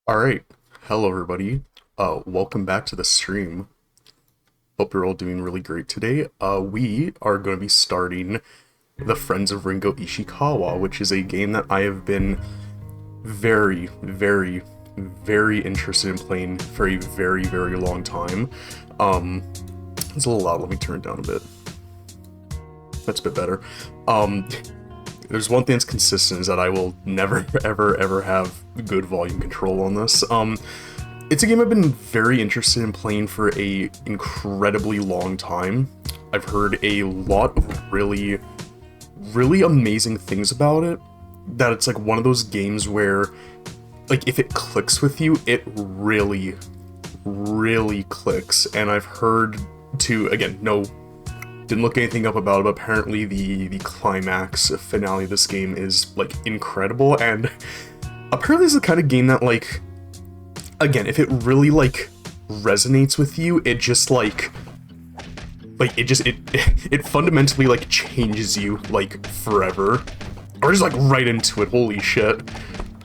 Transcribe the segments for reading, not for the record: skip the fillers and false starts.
Alright, hello everybody. Welcome back to the stream. Hope you're all doing really great today. We are going to be starting the Friends of Ringo Ishikawa, which is a game that I have been very, very, very interested in playing for a very, very long time. It's a little loud, let me turn it down a bit. That's a bit better. There's one thing that's consistent is that I will never, ever have good volume control on this. It's a game I've been very interested in playing for a incredibly long time. I've heard a lot of really, really amazing things about it. That it's like one of those games where, like, if it clicks with you, it really, really clicks. And I've heard again, didn't look anything up about it, but apparently the climax finale of this game is, like, incredible, and apparently this is the kind of game that, like, again, if it really, like, resonates with you, it just, it fundamentally, like, changes you, like, forever. Or just, like, right into it, holy shit.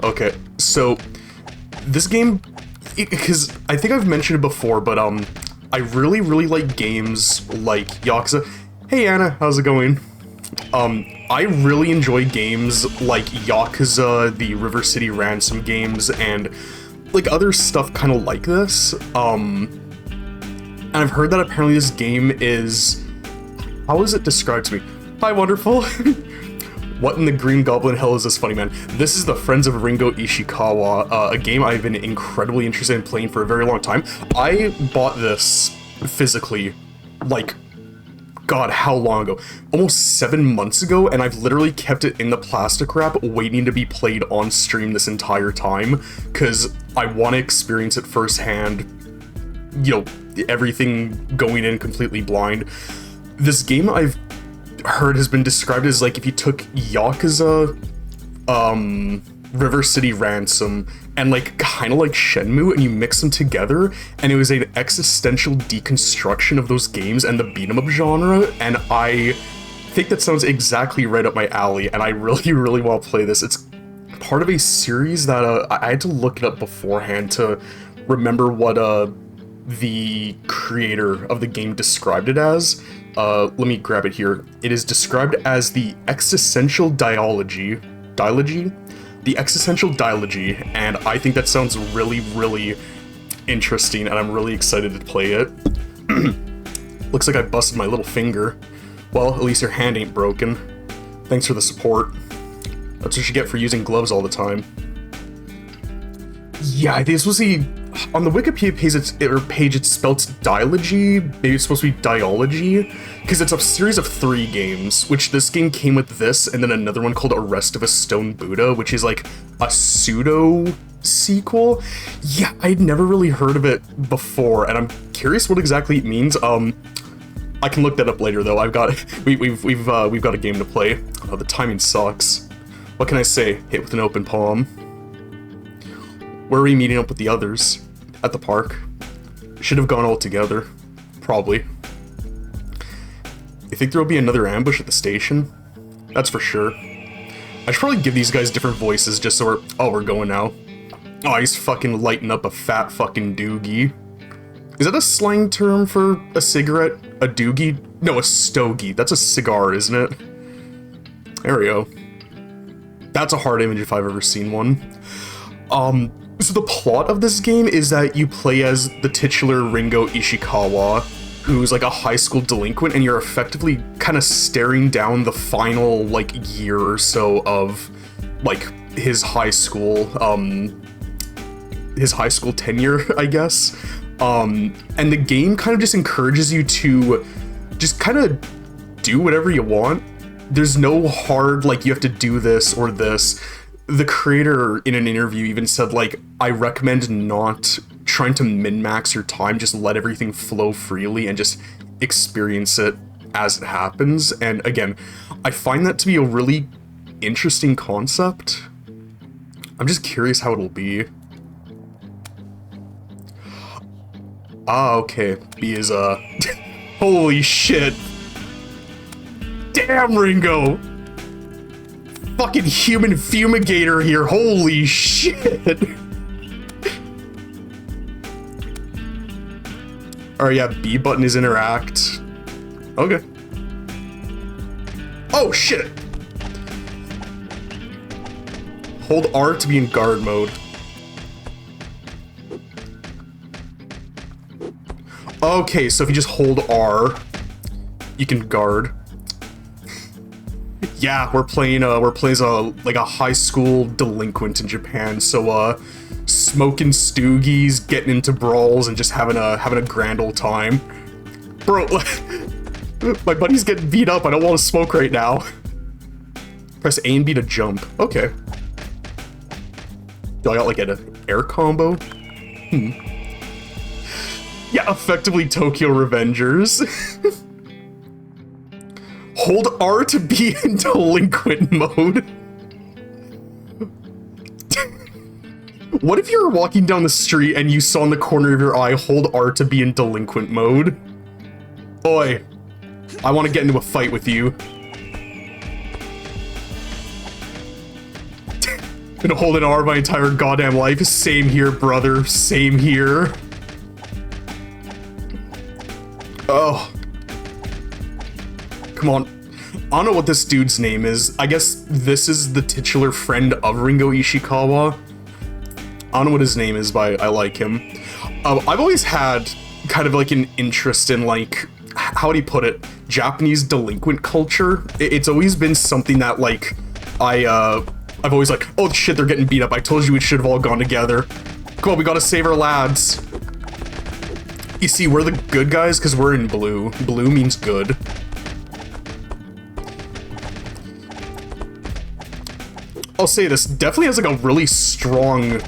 Okay, so, this game, because I think I've mentioned it before, but, I really, really like games like Yakuza. Hey Anna, how's it going? I really enjoy games like Yakuza, the River City Ransom games, and like other stuff kind of like this. And I've heard that apparently this game is... How is it described to me? Hi, wonderful. What in the green goblin hell is this, funny man? This is the Friends of Ringo Ishikawa, a game I've been incredibly interested in playing for a very long time. I bought this physically, like, God, how long ago? Almost 7 months ago, and I've literally kept it in the plastic wrap waiting to be played on stream this entire time, because I want to experience it firsthand, you know, everything going in completely blind. This game I've heard has been described as like if you took Yakuza, River City Ransom, and like kind of like Shenmue, and you mix them together, and it was an existential deconstruction of those games and the beat 'em up genre, and I think that sounds exactly right up my alley, and I really, really want to play this. It's part of a series that I had to look it up beforehand to remember what the creator of the game described it as. Let me grab it here. It is described as the existential dialogy. The existential dialogy, and I think that sounds really, really interesting, and I'm really excited to play it. Looks like I busted my little finger. Well, at least your hand ain't broken. Thanks for the support. That's what you get for using gloves all the time. Yeah, I think this was on the Wikipedia page it's spelled dialogy, maybe it's supposed to be dialogy, because it's a series of 3 games, which this game came with this, and then another one called Arrest of a Stone Buddha, which is like a pseudo-sequel. Yeah, I'd never really heard of it before, and I'm curious what exactly it means. I can look that up later, though. We've got a game to play. Oh, the timing sucks. What can I say? Hit with an open palm. Where are we meeting up with the others? At the park. Should have gone all together. Probably. You think there will be another ambush at the station? That's for sure. I should probably give these guys different voices just so we're going now. Oh, he's fucking lighting up a fat fucking doogie. Is that a slang term for a cigarette? A doogie? No, a stogie. That's a cigar, isn't it? There we go. That's a hard image if I've ever seen one. So the plot of this game is that you play as the titular Ringo Ishikawa, who's like a high school delinquent, and you're effectively kind of staring down the final, like, year or so of, like, his high school tenure, I guess. And the game kind of just encourages you to just kind of do whatever you want. There's no hard, like, you have to do this or this. The creator in an interview even said, like, I recommend not trying to min-max your time, just let everything flow freely and just experience it as it happens. And again, I find that to be a really interesting concept. I'm just curious how it'll be. Ah, okay. B is, holy shit. Damn, Ringo! Fucking human fumigator here, holy shit! Or yeah, B button is interact. Okay. Oh shit! Hold R to be in guard mode. Okay, so if you just hold R, you can guard. Yeah, we're playing as like a high school delinquent in Japan. So smoking stoogies, getting into brawls, and just having a grand old time. Bro, my buddy's getting beat up. I don't want to smoke right now. Press A and B to jump. Okay. Do I got like an air combo? Yeah, effectively Tokyo Revengers. Hold R to be in delinquent mode. What if you were walking down the street and you saw in the corner of your eye, hold R to be in delinquent mode? Oi, I want to get into a fight with you. Been holding R my entire goddamn life. Same here, brother. Same here. Oh. Come on. I don't know what this dude's name is. I guess this is the titular friend of Ringo Ishikawa. I don't know what his name is, but I like him. I've always had kind of like an interest in, like, how would he put it? Japanese delinquent culture. It's always been something that, like, I've always like, oh shit, they're getting beat up. I told you we should have all gone together. Come on, we gotta save our lads. You see, we're the good guys because we're in blue. Blue means good. I'll say this, definitely has like a really strong,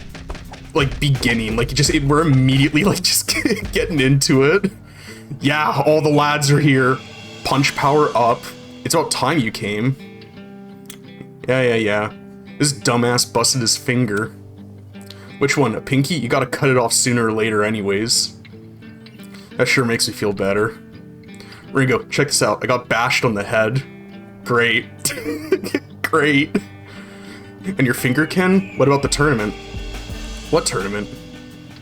like, beginning. Like, we're immediately like just getting into it. Yeah, all the lads are here. Punch power up. It's about time you came. Yeah. This dumbass busted his finger. Which one? A pinky? You gotta cut it off sooner or later anyways. That sure makes me feel better. Ringo, check this out. I got bashed on the head. Great. Great. And your finger, Ken? What about the tournament? What tournament?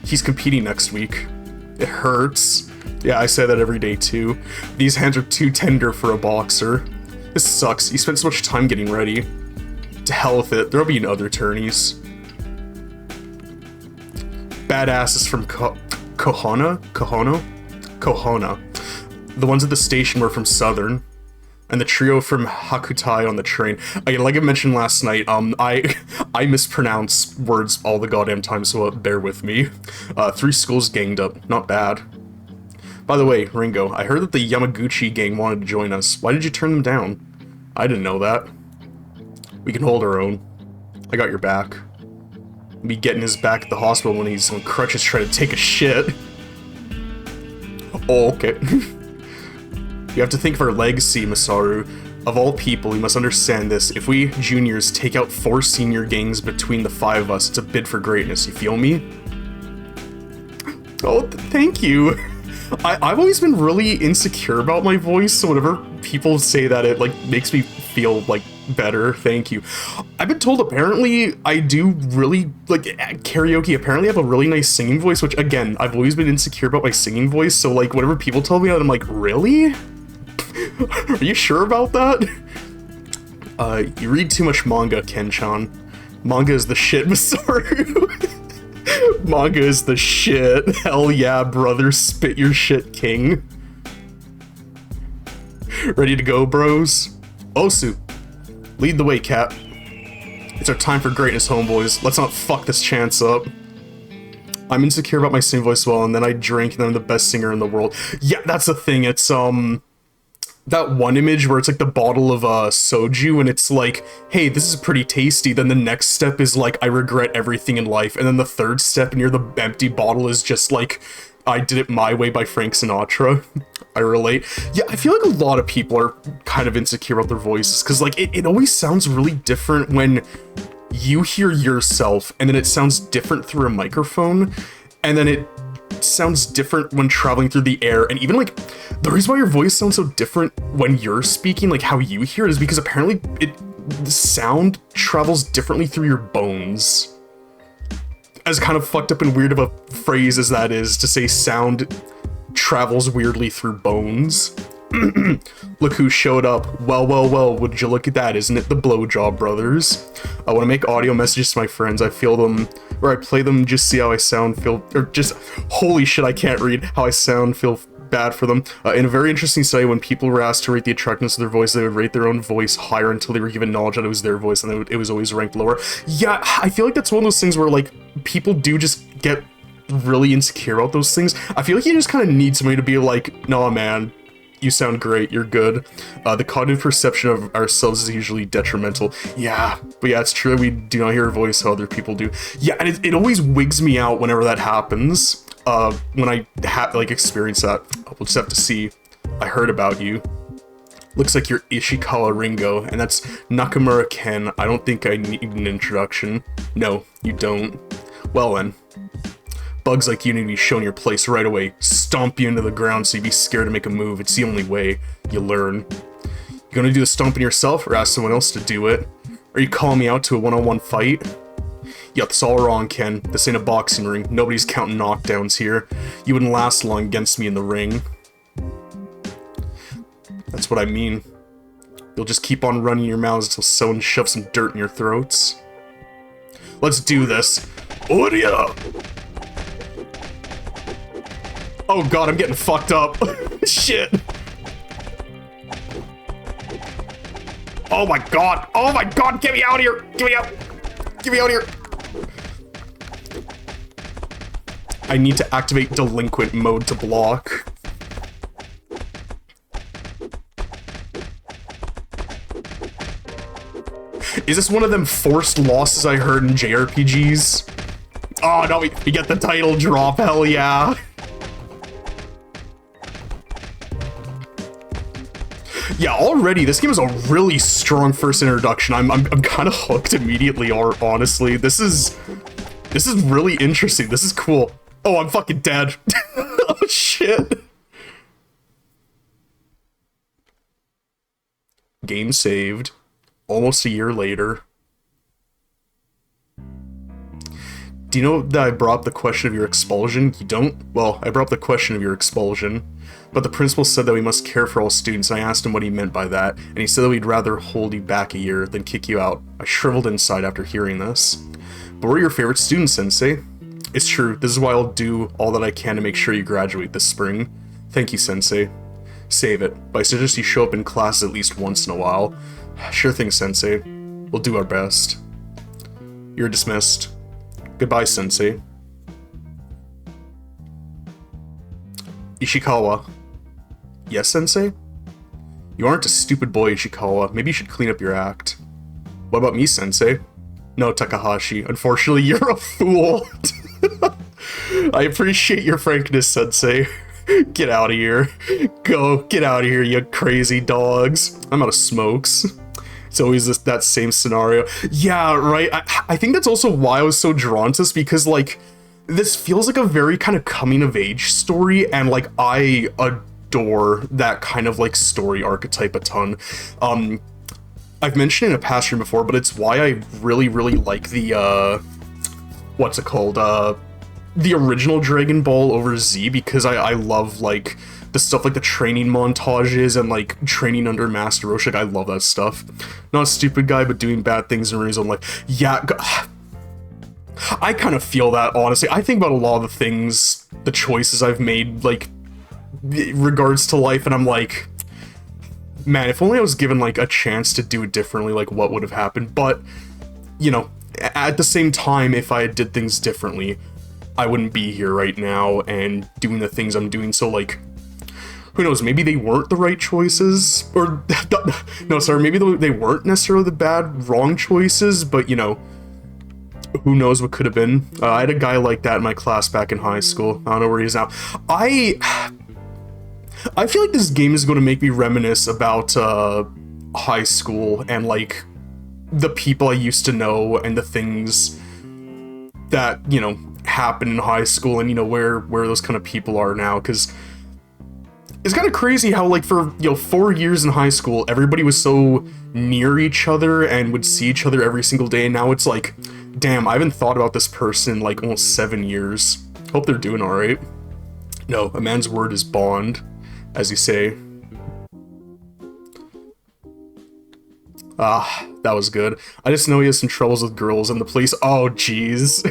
He's competing next week. It hurts. Yeah, I say that every day too. These hands are too tender for a boxer. This sucks. You spent so much time getting ready. To hell with it. There'll be other tourneys. Badasses from Kohona? The ones at the station were from Southern. And the trio from Hakutai on the train. Again, like I mentioned last night, I mispronounce words all the goddamn time, so bear with me. 3 schools ganged up. Not bad. By the way, Ringo, I heard that the Yamaguchi gang wanted to join us. Why did you turn them down? I didn't know that. We can hold our own. I got your back. Be getting his back at the hospital when he's on crutches trying to take a shit. Oh, okay. You have to think of our legacy, Masaru. Of all people, you must understand this. If we juniors take out 4 senior gangs between the 5 of us, it's a bid for greatness. You feel me? Oh, thank you. I've always been really insecure about my voice, so whenever people say that, it like makes me feel like better. Thank you. I've been told apparently I do really like karaoke. Apparently I have a really nice singing voice, which again, I've always been insecure about my singing voice. So like whenever people tell me that, I'm like, really? Are you sure about that? You read too much manga, Ken-chan. Manga is the shit, Masaru. Manga is the shit. Hell yeah, brother. Spit your shit, king. Ready to go, bros? Osu, lead the way, Cat. It's our time for greatness, homeboys. Let's not fuck this chance up. I'm insecure about my singing voice well, and then I drink, and then I'm the best singer in the world. Yeah, that's the thing. It's, that one image where it's like the bottle of soju and it's like, hey, this is pretty tasty. Then the next step is like, I regret everything in life. And then the third step near the empty bottle is just like, I did it my way by Frank Sinatra. I relate. Yeah, I feel like a lot of people are kind of insecure about their voices because like it always sounds really different when you hear yourself and then it sounds different through a microphone and then it sounds different when traveling through the air. And even like the reason why your voice sounds so different when you're speaking, like how you hear it, is because apparently the sound travels differently through your bones. As kind of fucked up and weird of a phrase as that is to say, sound travels weirdly through bones. Look who showed up. Well, well, well, would you look at that? Isn't it the Blowjob Brothers? I want to make audio messages to my friends. I feel them, or I play them, just see how I sound, feel, or just, holy shit, I can't read, how I sound, feel bad for them. In a very interesting study, when people were asked to rate the attractiveness of their voice, they would rate their own voice higher until they were given knowledge that it was their voice, and it was always ranked lower. Yeah, I feel like that's one of those things where, like, people do just get really insecure about those things. I feel like you just kind of need somebody to be like, nah, man, you sound great, you're good. The cognitive perception of ourselves is usually detrimental. Yeah, but yeah, it's true, we do not hear a voice how other people do. Yeah, and it always wigs me out whenever that happens. When I like experience that. We'll just have to see. I heard about you. Looks like you're Ishikawa Ringo, and that's Nakamura Ken. I don't think I need an introduction. No, you don't. Well then. Bugs like you need to be shown your place right away. Stomp you into the ground so you'd be scared to make a move. It's the only way you learn. You gonna do the stomping yourself or ask someone else to do it? Are you calling me out to a one-on-one fight? Yeah, that's all wrong, Ken. This ain't a boxing ring. Nobody's counting knockdowns here. You wouldn't last long against me in the ring. That's what I mean. You'll just keep on running your mouths until someone shoves some dirt in your throats. Let's do this. Oria! Oh god, I'm getting fucked up. Shit. Oh my god. Oh my god, get me out of here. Get me out. Get me out of here. I need to activate delinquent mode to block. Is this one of them forced losses I heard in JRPGs? Oh no, we get the title drop, hell yeah. Yeah, already, this game is a really strong first introduction. I'm kind of hooked immediately, honestly. This is really interesting. This is cool. Oh, I'm fucking dead. Oh, shit. Game saved. Almost a year later. Do you know that I brought up the question of your expulsion? You don't? Well, I brought up the question of your expulsion. But the principal said that we must care for all students, and I asked him what he meant by that, and he said that we'd rather hold you back a year than kick you out. I shriveled inside after hearing this. But we're your favorite students, Sensei. It's true, this is why I'll do all that I can to make sure you graduate this spring. Thank you, Sensei. Save it, but I suggest you show up in class at least once in a while. Sure thing, Sensei. We'll do our best. You're dismissed. Goodbye, Sensei. Ishikawa. Yes, Sensei? You aren't a stupid boy, Ishikawa. Maybe you should clean up your act. What about me, Sensei? No, Takahashi. Unfortunately, you're a fool. I appreciate your frankness, Sensei. Get out of here. Go, get out of here, you crazy dogs. I'm out of smokes. It's always that same scenario. Yeah, right. I think that's also why I was so drawn to this, because, like, this feels like a very kind of coming-of-age story, and, like, I adore that kind of, like, story archetype a ton. I've mentioned it in a past stream before, but it's why I really, really like the, what's it called? The original Dragon Ball over Z, because I love, like, the stuff like the training montages and, like, training under Master Roshi. I love that stuff. Not a stupid guy, but doing bad things in his own life. Yeah, I kind of feel that, honestly. I think about a lot of the things, the choices I've made, like, in regards to life, and I'm like, man, if only I was given, like, a chance to do it differently, like, what would have happened? But, you know, at the same time, if I did things differently, I wouldn't be here right now and doing the things I'm doing, so, like, who knows, maybe they weren't the right choices, or, no, sorry, maybe they weren't necessarily the bad, wrong choices, but, you know, who knows what could have been. I had a guy like that in my class back in high school. I don't know where he is now. I feel like this game is going to make me reminisce about high school and, like, the people I used to know and the things that, you know, happened in high school, and, you know, where those kind of people are now, because it's kind of crazy how, like, for, you know, 4 years in high school, everybody was so near each other and would see each other every single day, and now it's like, damn, I haven't thought about this person in, like, almost 7 years. Hope they're doing alright. No, a man's word is bond, as you say. Ah, that was good. I just know he has some troubles with girls and the police. Oh, jeez.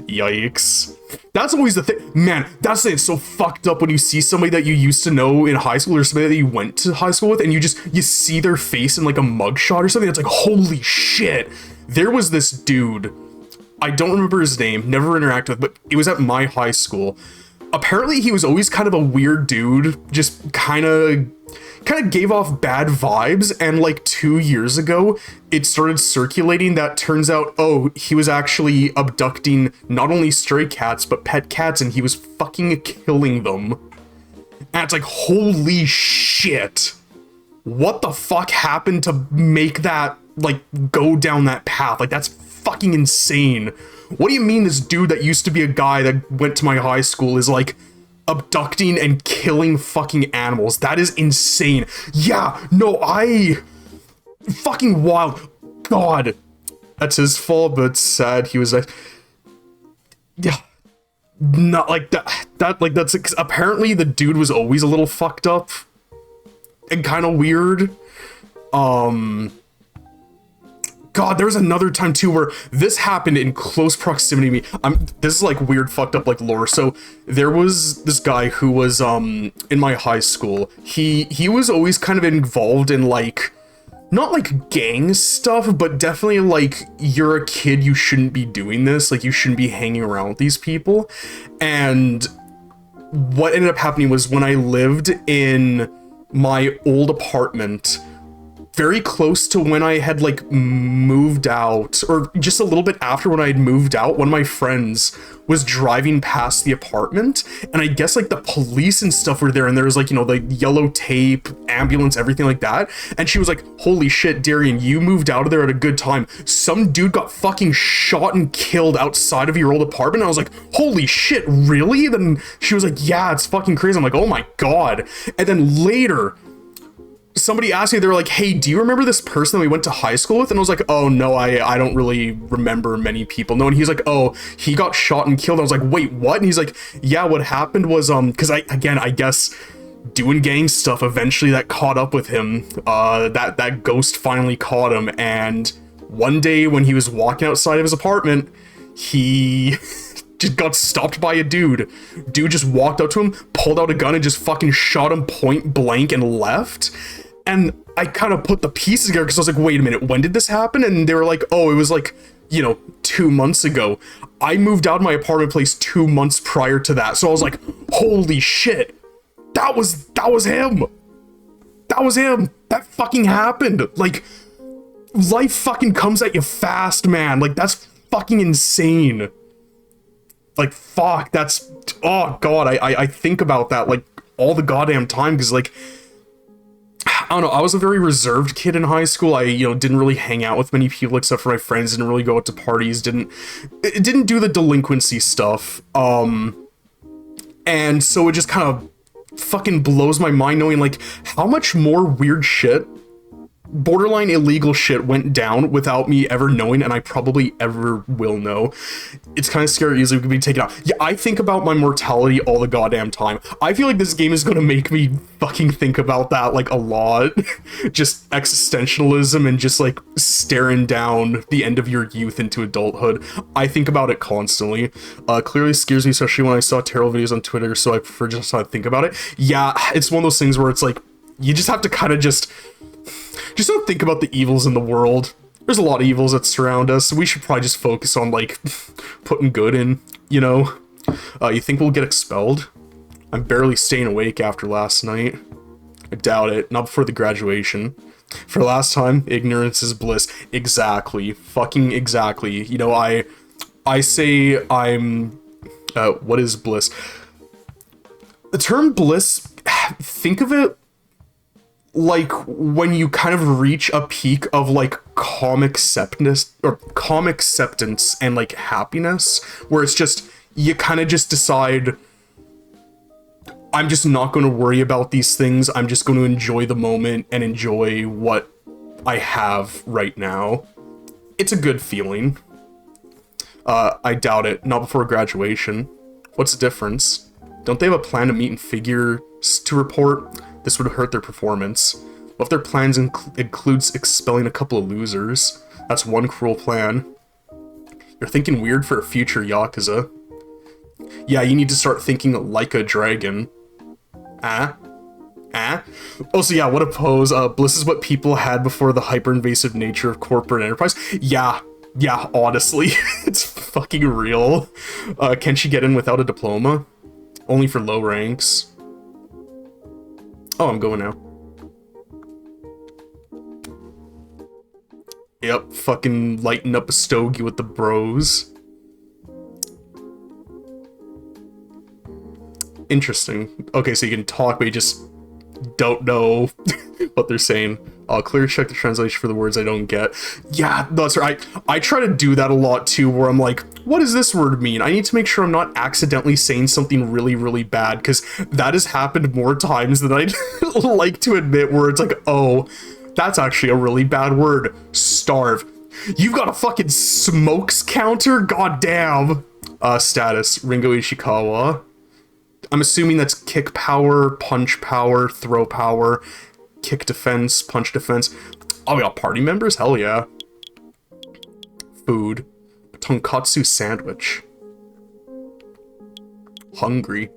Yikes. That's always the thing. Man, that's it. It's so fucked up when you see somebody that you used to know in high school or somebody that you went to high school with and you see their face in like a mugshot or something. It's like, holy shit. There was this dude. I don't remember his name, never interacted with, but it was at my high school. Apparently he was always kind of a weird dude, just kind of gave off bad vibes, and like 2 years ago it started circulating that turns out, oh, he was actually abducting not only stray cats but pet cats, and he was fucking killing them. And it's like, holy shit, what the fuck happened to make that like go down that path? Like, that's fucking insane. What do you mean this dude that used to be a guy that went to my high school is like abducting and killing fucking animals? That is insane. Yeah, no, fucking wild. God, that's his fault, but sad. He was like, yeah, not like that like that's apparently the dude was always a little fucked up and kind of weird. God, there was another time too where this happened in close proximity to me. This is like weird, fucked up like lore. So there was this guy who was in my high school. He was always kind of involved in like, not like gang stuff, but definitely like, you're a kid, you shouldn't be doing this. Like, you shouldn't be hanging around with these people. And what ended up happening was when I lived in my old apartment, very close to when I had like moved out, or just a little bit after when I had moved out, one of my friends was driving past the apartment, and I guess like the police and stuff were there, and there was like, you know, the yellow tape, ambulance, everything like that. And she was like, holy shit, Darian, you moved out of there at a good time. Some dude got fucking shot and killed outside of your old apartment. And I was like, holy shit, really? Then she was like, yeah, it's fucking crazy. I'm like, oh my God. And then later, somebody asked me, they were like, hey, do you remember this person that we went to high school with? And I was like, oh no, I don't really remember many people. No. And he's like, oh, he got shot and killed. I was like, wait, what? And he's like, yeah, what happened was, because I guess doing gang stuff, eventually that caught up with him. That ghost finally caught him. And one day when he was walking outside of his apartment, he just got stopped by a dude. Dude just walked up to him, pulled out a gun, and just fucking shot him point blank and left. And I kind of put the pieces together because I was like, wait a minute, when did this happen? And they were like, oh, it was like, you know, 2 months ago. I moved out of my apartment place 2 months prior to that. So I was like, holy shit, that was him. That was him. That fucking happened. Like, life fucking comes at you fast, man. Like, that's fucking insane. Like, fuck, that's, oh God, I think about that like all the goddamn time, because like, I don't know, I was a very reserved kid in high school. I, you know, didn't really hang out with many people except for my friends, didn't really go out to parties, didn't do the delinquency stuff. And so it just kind of fucking blows my mind knowing like how much more weird shit, borderline illegal shit went down without me ever knowing, and I probably ever will know. It's kind of scary, easily could be taken out. Yeah, I think about my mortality all the goddamn time. I feel like this game is gonna make me fucking think about that like a lot. Just existentialism and just like staring down the end of your youth into adulthood. I think about it constantly. Clearly scares me, especially when I saw terrible videos on Twitter, so I prefer just not to think about it. Yeah, it's one of those things where it's like, you just have to kind of just don't think about the evils in the world. There's a lot of evils that surround us. We should probably just focus on like putting good in, you know? You think we'll get expelled? I'm barely staying awake after last night. I doubt it. Not before the graduation. For last time, ignorance is bliss. Exactly. Fucking exactly. You know, I say I'm, what is bliss? The term bliss, think of it like when you kind of reach a peak of like calm acceptance and like happiness, where it's just, you kind of just decide, I'm just not going to worry about these things. I'm just going to enjoy the moment and enjoy what I have right now. It's a good feeling. I doubt it. Not before graduation. What's the difference? Don't they have a plan to meet and figures to report? This would hurt their performance. What if their plans includes expelling a couple of losers? That's one cruel plan. You're thinking weird for a future Yakuza. Yeah, you need to start thinking like a dragon. Ah? Ah? Also, yeah, what a pose. Bliss is what people had before the hyper-invasive nature of corporate enterprise. Yeah, honestly, it's fucking real. Can she get in without a diploma? Only for low ranks. Oh, I'm going now. Yep, fucking lighten up a stogie with the bros. Interesting. Okay, so you can talk, but you just don't know what they're saying. I'll clear check the translation for the words I don't get. Yeah, that's right. I try to do that a lot too, where I'm like, what does this word mean? I need to make sure I'm not accidentally saying something really, really bad, because that has happened more times than I'd like to admit, where it's like, oh, that's actually a really bad word. Starve. You've got a fucking smokes counter? Goddamn. Status. Ringo Ishikawa. I'm assuming that's kick power, punch power, throw power, kick defense, punch defense. Oh, we got party members? Hell yeah. Food. A tonkatsu sandwich. Hungry.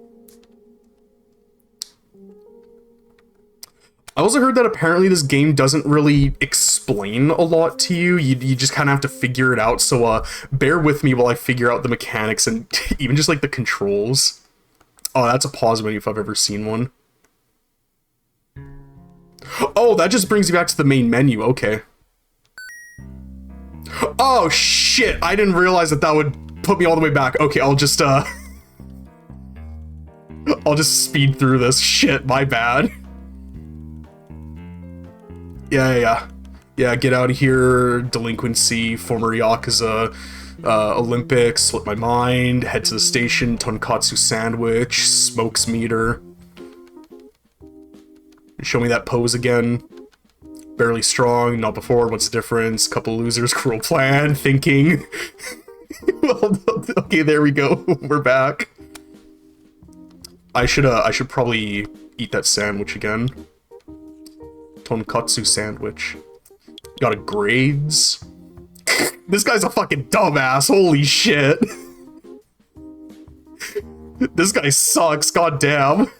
I also heard that apparently this game doesn't really explain a lot to you. You just kind of have to figure it out. So bear with me while I figure out the mechanics and even just like the controls. Oh, that's a pause menu if I've ever seen one. Oh, that just brings you back to the main menu. Okay. Oh, shit. I didn't realize that would put me all the way back. Okay, I'll just speed through this. Shit, my bad. Yeah, get out of here. Delinquency, former Yakuza, Olympics, slip my mind, head to the station, tonkatsu sandwich, smokes meter. Show me that pose again. Barely strong, not before, what's the difference? Couple losers, cruel plan, thinking. Well, okay, there we go. We're back. I should probably eat that sandwich again. Tonkatsu sandwich. Got a grades. This guy's a fucking dumbass. Holy shit. This guy sucks. Goddamn.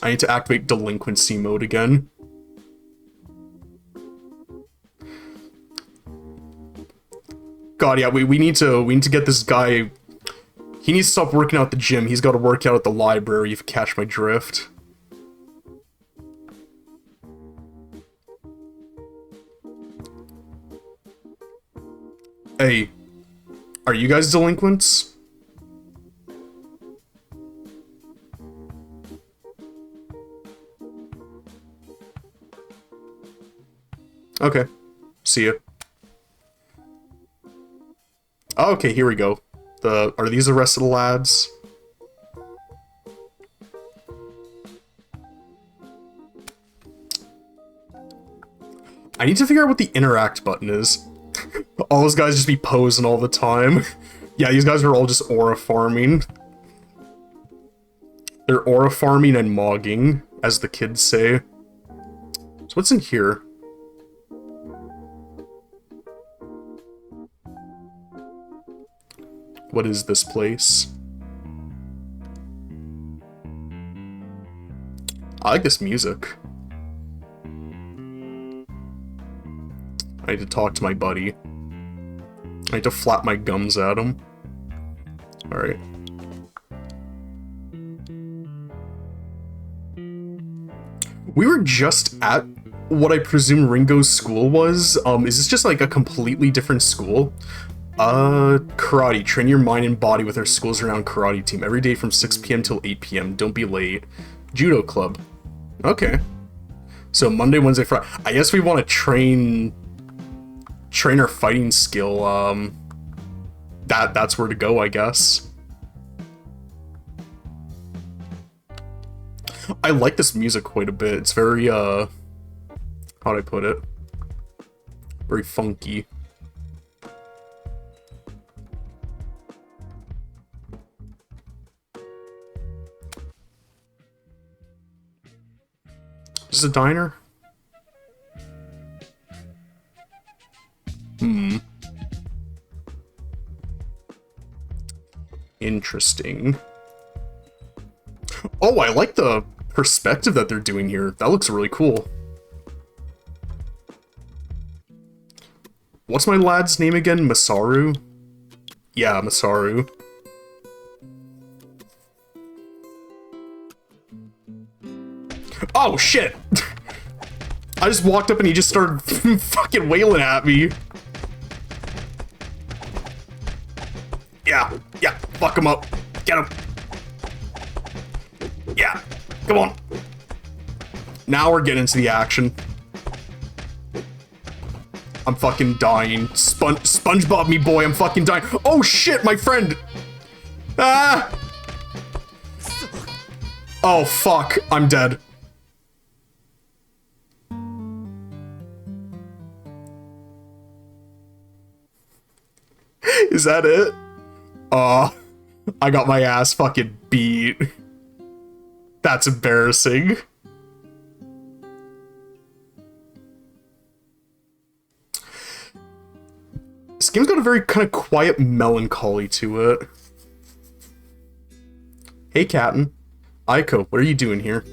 I need to activate delinquency mode again. God, yeah, we need to get this guy. He needs to stop working out at the gym. He's got to work out at the library, if you catch my drift. Hey, are you guys delinquents? Okay, see ya. Oh, okay, here we go. Are these the rest of the lads? I need to figure out what the interact button is. All those guys just be posing all the time. Yeah, these guys are all just aura farming. They're aura farming and mogging, as the kids say. So what's in here? What is this place? I like this music. I need to talk to my buddy. I need to flap my gums at him. Alright. We were just at what I presume Ringo's school was. Is this just like a completely different school? Karate. Train your mind and body with our school's renowned karate team. Every day from 6 p.m. till 8 p.m. Don't be late. Judo club. Okay. So Monday, Wednesday, Friday. I guess we want to train our fighting skill. That's where to go, I guess. I like this music quite a bit. It's very, how'd I put it? Very funky. Is this a diner? Interesting. Oh, I like the perspective that they're doing here. That looks really cool. What's my lad's name again? Masaru? Yeah, Masaru. Oh, shit! I just walked up and he just started fucking wailing at me. Yeah, fuck him up. Get him. Yeah, come on. Now we're getting into the action. I'm fucking dying. SpongeBob me, boy, I'm fucking dying. Oh shit, my friend! Ah! Oh fuck, I'm dead. Is that it? I got my ass fucking beat. That's embarrassing. This game's got a very kind of quiet melancholy to it. Hey, Captain. Aiko, what are you doing here?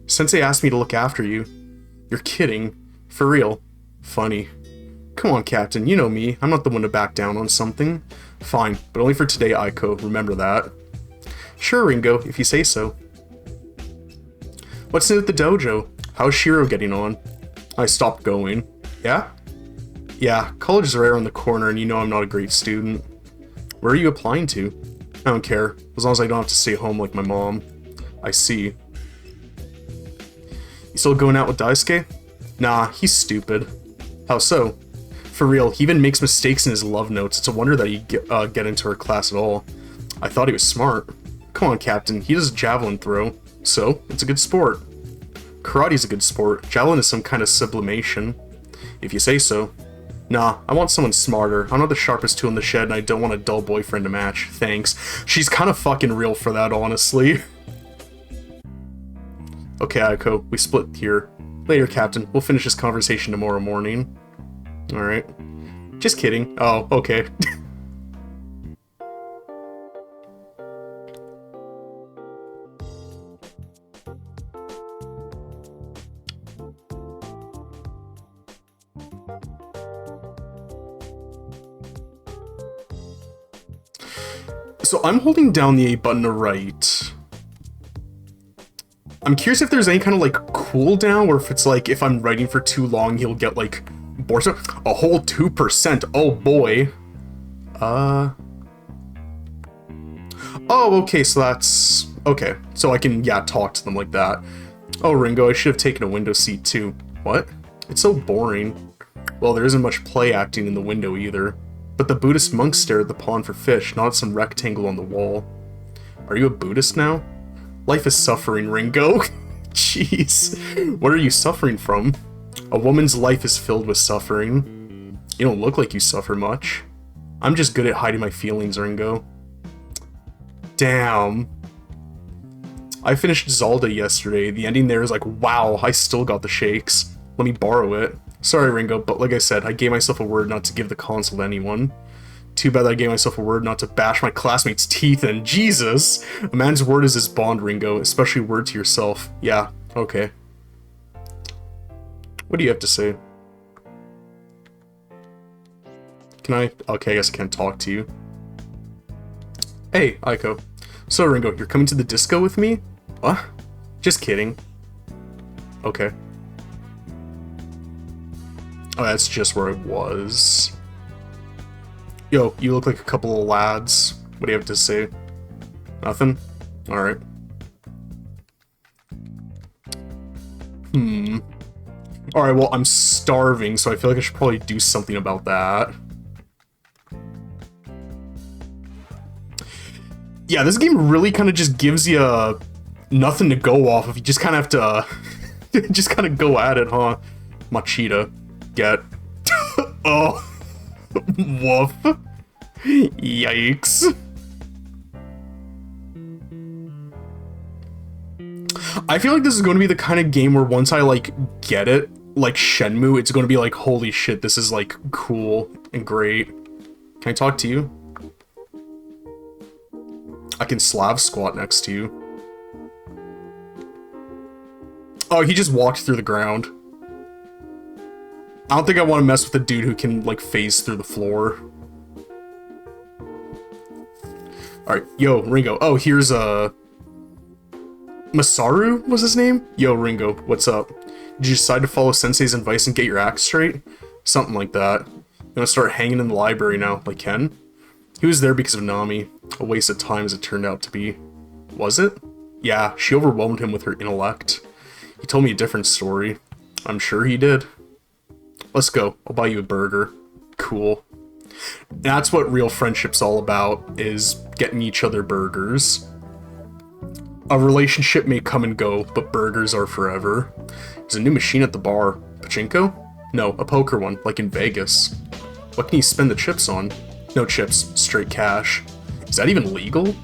Sensei asked me to look after you. You're kidding. For real. Funny. Come on, Captain, you know me. I'm not the one to back down on something. Fine, but only for today, Aiko. Remember that. Sure, Ringo, if you say so. What's new at the dojo? How's Shiro getting on? I stopped going. Yeah? Yeah, college is right around the corner and you know I'm not a great student. Where are you applying to? I don't care, as long as I don't have to stay home like my mom. I see. You still going out with Daisuke? Nah, he's stupid. How so? For real, he even makes mistakes in his love notes. It's a wonder that he get into her class at all. I thought he was smart. Come on, Captain, he does javelin throw. So, it's a good sport. Karate's a good sport. Javelin is some kind of sublimation. If you say so. Nah, I want someone smarter. I'm not the sharpest tool in the shed and I don't want a dull boyfriend to match. Thanks. She's kind of fucking real for that, honestly. Okay, Aiko, we split here. Later, Captain. We'll finish this conversation tomorrow morning. Alright. Just kidding. Oh, okay. So I'm holding down the A button to write. I'm curious if there's any kind of like cooldown, or if it's like if I'm writing for too long, he'll get like bored. A whole 2%. Oh boy. Oh, okay. So that's okay. So I can talk to them like that. Oh, Ringo, I should have taken a window seat too. What? It's so boring. Well, there isn't much play acting in the window either. But the Buddhist monks stare at the pond for fish, not at some rectangle on the wall. Are you a Buddhist now? Life is suffering, Ringo. Jeez. What are you suffering from? A woman's life is filled with suffering. You don't look like you suffer much. I'm just good at hiding my feelings, Ringo. Damn. I finished Zelda yesterday. The ending there is like, wow, I still got the shakes. Let me borrow it. Sorry, Ringo, but like I said, I gave myself a word not to give the console to anyone. Too bad that I gave myself a word not to bash my classmates' teeth in. Jesus! A man's word is his bond, Ringo, especially word to yourself. Yeah, okay. What do you have to say? Can I? Okay, I guess I can't talk to you. Hey, Aiko. So, Ringo, you're coming to the disco with me? What? Just kidding. Okay. Oh, that's just where it was. Yo, you look like a couple of lads. What do you have to say? Nothing? Alright. Alright, well, I'm starving, so I feel like I should probably do something about that. Yeah, this game really kind of just gives you nothing to go off of. You just kind of have to just kind of go at it, huh? Machida. Get. Oh. Woof. Yikes. I feel like this is going to be the kind of game where once I, like, get it, like Shenmue, it's going to be like, holy shit, this is, like, cool and great. Can I talk to you? I can Slav squat next to you. Oh, he just walked through the ground. I don't think I want to mess with a dude who can, like, phase through the floor. Alright, yo, Ringo. Oh, here's, Masaru was his name? Yo, Ringo, what's up? Did you decide to follow Sensei's advice and get your act straight? Something like that. You wanna start hanging in the library now, like Ken? He was there because of Nami. A waste of time as it turned out to be. Was it? Yeah, she overwhelmed him with her intellect. He told me a different story. I'm sure he did. Let's go. I'll buy you a burger. Cool. That's what real friendship's all about, is getting each other burgers. A relationship may come and go, but burgers are forever. There's a new machine at the bar. Pachinko? No, a poker one, like in Vegas. What can you spend the chips on? No chips, straight cash. Is that even legal?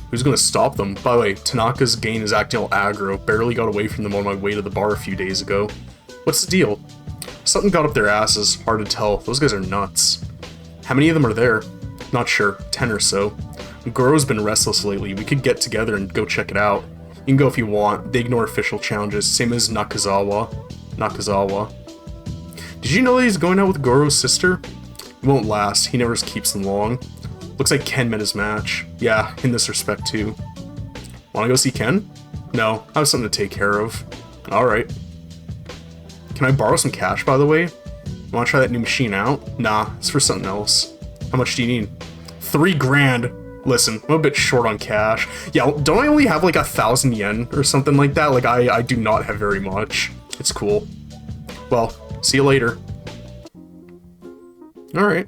Who's gonna stop them? By the way, Tanaka's gang is acting all aggro. Barely got away from them on my way to the bar a few days ago. What's the deal? Something got up their asses. Hard to tell. Those guys are nuts. How many of them are there? Not sure. 10 or so. Goro's been restless lately. We could get together and go check it out. You can go if you want. They ignore official challenges, same as Nakazawa. Did you know that he's going out with Goro's sister? It won't last. He never keeps them long. Looks like Ken met his match. Yeah, in this respect too. Wanna go see Ken? No, I have something to take care of. Alright. Can I borrow some cash, by the way? Wanna try that new machine out? Nah, it's for something else. How much do you need? 3 grand! Listen, I'm a bit short on cash. Yeah, don't I only have like 1,000 yen or something like that? Like, I do not have very much. It's cool. Well, see you later. Alright.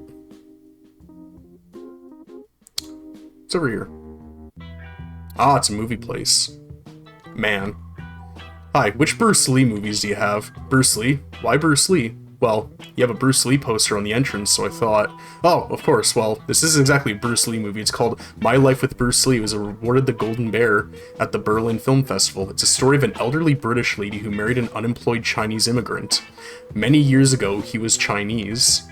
What's over here? Ah, it's a movie place. Man. Hi, which Bruce Lee movies do you have? Bruce Lee? Why Bruce Lee? Well, you have a Bruce Lee poster on the entrance, so I thought... Oh, of course, well, this isn't exactly a Bruce Lee movie. It's called My Life with Bruce Lee. It was awarded the Golden Bear at the Berlin Film Festival. It's a story of an elderly British lady who married an unemployed Chinese immigrant. Many years ago, he was Chinese.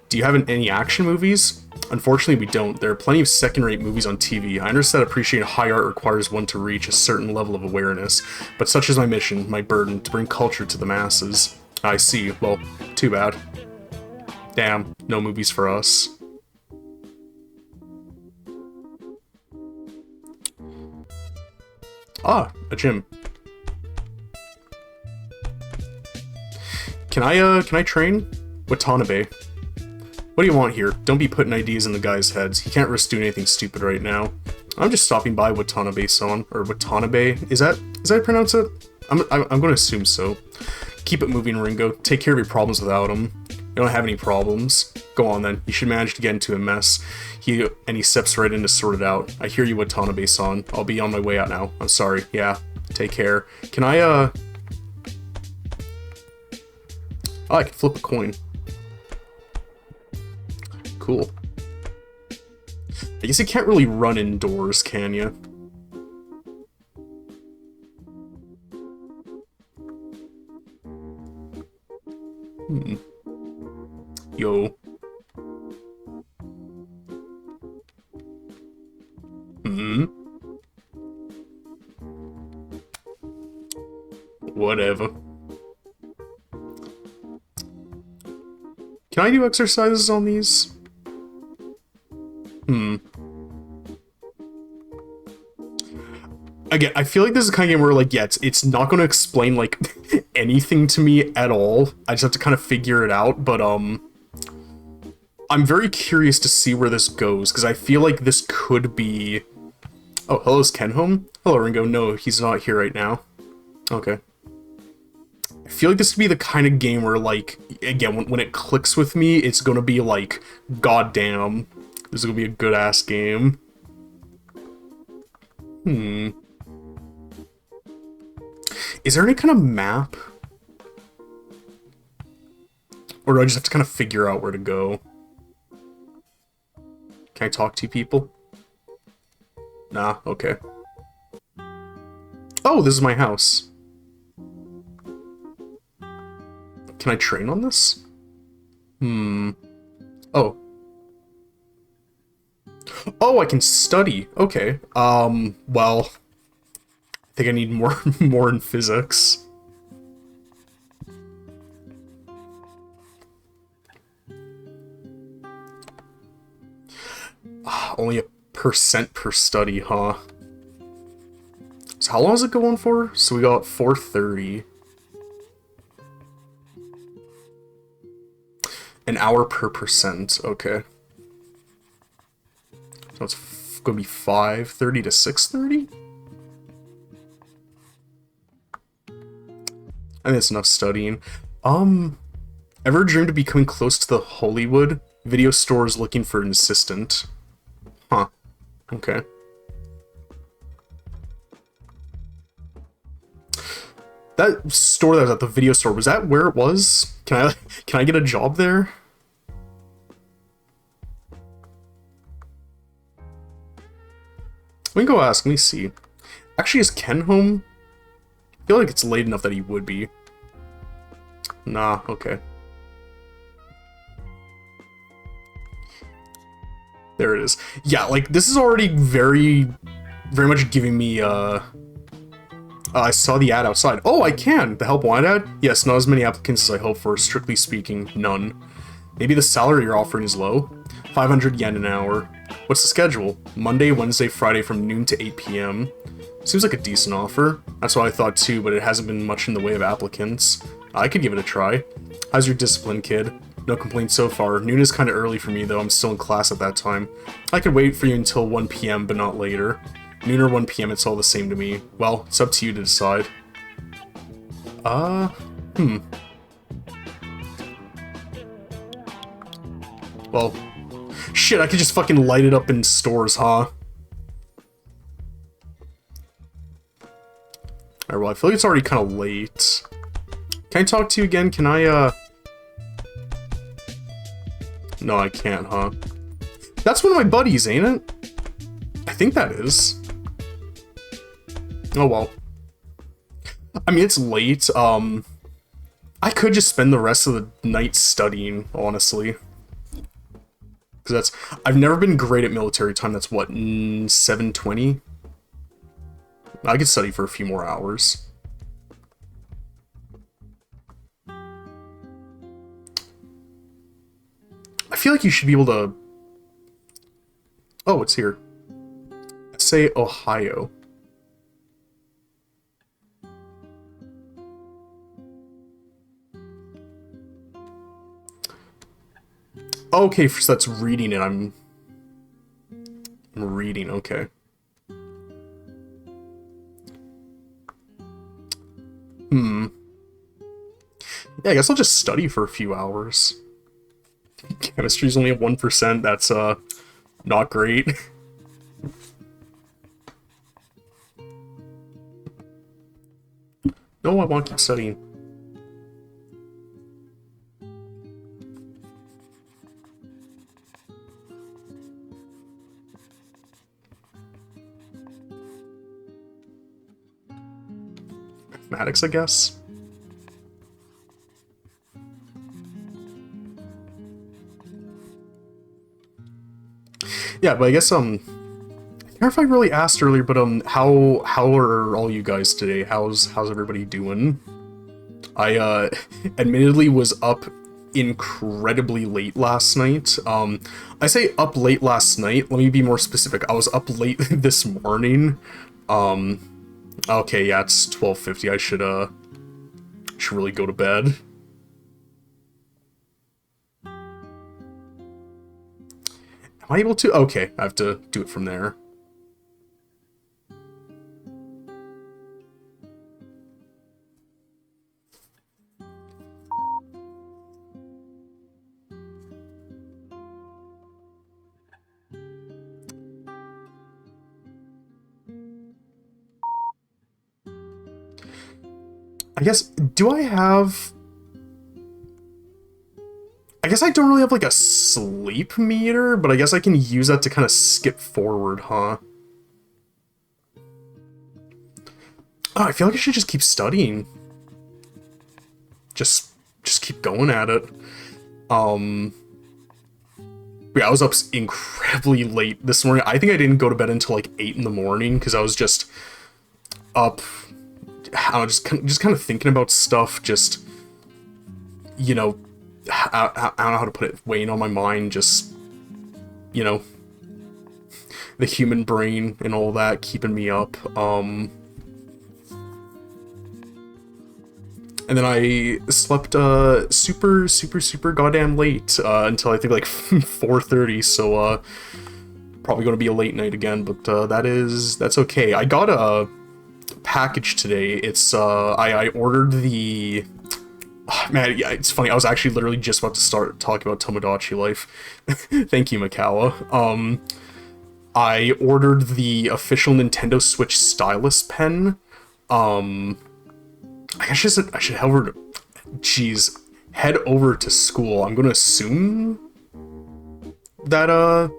Do you have any action movies? Unfortunately, we don't. There are plenty of second-rate movies on TV. I understand appreciating high art requires one to reach a certain level of awareness, but such is my mission, my burden, to bring culture to the masses. I see. Well, too bad. Damn, no movies for us. Ah, a gym. Can I train? Watanabe. What do you want here? Don't be putting ideas in the guy's heads. He can't risk doing anything stupid right now. I'm just stopping by Watanabe-san, or Watanabe. Is that how you pronounce it? I'm gonna assume so. Keep it moving, Ringo. Take care of your problems without him. You don't have any problems. Go on then. You should manage to get into a mess. He steps right in to sort it out. I hear you, Watanabe-san. I'll be on my way out now. I'm sorry. Yeah. Take care. Can I, Oh, I can flip a coin. Cool. I guess you can't really run indoors, can you? Yo. Whatever. Can I do exercises on these? Again, I feel like this is the kind of game where, like, yeah, it's not going to explain, like, anything to me at all. I just have to kind of figure it out, but, I'm very curious to see where this goes, because I feel like this could be... Oh, hello, is Ken home? Hello, Ringo. No, he's not here right now. Okay. I feel like this could be the kind of game where, like, again, when it clicks with me, it's going to be like, goddamn, this is going to be a good-ass game. Is there any kind of map? Or do I just have to kind of figure out where to go? Can I talk to people? Nah, okay. Oh, this is my house. Can I train on this? Oh. Oh, I can study. Okay. Well, I think I need more more in physics. Only a percent per study, huh? So how long is it going for? So we got 4:30. An hour per percent, okay. So it's gonna be 5:30 to 6:30? I think that's enough studying. Ever dreamed of becoming close to the Hollywood? Video stores looking for an assistant. Huh. Okay. That store that was at the video store, was that where it was? Can I get a job there? We can go ask, let me see. Actually, is Ken home? I feel like it's late enough that he would be. Nah, okay. There it is. Yeah, like, this is already very much giving me, I saw the ad outside. Oh, I can! The help wanted ad? Yes, not as many applicants as I hoped for. Strictly speaking, none. Maybe the salary you're offering is low? 500 yen an hour. What's the schedule? Monday, Wednesday, Friday from noon to 8 p.m. Seems like a decent offer. That's what I thought too, but it hasn't been much in the way of applicants. I could give it a try. How's your discipline, kid? No complaints so far. Noon is kind of early for me, though. I'm still in class at that time. I could wait for you until 1 p.m., but not later. Noon or 1 p.m., it's all the same to me. Well, it's up to you to decide. Well, shit, I could just fucking light it up in stores, huh? Alright, well, I feel like it's already kind of late. Can I talk to you again? Can I, No, I can't, huh? That's one of my buddies, ain't it? I think that is. Oh, well. I mean, it's late. I could just spend the rest of the night studying, honestly. Because I've never been great at military time. That's what, 7:20? I could study for a few more hours. I feel like you should be able to... Oh, it's here. Say Ohio. Okay, so that's reading it. I'm reading, okay. Yeah, I guess I'll just study for a few hours. Chemistry's only at 1%, that's, not great. No, I want to keep studying. Mathematics, I guess. Yeah, but I guess, I can't remember if I really asked earlier, but, how are all you guys today? How's everybody doing? I, admittedly was up incredibly late last night. I say up late last night, let me be more specific. I was up late this morning. Okay, yeah, it's 12:50. I should really go to bed. Am I able to? Okay, I have to do it from there. I guess, do I have... I guess I don't really have, like, a sleep meter, but I guess I can use that to kind of skip forward, huh? Oh, I feel like I should just keep studying. Just keep going at it. Yeah, I was up incredibly late this morning. I think I didn't go to bed until like 8 in the morning because I was just up. I don't know, just kind of thinking about stuff. Just, you know, I don't know how to put it. Weighing on my mind. Just, you know, the human brain and all that keeping me up. And then I slept super goddamn late until I think like 4:30. So probably gonna be a late night again. But that's okay. I got a package today. It's I ordered the. Oh, man, yeah, it's funny. I was actually literally just about to start talking about Tomodachi Life. Thank you, Mikawa. I ordered the official Nintendo Switch stylus pen. I guess I should head over to, head over to school. I'm gonna assume that,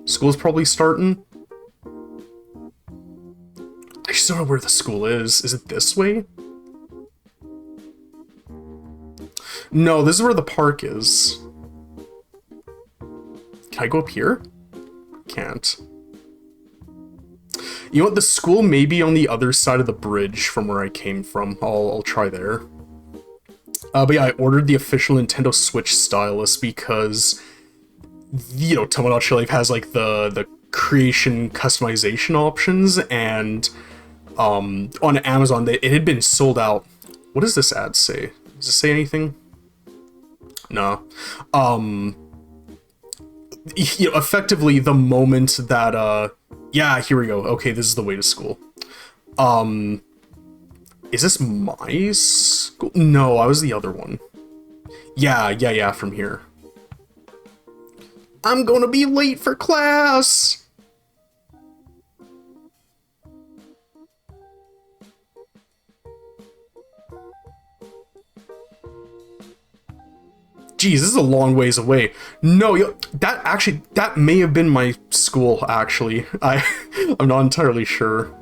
school's probably starting. I just don't know where the school is. Is it this way? No, this is where the park is. Can I go up here? Can't. You know what? The school may be on the other side of the bridge from where I came from. I'll try there. But yeah, I ordered the official Nintendo Switch stylus because, you know, Tomodachi Life has like the creation customization options, and on Amazon it had been sold out. What does this ad say? Does it say anything? No. You know, effectively the moment that yeah, here we go. Okay, this is the way to school. Is this my school? No, I was the other one. Yeah, from here. I'm gonna be late for class! Geez, this is a long ways away. No, that may have been my school, actually. I'm not entirely sure.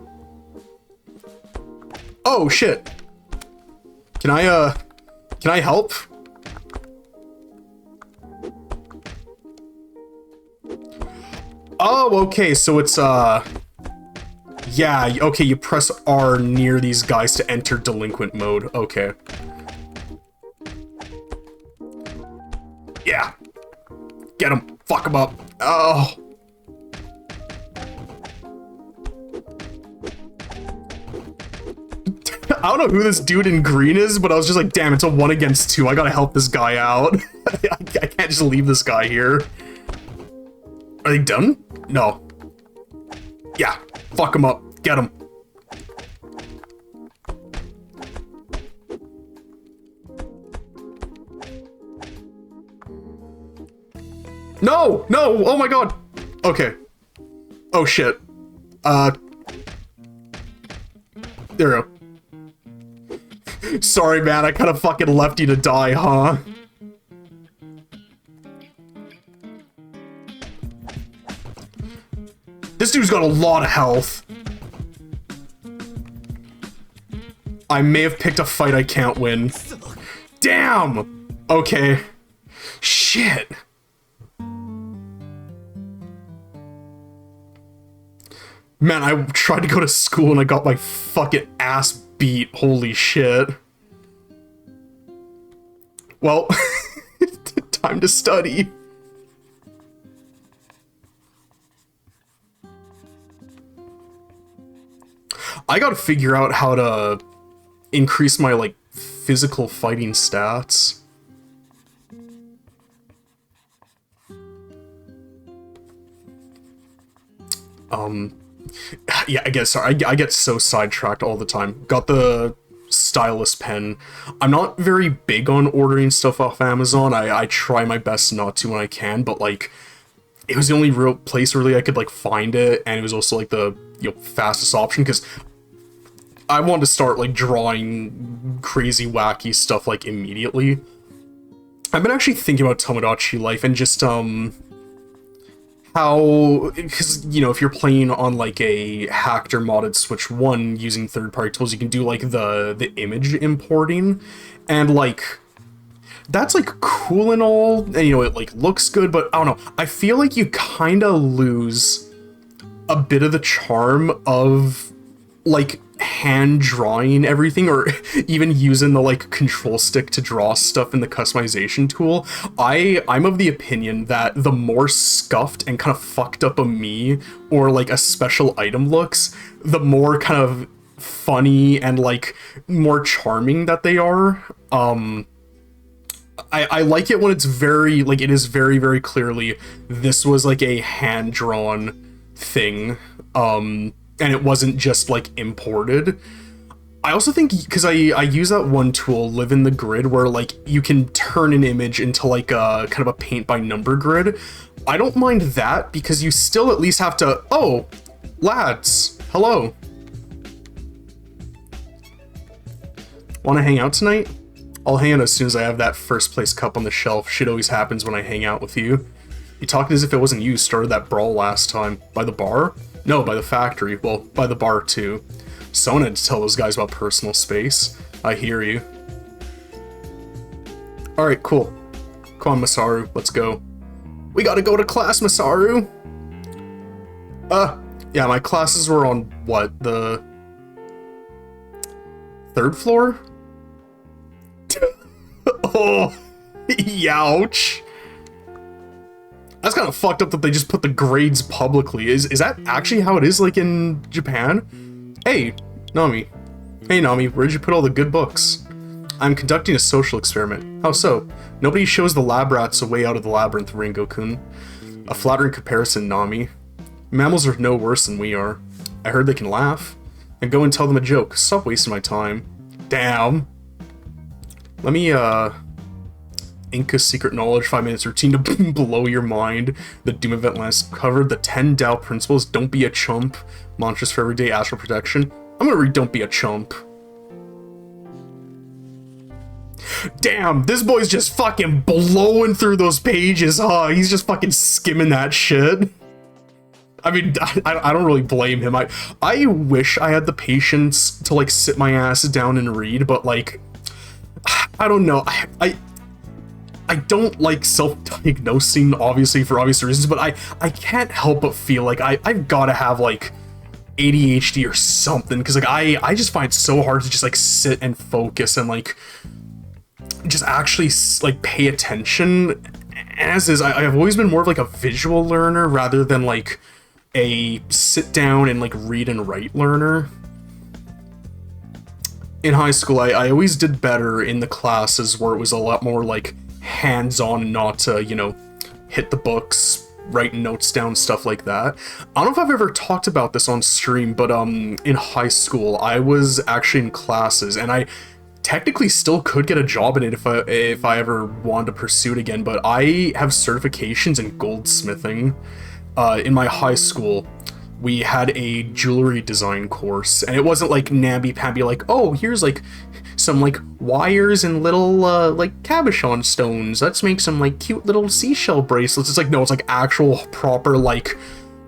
Oh, shit. Can I help? Oh, okay, so it's, yeah, okay, you press R near these guys to enter delinquent mode. Okay. Yeah. Get him. Fuck him up. Oh. I don't know who this dude in green is, but I was just like, damn, it's a 1 against 2. I gotta help this guy out. I can't just leave this guy here. Are they done? No. Yeah. Fuck him up. Get him. No! No! Oh my god! Okay. Oh shit. There we go. Sorry, man, I kind of fucking left you to die, huh? This dude's got a lot of health. I may have picked a fight I can't win. Damn! Okay. Shit. Man, I tried to go to school and I got my fucking ass beat. Holy shit. Well, time to study. I gotta figure out how to increase my, like, physical fighting stats. Yeah, I guess, sorry, I get so sidetracked all the time. Got the stylus pen. I'm not very big on ordering stuff off Amazon. I try my best not to when I can, but, like, it was the only real place really I could, like, find it, and it was also, like, the, you know, fastest option, because I wanted to start, like, drawing crazy, wacky stuff, like, immediately. I've been actually thinking about Tomodachi Life and just, how, because, you know, if you're playing on like a hacked or modded Switch 1 using third-party tools, you can do like the image importing, and like that's like cool and all, and you know, it like looks good, but I don't know, I feel like you kind of lose a bit of the charm of like hand drawing everything, or even using the like control stick to draw stuff in the customization tool. I'm of the opinion that the more scuffed and kind of fucked up a me or like a special item looks, the more kind of funny and like more charming that they are. I like it when it's very, like, it is very, very clearly this was like a hand-drawn thing, and it wasn't just like imported. I also think, because I use that one tool, Live in the Grid, where like you can turn an image into like a kind of a paint by number grid. I don't mind that, because you still at least have to, oh, lads, hello. Want to hang out tonight? I'll hang out as soon as I have that first place cup on the shelf. Shit always happens when I hang out with you. You talked as if it wasn't you who started that brawl last time. By the bar? No, by the factory. Well, by the bar too. Someone had to tell those guys about personal space. I hear you. Alright, cool. Come on, Masaru, let's go. We gotta go to class, Masaru! Yeah, my classes were on, what, the... 3rd floor? Oh, youch. That's kind of fucked up that they just put the grades publicly. Is that actually how it is, like, in Japan? Hey, Nami. Hey, Nami, where'd you put all the good books? I'm conducting a social experiment. How so? Nobody shows the lab rats a way out of the labyrinth, Ringo-kun. A flattering comparison, Nami. Mammals are no worse than we are. I heard they can laugh. And go and tell them a joke. Stop wasting my time. Damn. Let me, Inca Secret Knowledge 5 minutes routine to blow your mind. The Doom event last covered. The 10 Tao principles. Don't be a chump. Mantras for everyday astral protection. I'm gonna read Don't Be a Chump. Damn, this boy's just fucking blowing through those pages, huh? He's just fucking skimming that shit. I mean, I don't really blame him. I wish I had the patience to, like, sit my ass down and read, but, like, I don't know. I don't like self-diagnosing, obviously, for obvious reasons, but I can't help but feel like I've got to have, like, ADHD or something, because, like, I just find it so hard to just, like, sit and focus and, like, just actually, like, pay attention. As is, I've always been more of, like, a visual learner rather than, like, a sit down and, like, read and write learner. In high school, I always did better in the classes where it was a lot more, like, hands-on, not to, you know, hit the books, write notes down, stuff like that. I don't know if I've ever talked about this on stream, but in high school, I was actually in classes, and I technically still could get a job in it if I ever wanted to pursue it again, but I have certifications in goldsmithing. In my high school, we had a jewelry design course, and it wasn't like namby-pamby, like, oh, here's like some like wires and little like cabochon stones, let's make some like cute little seashell bracelets. It's like, no, it's like actual proper, like,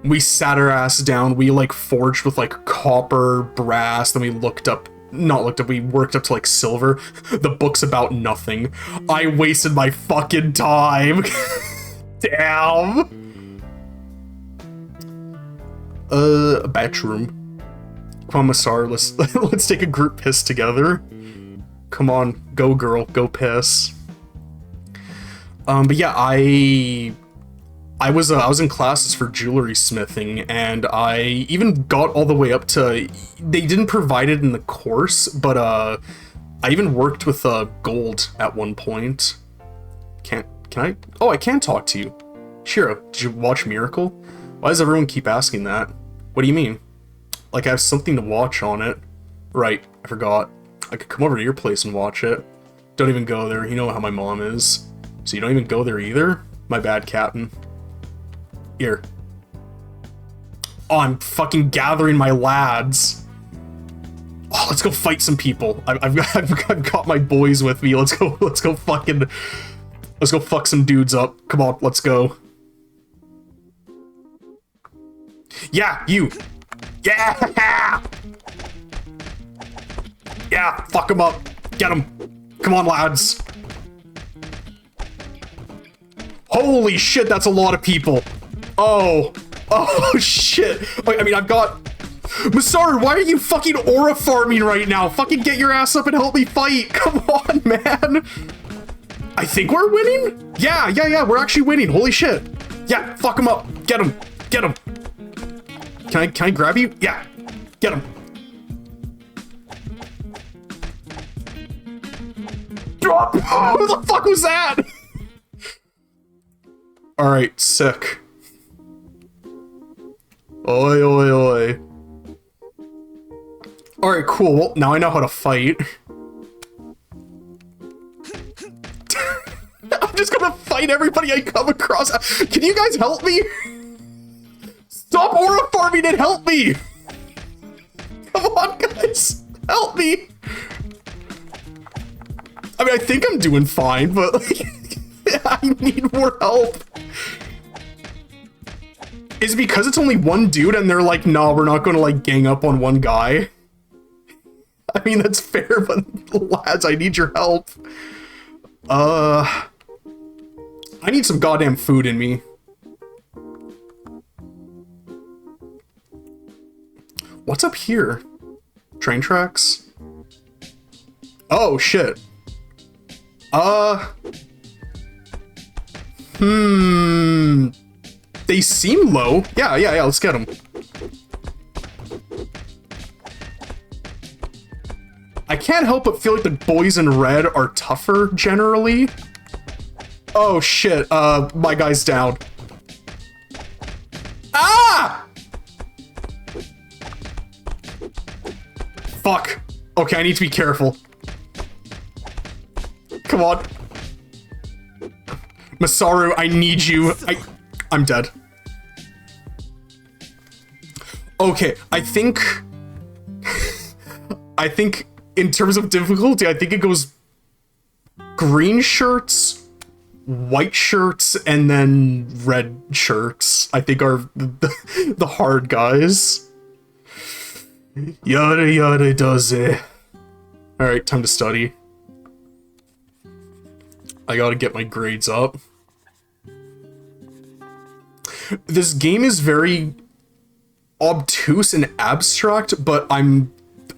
we sat our ass down, we like forged with like copper, brass, then we we worked up to like silver. The book's about nothing. I wasted my fucking time. Damn. Bathroom. Come on, Masar, let's take a group piss together. Come on, go girl, go piss. But yeah, I was in classes for jewelry smithing, and I even got all the way up to, they didn't provide it in the course, but I even worked with gold at one point. Can I? Oh, I can talk to you. Shiro, did you watch Miracle? Why does everyone keep asking that? What do you mean? Like, I have something to watch on it. Right, I forgot. I could come over to your place and watch it. Don't even go there, you know how my mom is. So you don't even go there either? My bad, Captain. Here. Oh, I'm fucking gathering my lads. Oh, let's go fight some people. I've got my boys with me. Let's go fuck some dudes up. Come on, let's go. Yeah, you. Yeah! Yeah, fuck him up. Get him. Come on, lads. Holy shit, that's a lot of people. Oh. Oh, shit. I mean, I've got... Masaru, why are you fucking aura farming right now? Fucking get your ass up and help me fight. Come on, man. I think we're winning? Yeah, we're actually winning. Holy shit. Yeah, fuck him up. Get him. Get him. Can I grab you? Yeah. Get him. Drop. Oh, who the fuck was that? Alright, sick. Oi, oi, oi. Alright, cool. Well, now I know how to fight. I'm just gonna fight everybody I come across. Can you guys help me? Stop aura farming and help me! Come on, guys! Help me! I mean, I think I'm doing fine, but like, I need more help. Is it because it's only one dude and they're like, nah, we're not gonna like gang up on one guy? I mean, that's fair, but lads, I need your help. I need some goddamn food in me. What's up here? Train tracks? Oh, shit. They seem low. Yeah, let's get them. I can't help but feel like the boys in red are tougher, generally. Oh, shit. My guy's down. Ah! Fuck. Okay, I need to be careful. Come on. Masaru, I need you. I'm dead. Okay, I think in terms of difficulty, I think it goes green shirts, white shirts, and then red shirts, I think are the hard guys. Yada yada does it. Alright, time to study. I gotta get my grades up. This game is very obtuse and abstract, but I'm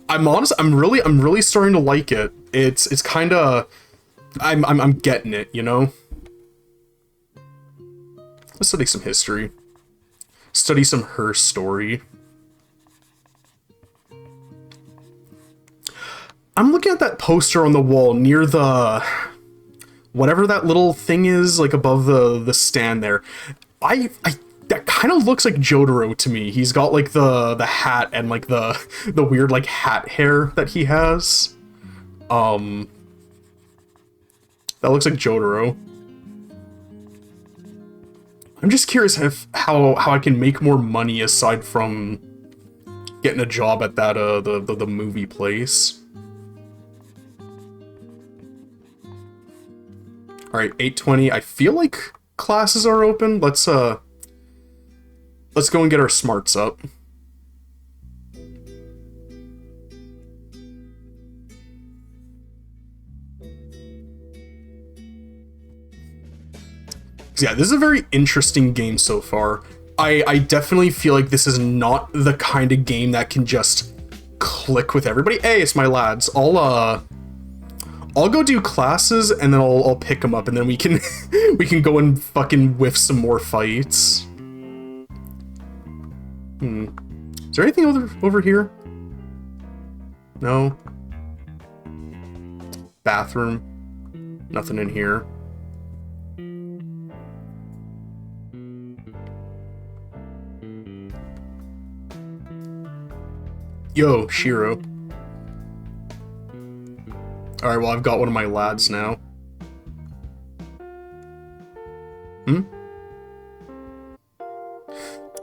honest, I'm really starting to like it. It's kind of I'm getting it, you know? Let's study some history. Study some her story. I'm looking at that poster on the wall near the whatever that little thing is, like above the stand there. That kind of looks like Jotaro to me. He's got like the hat and like the weird like hat hair that he has. That looks like Jotaro. I'm just curious how I can make more money aside from getting a job at that the movie place. All right, 8:20. I feel like classes are open. Let's go and get our smarts up. Yeah, this is a very interesting game so far. I definitely feel like this is not the kind of game that can just click with everybody. Hey, it's my lads. I'll go do classes and then I'll pick them up and then we can we can go and fucking whiff some more fights. Is there anything over here? No. Bathroom. Nothing in here. Yo, Shiro. Alright, well, I've got one of my lads now.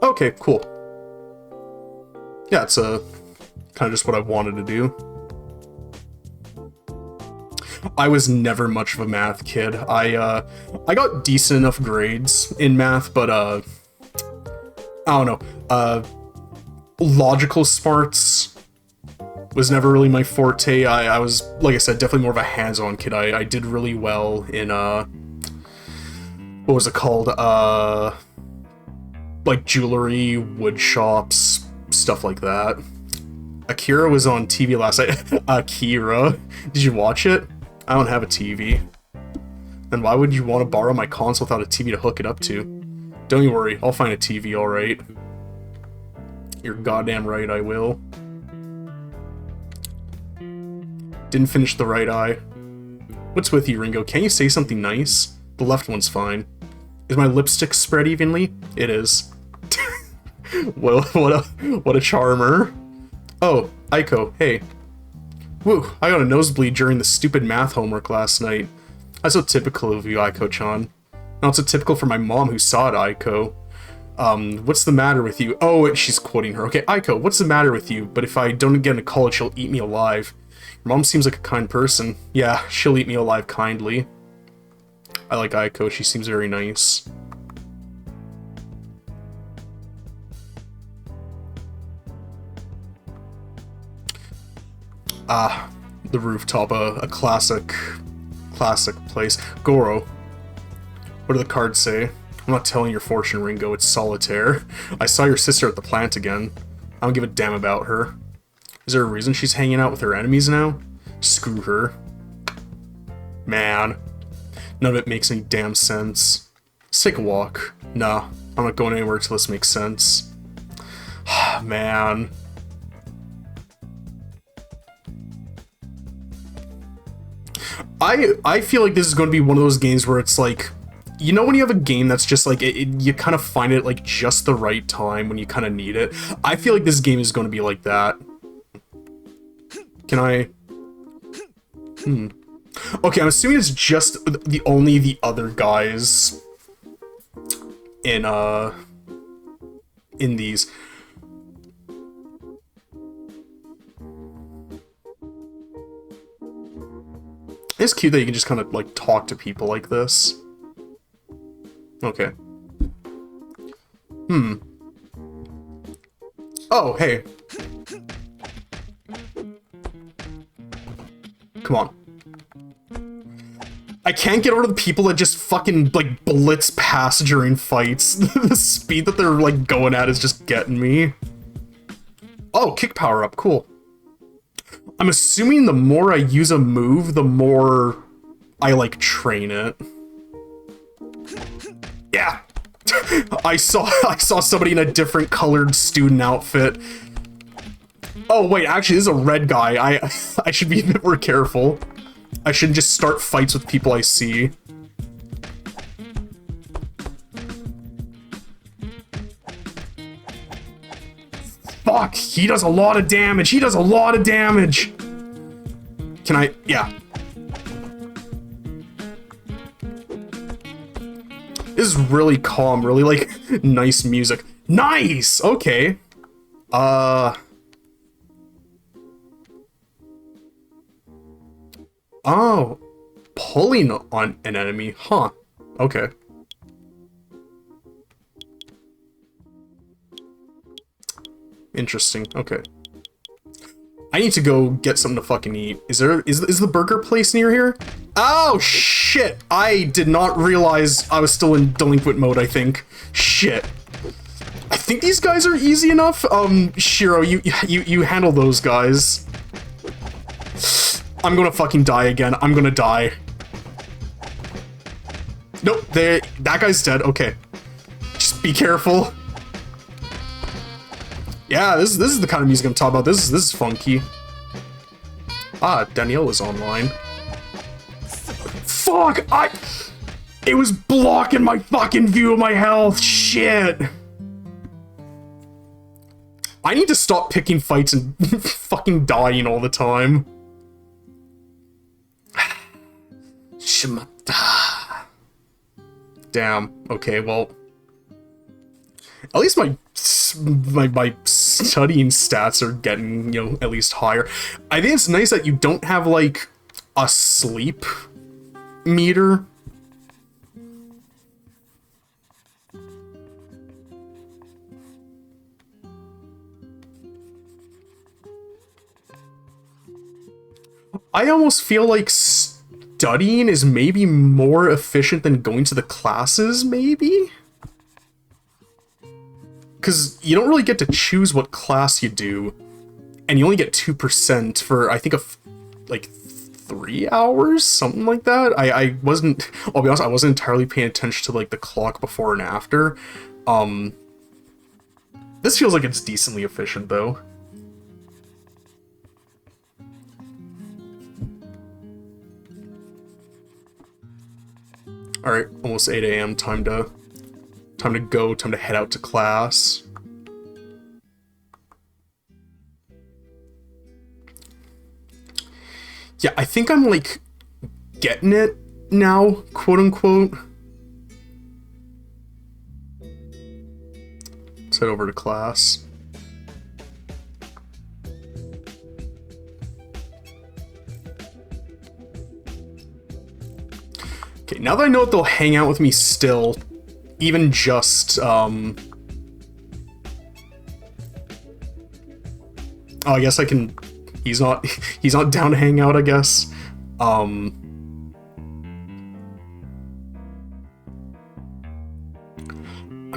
Okay, cool. Yeah, it's kind of just what I wanted to do. I was never much of a math kid. I got decent enough grades in math, but I don't know. logical smarts was never really my forte. I was, like I said, definitely more of a hands-on kid. I did really well in, what was it called? Like jewelry, wood shops, stuff like that. Akira was on TV last night. Akira. Did you watch it? I don't have a TV. Then why would you want to borrow my console without a TV to hook it up to? Don't you worry, I'll find a TV, alright. You're goddamn right, I will. Didn't finish the right eye. What's with you, Ringo? Can't you say something nice? The left one's fine. Is my lipstick spread evenly? It is. What a charmer. Oh, Aiko, hey. Woo, I got a nosebleed during the stupid math homework last night. That's so typical of you, Aiko-chan. Not so typical for my mom who saw it, Aiko. What's the matter with you? Oh, she's quoting her. Okay, Aiko, what's the matter with you? But if I don't get into college, she'll eat me alive. Your mom seems like a kind person. Yeah, she'll eat me alive kindly. I like Aiko, she seems very nice. Ah, the rooftop, a classic place. Goro. What do the cards say? I'm not telling your fortune, Ringo, it's solitaire. I saw your sister at the plant again. I don't give a damn about her. Is there a reason she's hanging out with her enemies now? Screw her. Man. None of it makes any damn sense. Let's take a walk. Nah, I'm not going anywhere till this makes sense. Man. I feel like this is going to be one of those games where it's like, you know when you have a game that's just like, you kind of find it like just the right time when you kind of need it? I feel like this game is going to be like that. Can I... Okay, I'm assuming it's just only the other guys in these. It's cute that you can just kind of, like, talk to people like this. Okay. Oh, hey. Come on. I can't get over the people that just fucking, like, blitz past during fights. The speed that they're, like, going at is just getting me. Oh, kick power up. Cool. I'm assuming the more I use a move, the more I, like, train it. Yeah! I saw somebody in a different colored student outfit. Oh, wait, actually, this is a red guy. I should be a bit more careful. I shouldn't just start fights with people I see. Fuck! He does a lot of damage! He does a lot of damage! Can I... yeah. This is really calm, really, like, nice music. Nice! Okay. Oh. Pulling on an enemy. Huh. Okay. Interesting. Okay. I need to go get something to fucking eat. Is the burger place near here? Oh, shit! I did not realize I was still in delinquent mode, I think. Shit. I think these guys are easy enough. Shiro, you handle those guys. I'm gonna fucking die again. I'm gonna die. Nope, that guy's dead. Okay. Just be careful. Yeah, this is the kind of music I'm talking about. This is funky. Ah, Danielle is online. Fuck! It was blocking my fucking view of my health. Shit. I need to stop picking fights and fucking dying all the time. Shimata. Damn. Okay, well. At least my studying stats are getting, you know, at least higher. I think it's nice that you don't have, like, a sleep meter. I almost feel like studying is maybe more efficient than going to the classes, maybe? Because you don't really get to choose what class you do, and you only get 2% for, I think, like 3 hours? Something like that? I wasn't, I'll be honest, I wasn't entirely paying attention to, like, the clock before and after. This feels like it's decently efficient, though. Alright, almost 8 a.m. Time to go, time to head out to class. Yeah, I think I'm, like, getting it now, quote-unquote. Let's head over to class. Okay, now that I know that they'll hang out with me still, even just, oh, I guess I can... He's not down to hang out, I guess. I'm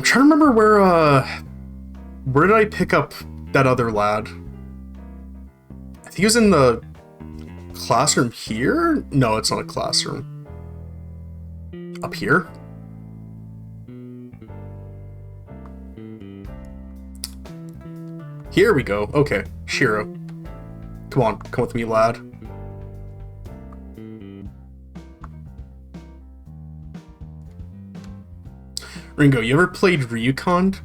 trying to remember where did I pick up that other lad? I think he was in the classroom here? No, it's not a classroom. Up here? Here we go. Okay, Shiro. Come on, come with me, lad. Ringo, you ever played Ryukond?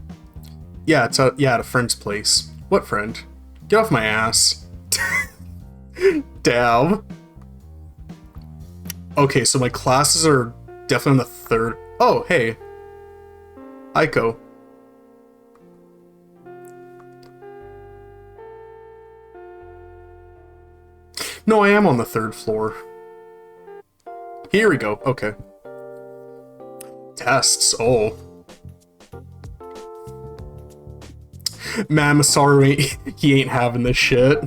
Yeah, it's at a friend's place. What friend? Get off my ass. Damn. Okay, so my classes are definitely on the third. Oh, hey. Aiko. No, I am on the third floor. Here we go. Okay. Tests. Oh. Man, Masaru he ain't having this shit.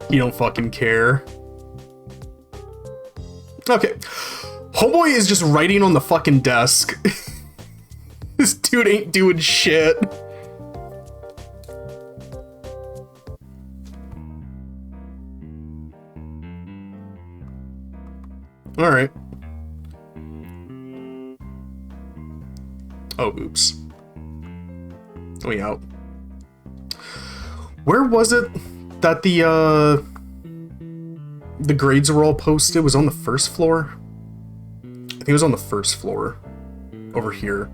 He don't fucking care. Okay. Homeboy is just writing on the fucking desk. This dude ain't doing shit. Alright. Oh, oops. Oh, yeah. Where was it that the grades were all posted? It was on the first floor? I think it was on the first floor. Over here.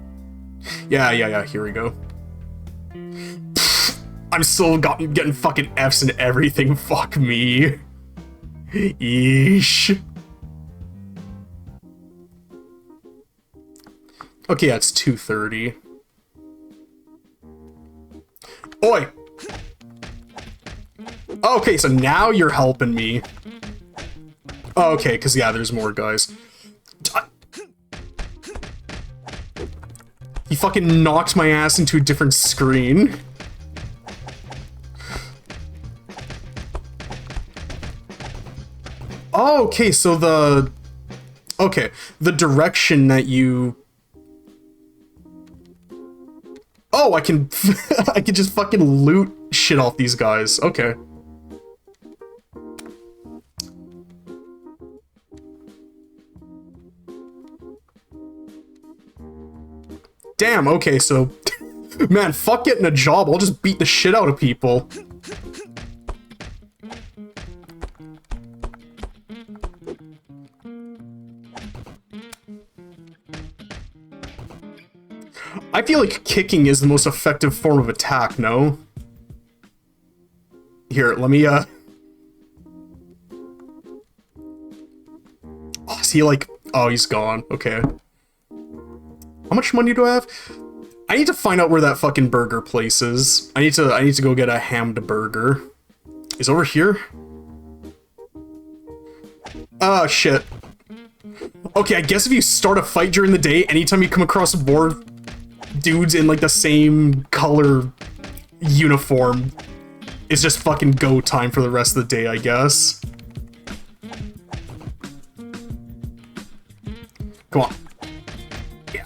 Yeah, here we go. Pfft, I'm still getting fucking Fs and everything, fuck me. Eesh. Okay, yeah, it's 2:30. Oi! Okay, so now you're helping me. Okay, because, yeah, there's more guys. He fucking knocked my ass into a different screen. Oh, okay, so the direction that you... Oh, I can I can just fucking loot shit off these guys. Okay. Damn, okay, so... Man, fuck getting a job, I'll just beat the shit out of people. I feel like kicking is the most effective form of attack, no? Here, let me, Oh, is he like... Oh, he's gone. Okay. How much money do I have? I need to find out where that fucking burger place is. I need to go get a hammed burger. Is it over here? Oh, shit. Okay, I guess if you start a fight during the day, anytime you come across more dudes in, like, the same color uniform, it's just fucking go time for the rest of the day, I guess. Come on. Yeah.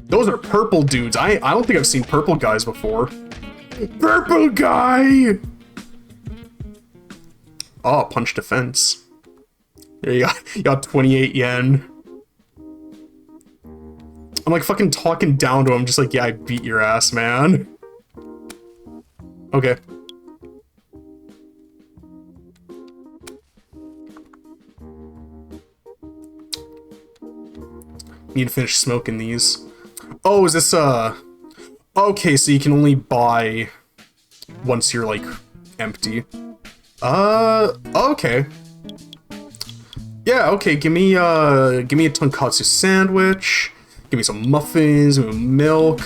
Those are purple dudes. I don't think I've seen purple guys before. Purple guy! Oh, punch defense. There you got 28 yen. I'm like fucking talking down to him, just like, yeah, I beat your ass, man. Okay. Need to finish smoking these. Oh, is this, okay, so you can only buy once you're, like, empty. Okay. Yeah, okay, give me a tonkatsu sandwich. Give me some muffins, give me milk.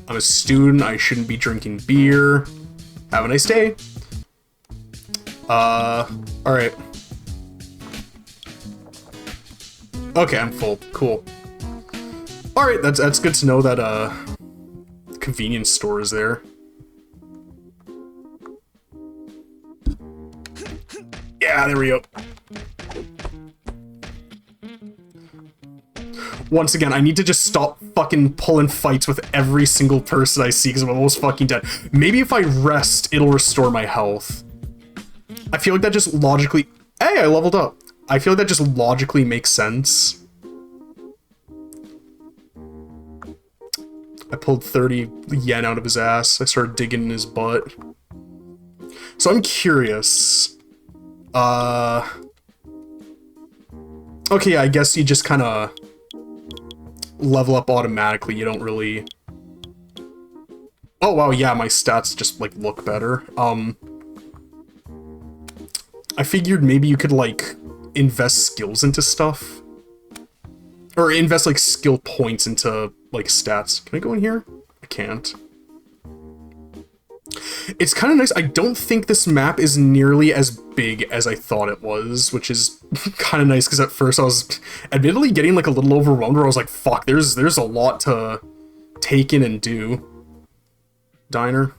I'm a student, I shouldn't be drinking beer. Have a nice day. Alright. Okay, I'm full. Cool. Alright, that's good to know that, convenience store is there. Yeah, there we go. Once again, I need to just stop fucking pulling fights with every single person I see because I'm almost fucking dead. Maybe if I rest, it'll restore my health. I feel like that just logically... Hey, I leveled up. I feel like that just logically makes sense. I pulled 30 yen out of his ass. I started digging in his butt. So I'm curious. Okay, I guess you just kind of level up automatically. You don't really... Oh, wow, yeah, my stats just, like, look better. I figured maybe you could, like, invest skills into stuff. Or invest, like, skill points into, like, stats. Can I go in here? I can't. It's kind of nice. I don't think this map is nearly as big as I thought it was, which is kind of nice, because at first I was admittedly getting, like, a little overwhelmed, where I was like, fuck, there's a lot to take in and do. Diner.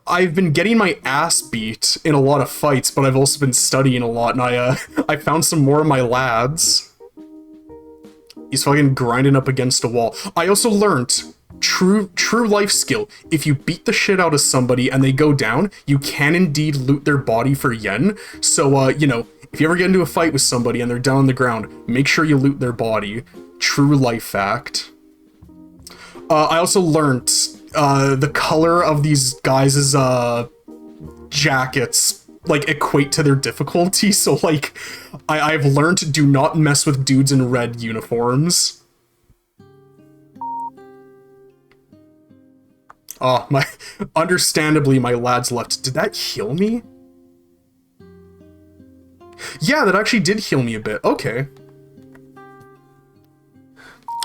I've been getting my ass beat in a lot of fights, but I've also been studying a lot, and I found some more of my lads. He's fucking grinding up against a wall. I also learned true life skill. If you beat the shit out of somebody and they go down, you can indeed loot their body for yen. So, you know, if you ever get into a fight with somebody and they're down on the ground, make sure you loot their body. True life fact. I also learned the color of these guys' jackets, like, equate to their difficulty, so, like, I've learned to do not mess with dudes in red uniforms. Oh, understandably, my lads left. Did that heal me? Yeah, that actually did heal me a bit. Okay.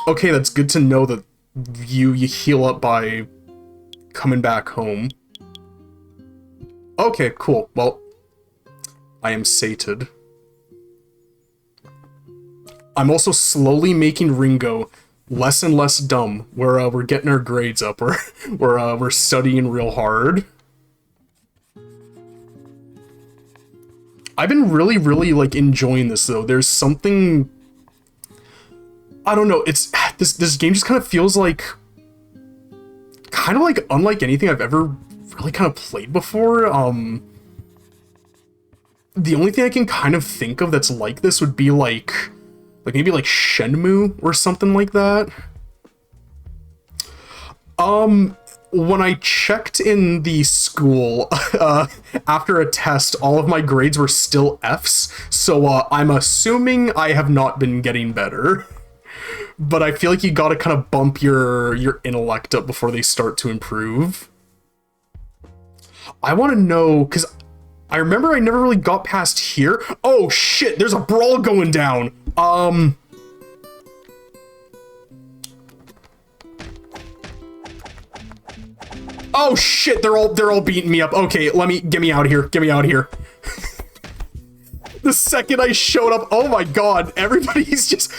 Okay, that's good to know that you heal up by coming back home. Okay, cool. Well, I am sated. I'm also slowly making Ringo less and less dumb. We're getting our grades up. We're studying real hard. I've been really, like, enjoying this, though. There's something... I don't know, it's... This game just kind of feels like... kind of, like, unlike anything I've ever really kind of played before. The only thing I can kind of think of that's like this would be, like maybe, like, Shenmue or something like that. When I checked in the school, after a test, all of my grades were still Fs, so, I'm assuming I have not been getting better. But I feel like you gotta kind of bump your intellect up before they start to improve. I want to know, because I remember I never really got past here. Oh shit, there's a brawl going down. Oh shit, they're all beating me up. Okay, get me out of here. Get me out of here. The second I showed up, oh my god, everybody's just...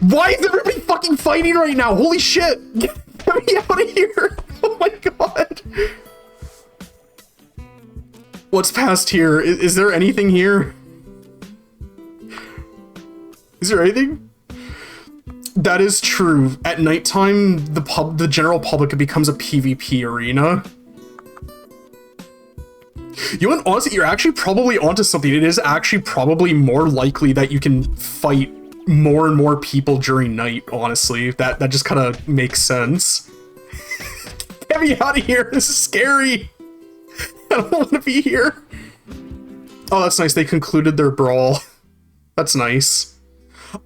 Why is everybody fucking fighting right now? Holy shit! Get me out of here! Oh my god! What's past here? Is there anything here? Is there anything? That is true. At nighttime, the general public becomes a PvP arena. You know what? Honestly, you're actually probably onto something. It is actually probably more likely that you can fight more and more people during night, honestly. That just kind of makes sense. Get me out of here. This is scary. I don't want to be here. Oh, that's nice. They concluded their brawl. That's nice.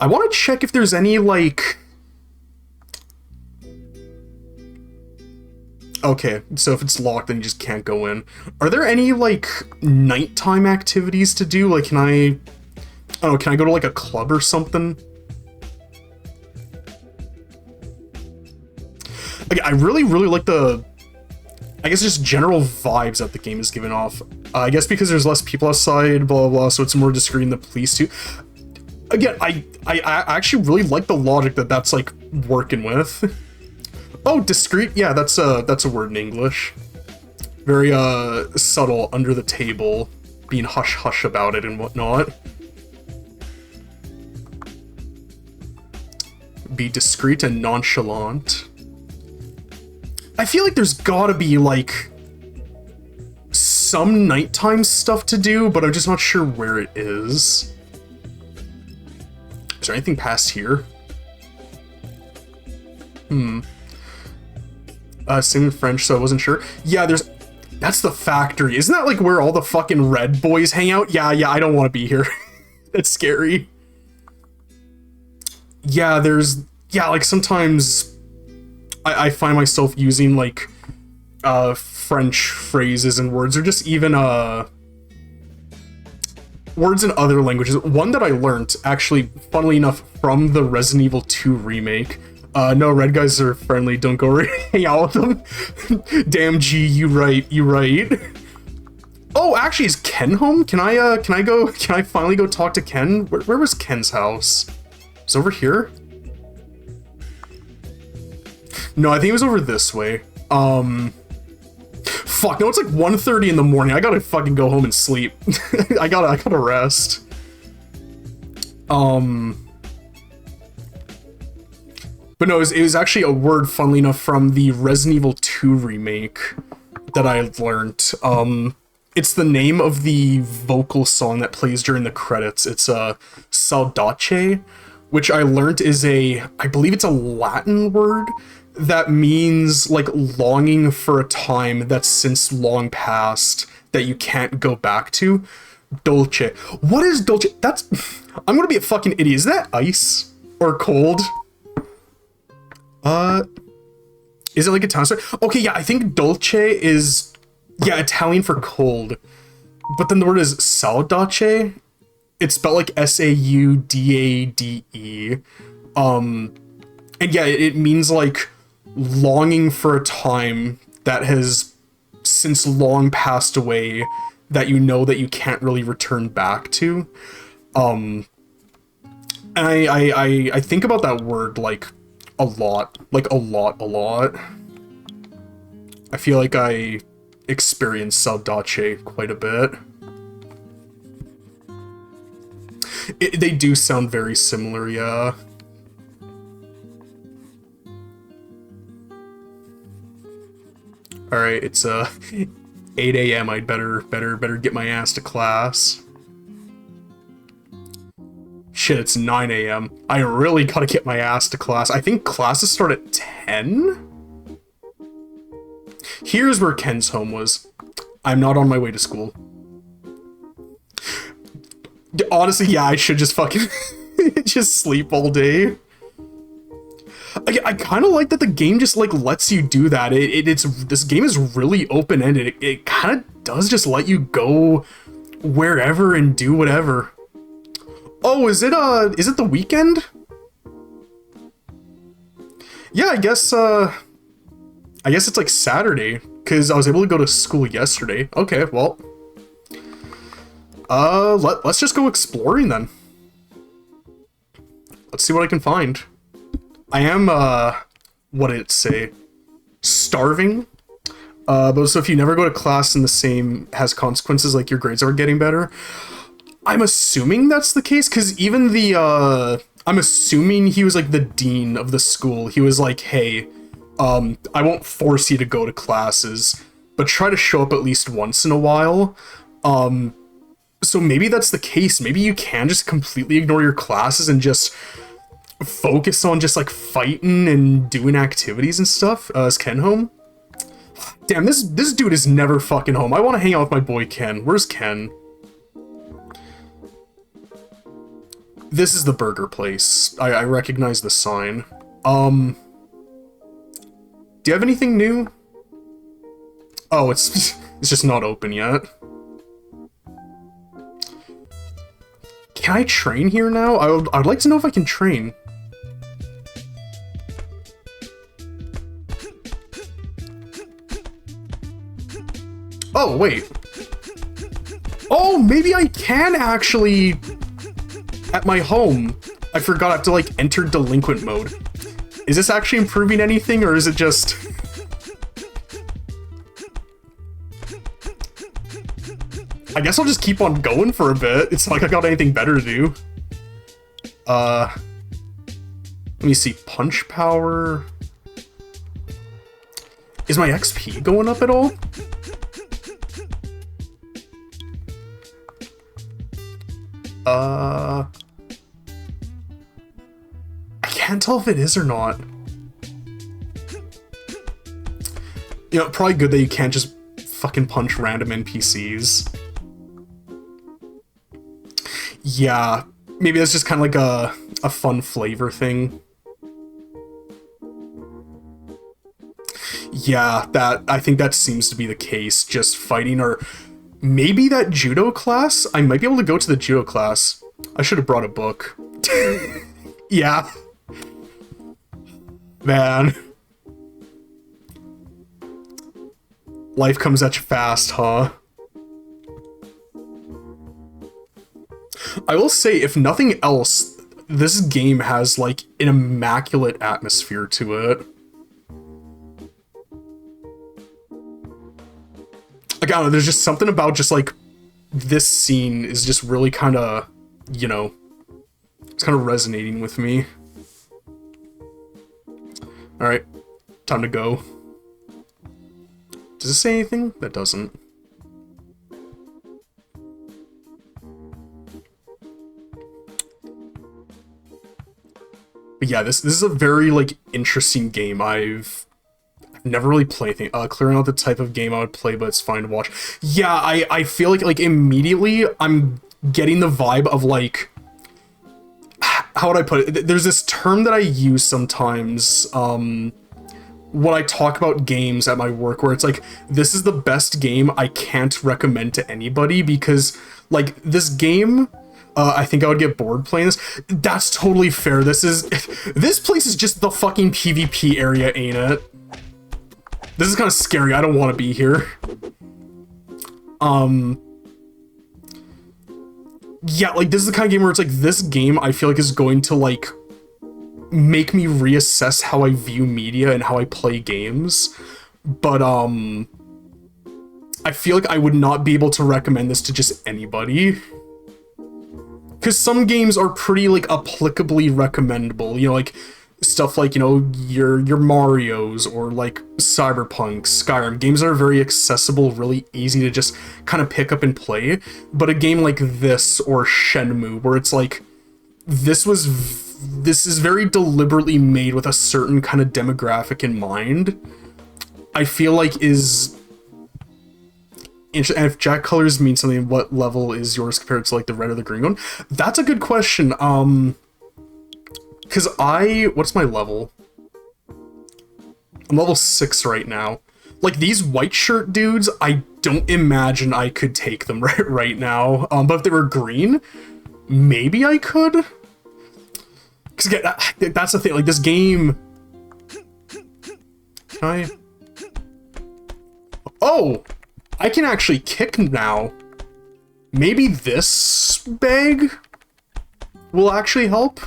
I want to check if there's any, like... Okay, so if it's locked, then you just can't go in. Are there any, like, nighttime activities to do? Like, can I don't know, can I go to, like, a club or something? Like, I really like the... I guess just general vibes that the game is giving off. I guess because there's less people outside, blah, blah, blah, so it's more discreet in the police too. Again, I actually really like the logic that that's, like, working with. Oh, discreet? Yeah, that's a word in English. Very, subtle, under the table, being hush-hush about it and whatnot. Be discreet and nonchalant. I feel like there's gotta be, like, some nighttime stuff to do, but I'm just not sure where it is. Is there anything past here? Same in French, so I wasn't sure. Yeah, that's the factory. Isn't that, like, where all the fucking red boys hang out? Yeah, I don't want to be here. That's scary. Yeah, like, sometimes I find myself using, like, French phrases and words, or just even, words in other languages. One that I learned, actually, funnily enough, from the Resident Evil 2 remake. No, red guys are friendly, don't go hang out with them. Damn, G, you right. Oh, actually, is Ken home? Can I finally go talk to Ken? Where was Ken's house? It's over here? No, I think it was over this way. Fuck, no, it's like 1:30 in the morning. I gotta fucking go home and sleep. I gotta rest. But no, it was actually a word, funnily enough, from the Resident Evil 2 remake that I learned. It's the name of the vocal song that plays during the credits. It's Saudace, which I learned is I believe it's a Latin word that means, like, longing for a time that's since long past that you can't go back to. Dolce. What is dolce? I'm gonna be a fucking idiot. Is that ice? Or cold? Is it like Italian story? Okay, yeah, I think dolce is, yeah, Italian for cold. But then the word is saudace. It's spelled like Saudade. And yeah, it means, like, longing for a time that has since long passed away that you know that you can't really return back to. And I think about that word, like, a lot. I feel like I experience Saudace quite a bit. They do sound very similar, yeah. Alright, it's 8 a.m. I'd better get my ass to class. Shit, it's 9 a.m. I really gotta get my ass to class. I think classes start at 10? Here's where Ken's home was. I'm not on my way to school. Honestly, yeah, I should just fucking just sleep all day. I kind of like that the game just, like, lets you do that. This game is really open-ended. It kind of does just let you go wherever and do whatever. Oh, is it the weekend? Yeah, I guess it's like Saturday, because I was able to go to school yesterday. Okay, well, let's just go exploring then. let's see what I can find. I am, what did it say? Starving. But so if you never go to class and the same has consequences, like your grades are getting better. I'm assuming that's the case, because even the, I'm assuming he was like the dean of the school. He was like, hey, I won't force you to go to classes, but try to show up at least once in a while. So maybe that's the case. Maybe you can just completely ignore your classes and just focus on just like fighting and doing activities and stuff. Is Ken home? Damn, this dude is never fucking home. I want to hang out with my boy Ken. Where's Ken? This is the burger place. I recognize the sign. Do you have anything new? Oh, it's just not open yet. Can I train here now? I'd like to know if I can train. Oh, wait. Oh, maybe I can actually... At my home. I forgot I have to, like, enter delinquent mode. Is this actually improving anything, or is it just... I guess I'll just keep on going for a bit. It's not like I got anything better to do. Let me see. Punch power. Is my XP going up at all? I can't tell if it is or not. You know, probably good that you can't just fucking punch random NPCs. Yeah, maybe that's just kind of like a fun flavor thing. Yeah, I think that seems to be the case. Just fighting, or maybe that judo class? I might be able to go to the judo class. I should have brought a book. Yeah. Man. Life comes at you fast, huh? I will say, if nothing else, this game has, like, an immaculate atmosphere to it. Like, I don't know, there's just something about just, like, this scene is just really kind of, you know, it's kind of resonating with me. Alright, time to go. Does this say anything? That doesn't. But yeah, this is a very, like, interesting game. I've never really played anything. Clearing out the type of game I would play, but it's fine to watch. Yeah, I feel like immediately I'm getting the vibe of, like, how would I put it? There's this term that I use sometimes, when I talk about games at my work, where it's like, this is the best game I can't recommend to anybody, because, like, this game... I think I would get bored playing this. That's totally fair. This place is just the fucking PvP area, ain't it? This is kind of scary. I don't want to be here. Yeah, like, this is the kind of game where it's like, this game I feel like is going to, like, make me reassess how I view media and how I play games. But, I feel like I would not be able to recommend this to just anybody. Because some games are pretty, like, applicably recommendable, you know, like, stuff like, you know, your Marios, or, like, Cyberpunk, Skyrim, games that are very accessible, really easy to just kind of pick up and play, but a game like this, or Shenmue, where it's like, this is very deliberately made with a certain kind of demographic in mind, I feel like is... And if Jack colors mean something, what level is yours compared to, like, the red or the green one? That's a good question. Because what's my level? I'm level 6 right now. Like, these white shirt dudes, I don't imagine I could take them right now. But if they were green, maybe I could? Because, again, that's the thing, like, this game... Can I... Oh! I can actually kick now. Maybe this bag will actually help?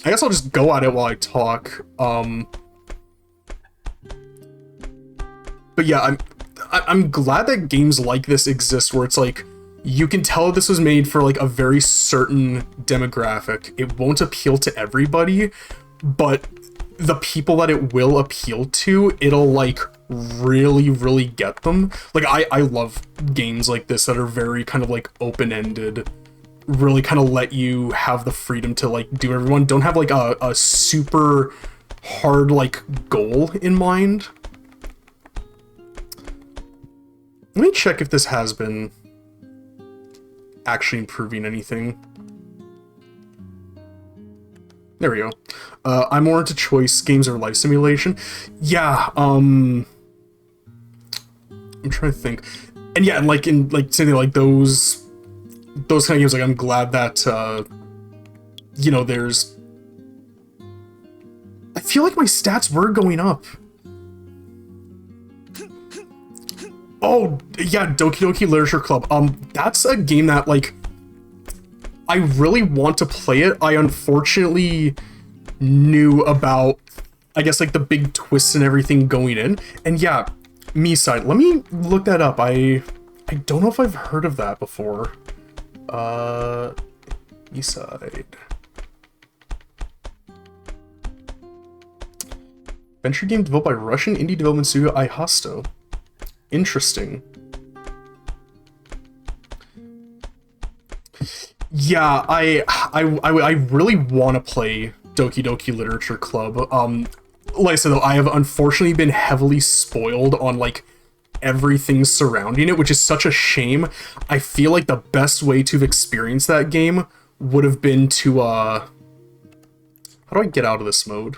I guess I'll just go at it while I talk. But yeah, I'm glad that games like this exist, where it's like, you can tell this was made for like a very certain demographic. It won't appeal to everybody, but the people that it will appeal to, it'll like really, really get them. Like I love games like this that are very kind of like open-ended, really kind of let you have the freedom to like do everyone. Don't have like a super hard like goal in mind. Let me check if this has been actually improving anything. There we go. I'm more into choice games or life simulation. Yeah, I'm trying to think. And yeah, and like in like something like those kind of games, like I'm glad that you know, there's, I feel like my stats were going up. Oh, yeah, Doki Doki Literature Club. That's a game that, like, I really want to play it. I unfortunately knew about, I guess, like, the big twists and everything going in. And yeah, Me-Side. Let me look that up. I don't know if I've heard of that before. Me-Side. Venture game developed by Russian indie development studio iHosto. Interesting. Yeah, I really want to play Doki Doki Literature Club. Like I said though, I have unfortunately been heavily spoiled on like everything surrounding it, which is such a shame. I feel like the best way to have experienced that game would have been to how do I get out of this mode?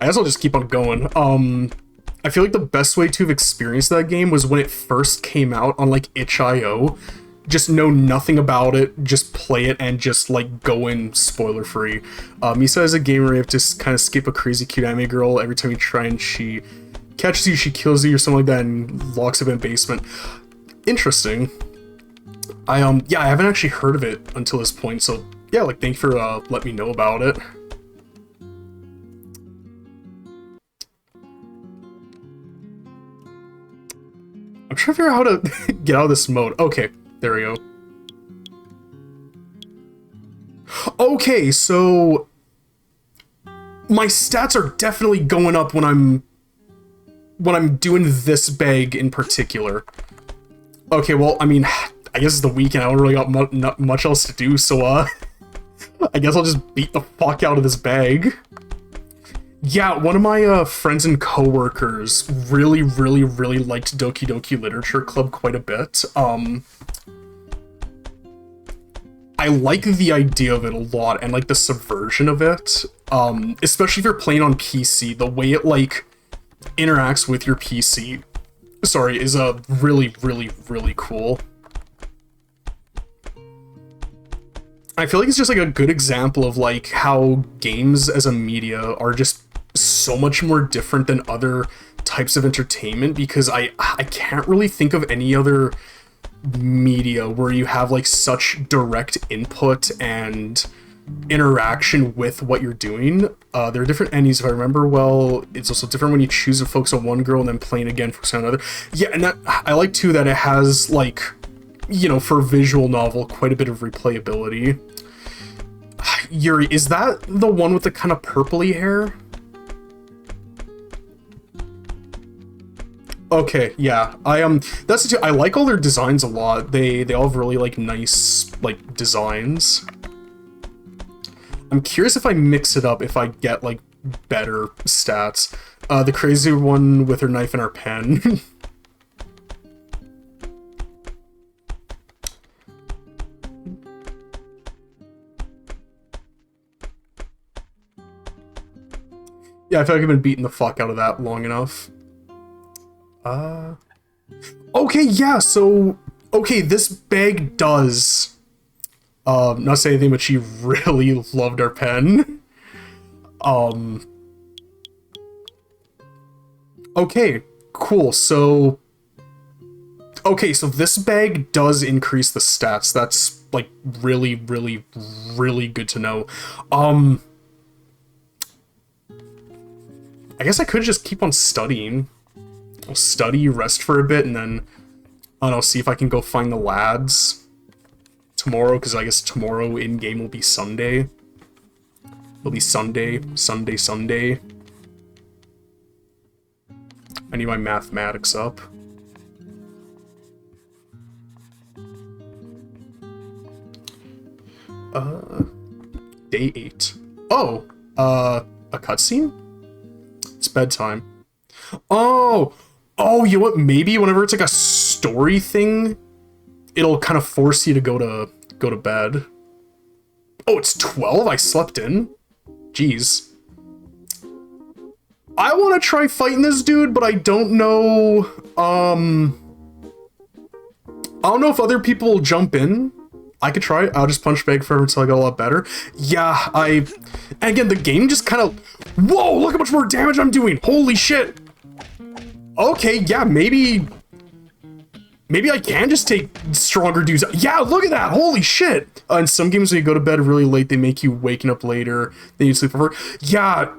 I guess I'll just keep on going. I feel like the best way to have experienced that game was when it first came out on like itch.io. Just know nothing about it, just play it, and just like go in spoiler free. Misa is a game where you have to kind of skip a crazy cute anime girl every time you try, and she catches you, she kills you or something like that, and locks up in a basement. Interesting. Yeah, I haven't actually heard of it until this point, so yeah, like thank you for letting me know about it. I'm trying to figure out how to get out of this mode. Okay, there we go. Okay, so my stats are definitely going up when I'm doing this bag in particular. Okay, well, I mean, I guess it's the weekend. I don't really got not much else to do, so I guess I'll just beat the fuck out of this bag. Yeah, one of my friends and coworkers really liked Doki Doki Literature Club quite a bit. I like the idea of it a lot, and like the subversion of it, especially if you're playing on PC. The way it like interacts with your PC, sorry, is really cool. I feel like it's just like a good example of like how games as a media are just so much more different than other types of entertainment, because I can't really think of any other media where you have like such direct input and interaction with what you're doing. There are different endings if I remember well. It's also different when you choose to focus on one girl and then playing again focus on another. Yeah, and that I like too that it has like, you know, for a visual novel, quite a bit of replayability. Yuri, is that the one with the kind of purpley hair? Okay, yeah. That's the two. I like all their designs a lot. They all have really like nice like designs. I'm curious if I mix it up, if I get like better stats. The crazy one with her knife and her pen. Yeah, I feel like I've been beating the fuck out of that long enough. Okay, yeah, so, okay, this bag does, not say anything, but she really loved our pen. Okay, cool, so, Okay, so this bag does increase the stats. That's like really, really, really good to know. I guess I could just keep on studying. I'll study, rest for a bit, and then I don't know, see if I can go find the lads tomorrow, because I guess tomorrow in-game will be Sunday. It'll be Sunday. I need my mathematics up. Day 8. Oh, a cutscene? It's bedtime. Oh, you know what? Maybe whenever it's like a story thing, it'll kind of force you to go to bed. Oh, it's 12? I slept in? Jeez. I want to try fighting this dude, but I don't know, I don't know if other people will jump in. I could try it. I'll just punch bag forever until I get a lot better. Yeah, and again, the game just kind of... Whoa, look how much more damage I'm doing. Holy shit. Okay, yeah, maybe I can just take stronger dudes. Yeah, look at that. Holy shit. In some games, when you go to bed really late, they make you waking up later. Then you sleep forever. Yeah,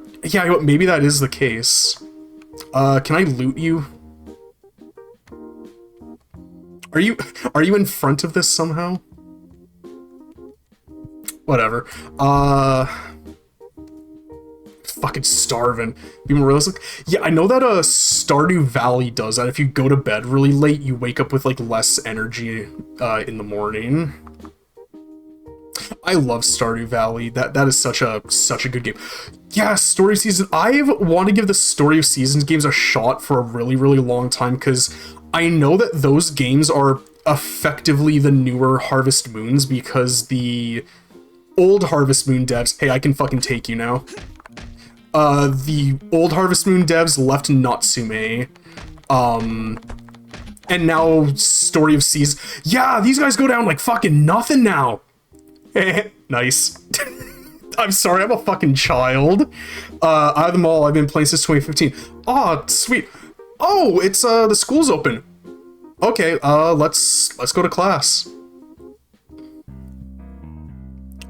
maybe that is the case. Can I loot you? Are you in front of this somehow? Whatever. Fucking starving. Be more realistic. Yeah, I know that Stardew Valley does that. If you go to bed really late, you wake up with like less energy in the morning. I love Stardew Valley. That is such a good game. Yeah, Story Season. I've wanted to give the Story of Seasons games a shot for a really, really long time, because I know that those games are effectively the newer Harvest Moons, because the old Harvest Moon devs... Hey, I can fucking take you now. The old Harvest Moon devs left Natsume. And now Story of Seasons. Yeah, these guys go down like fucking nothing now. Nice. I'm sorry, I'm a fucking child. Out of them all, I've been playing since 2015. Oh, sweet. Oh, it's the school's open. Okay, let's go to class.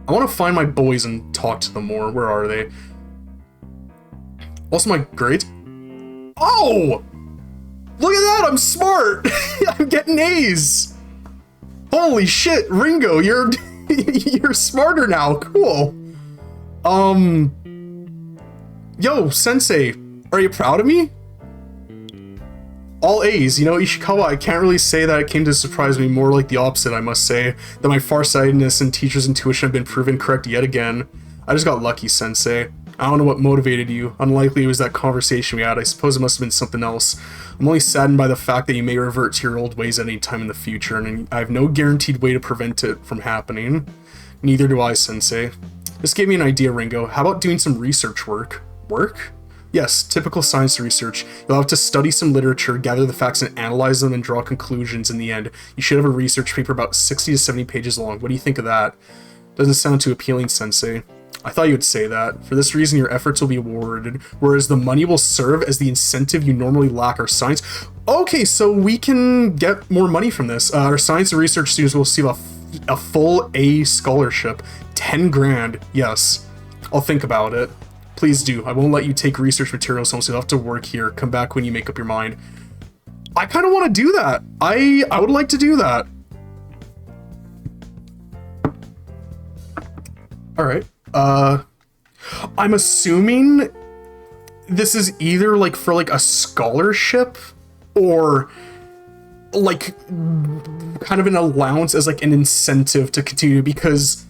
I want to find my boys and talk to them more. Where are they? Also, my grades. Oh! Look at that! I'm smart! I'm getting A's! Holy shit, Ringo, you're you're smarter now. Cool. Yo, Sensei, are you proud of me? All A's. You know, Ishikawa, I can't really say that it came to surprise me, more like the opposite, I must say. That my farsightedness and teacher's intuition have been proven correct yet again. I just got lucky, Sensei. I don't know what motivated you. Unlikely it was that conversation we had. I suppose it must have been something else. I'm only saddened by the fact that you may revert to your old ways at any time in the future, and I have no guaranteed way to prevent it from happening. Neither do I, Sensei. This gave me an idea, Ringo. How about doing some research work? Work? Yes, typical science research. You'll have to study some literature, gather the facts, and analyze them and draw conclusions in the end. You should have a research paper about 60 to 70 pages long. What do you think of that? Doesn't sound too appealing, Sensei. I thought you would say that. For this reason, your efforts will be awarded, whereas the money will serve as the incentive you normally lack our science. Okay, so we can get more money from this. Our science and research students will receive a full A scholarship. 10 grand, yes. I'll think about it. Please do. I won't let you take research materials home, so you'll have to work here. Come back when you make up your mind. I kind of want to do that. I would like to do that. Alright. I'm assuming this is either like for like a scholarship or like kind of an allowance as like an incentive to continue, because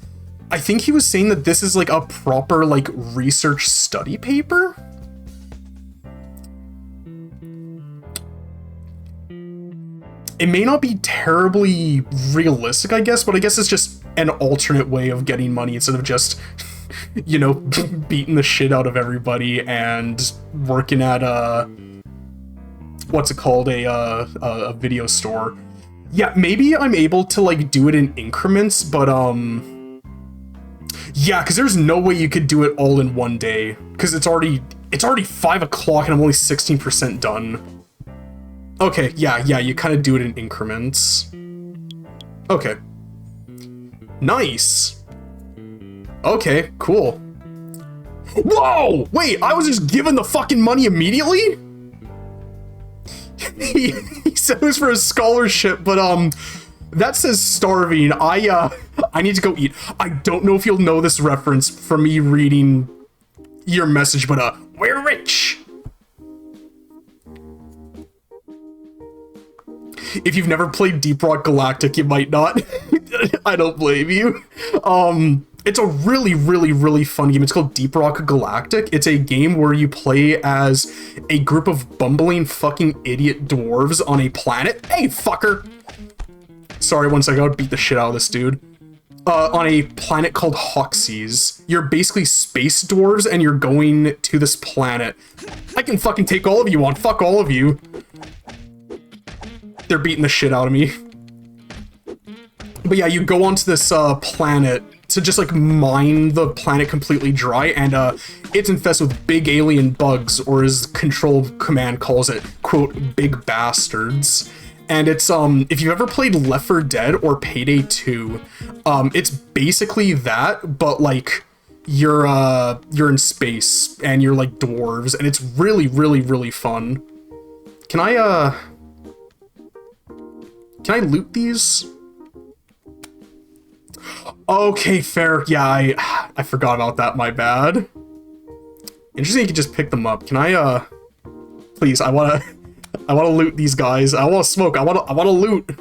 I think he was saying that this is like a proper like research study paper. It may not be terribly realistic, I guess, but I guess it's just an alternate way of getting money instead of just, you know, beating the shit out of everybody and working at what's it called, a video store. Yeah, maybe I'm able to like do it in increments, but yeah, because there's no way you could do it all in one day, because it's already 5 o'clock and I'm only 16% done. Okay, yeah, you kind of do it in increments. Okay. Nice! Okay, cool. Whoa! Wait, I was just given the fucking money immediately? he said it was for a scholarship, but that says starving. I need to go eat. I don't know if you'll know this reference from me reading your message, but we're rich. If you've never played Deep Rock Galactic, you might not. I don't blame you. It's a really fun game. It's called Deep Rock Galactic. It's a game where you play as a group of bumbling fucking idiot dwarves on a planet. Hey, fucker! Sorry, one second, I would beat the shit out of this dude. On a planet called Hoxie's. You're basically space dwarves and you're going to this planet. I can fucking take all of you on. Fuck all of you. They're beating the shit out of me. But yeah, you go onto this planet to just like mine the planet completely dry, and it's infested with big alien bugs, or as Control Command calls it, quote, big bastards. And it's if you've ever played Left 4 Dead or Payday 2, it's basically that, but like you're in space and you're like dwarves, and it's really fun. Can I loot these? Okay, fair. Yeah, I forgot about that, my bad. Interesting you can just pick them up. Can I please, I wanna loot these guys. I wanna smoke. I wanna loot.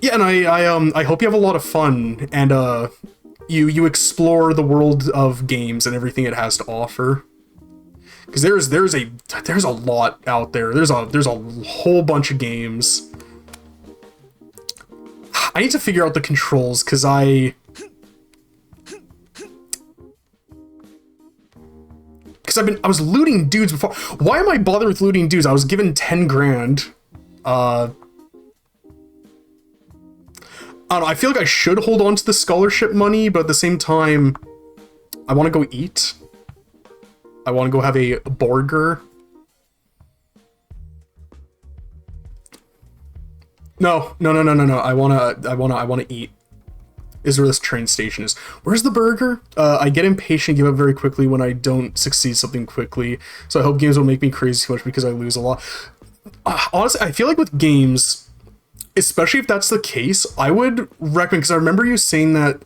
Yeah, and I hope you have a lot of fun, and you explore the world of games and everything it has to offer. Because there's a lot out there. There's a whole bunch of games. I need to figure out the controls, because I was looting dudes before. Why am I bothered with looting dudes? I was given 10 grand. I don't know, I feel like I should hold on to the scholarship money, but at the same time, I want to go eat. I want to go have a burger. No. I wanna eat. Is where this train station is. Where's the burger? I get impatient, give up very quickly when I don't succeed something quickly. So I hope games will make me crazy too much because I lose a lot. Honestly, I feel like with games, especially if that's the case, I would recommend, because I remember you saying that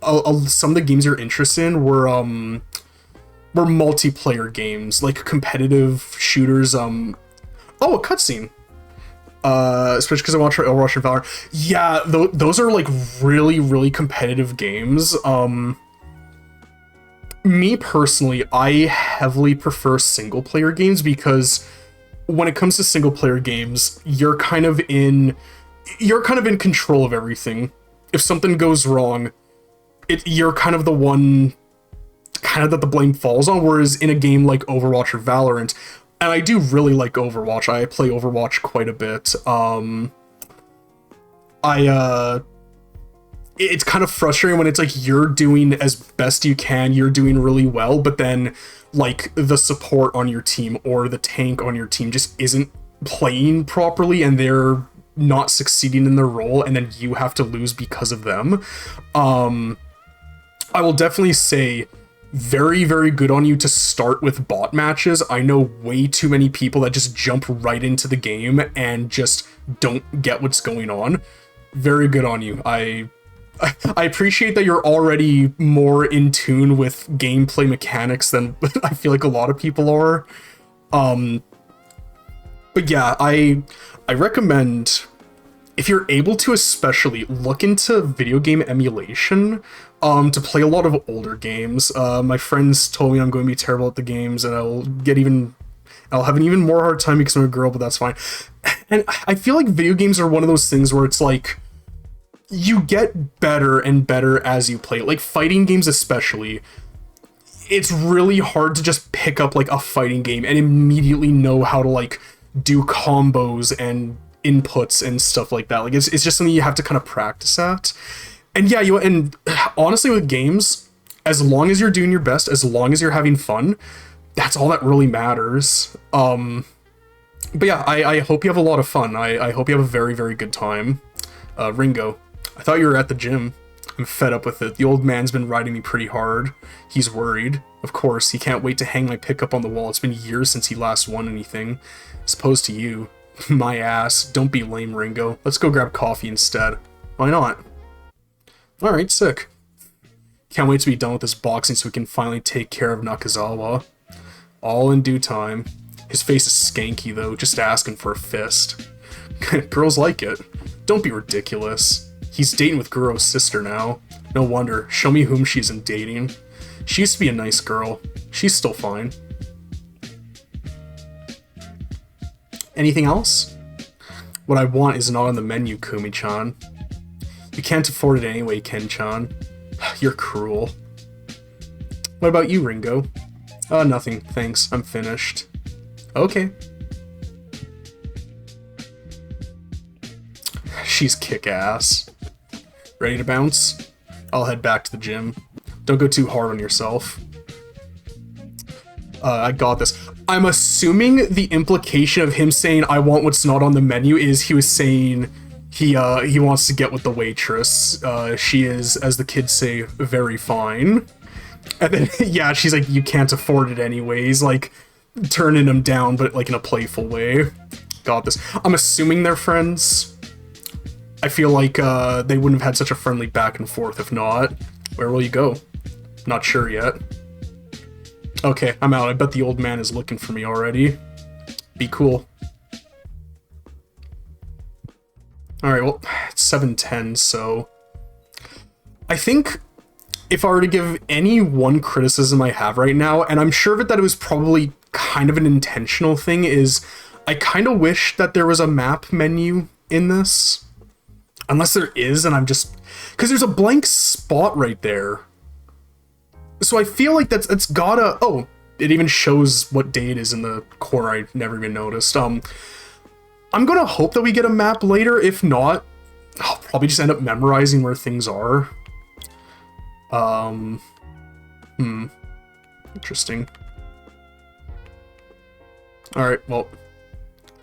some of the games you're interested in were multiplayer games, like competitive shooters. Oh, a cutscene. Especially because I watch Overwatch and Valorant. Yeah, those are like really competitive games. Me personally, I heavily prefer single player games, because when it comes to single player games, you're kind of in control of everything. If something goes wrong, you're kind of the one that the blame falls on, whereas in a game like Overwatch or Valorant, and I do really like Overwatch. I play Overwatch quite a bit. It's kind of frustrating when it's like you're doing as best you can, you're doing really well, but then like the support on your team or the tank on your team just isn't playing properly, and they're not succeeding in their role, and then you have to lose because of them. I will definitely say, very good on you to start with bot matches. I know way too many people that just jump right into the game and just don't get what's going on. Very good on you. I appreciate that you're already more in tune with gameplay mechanics than I feel like a lot of people are. But yeah, I recommend, if you're able to, especially look into video game emulation, to play a lot of older games. My friends told me I'm going to be terrible at the games, and I'll have an even more hard time because I'm a girl, but that's fine. And I feel like video games are one of those things where it's like, you get better and better as you play. Like fighting games especially, it's really hard to just pick up like a fighting game and immediately know how to like do combos and inputs and stuff like that. Like it's just something you have to kind of practice at. And yeah, and honestly with games, as long as you're doing your best, as long as you're having fun, that's all that really matters. But yeah, I hope you have a lot of fun. I hope you have a very, very good time. Ringo, I thought you were at the gym. I'm fed up with it. The old man's been riding me pretty hard. He's worried. Of course, he can't wait to hang my pickup on the wall. It's been years since he last won anything. As opposed to you. My ass. Don't be lame, Ringo. Let's go grab coffee instead. Why not? Alright, sick. Can't wait to be done with this boxing so we can finally take care of Nakazawa. All in due time. His face is skanky though, just asking for a fist. Girls like it. Don't be ridiculous. He's dating with Guro's sister now. No wonder. Show me whom she isn't dating. She used to be a nice girl. She's still fine. Anything else? What I want is not on the menu, Kumi-chan. You can't afford it anyway, Ken-chan. You're cruel. What about you, Ringo? Nothing, thanks. I'm finished. Okay. She's kick-ass. Ready to bounce? I'll head back to the gym. Don't go too hard on yourself. I got this. I'm assuming the implication of him saying I want what's not on the menu is he was saying he wants to get with the waitress. She is, as the kids say, very fine. And then, yeah, she's like, you can't afford it anyways, like, turning him down, but, like, in a playful way. Got this. I'm assuming they're friends. I feel like, they wouldn't have had such a friendly back and forth if not. Where will you go? Not sure yet. Okay, I'm out. I bet the old man is looking for me already. Be cool. Alright, well, it's 7:10, so... I think if I were to give any one criticism I have right now, and I'm sure of it that it was probably kind of an intentional thing, is I kind of wish that there was a map menu in this. Unless there is, and I'm just... Because there's a blank spot right there. So I feel like it's gotta... Oh, it even shows what day it is in the corner. I never even noticed. I'm gonna hope that we get a map later. If not, I'll probably just end up memorizing where things are. Interesting. Alright, well,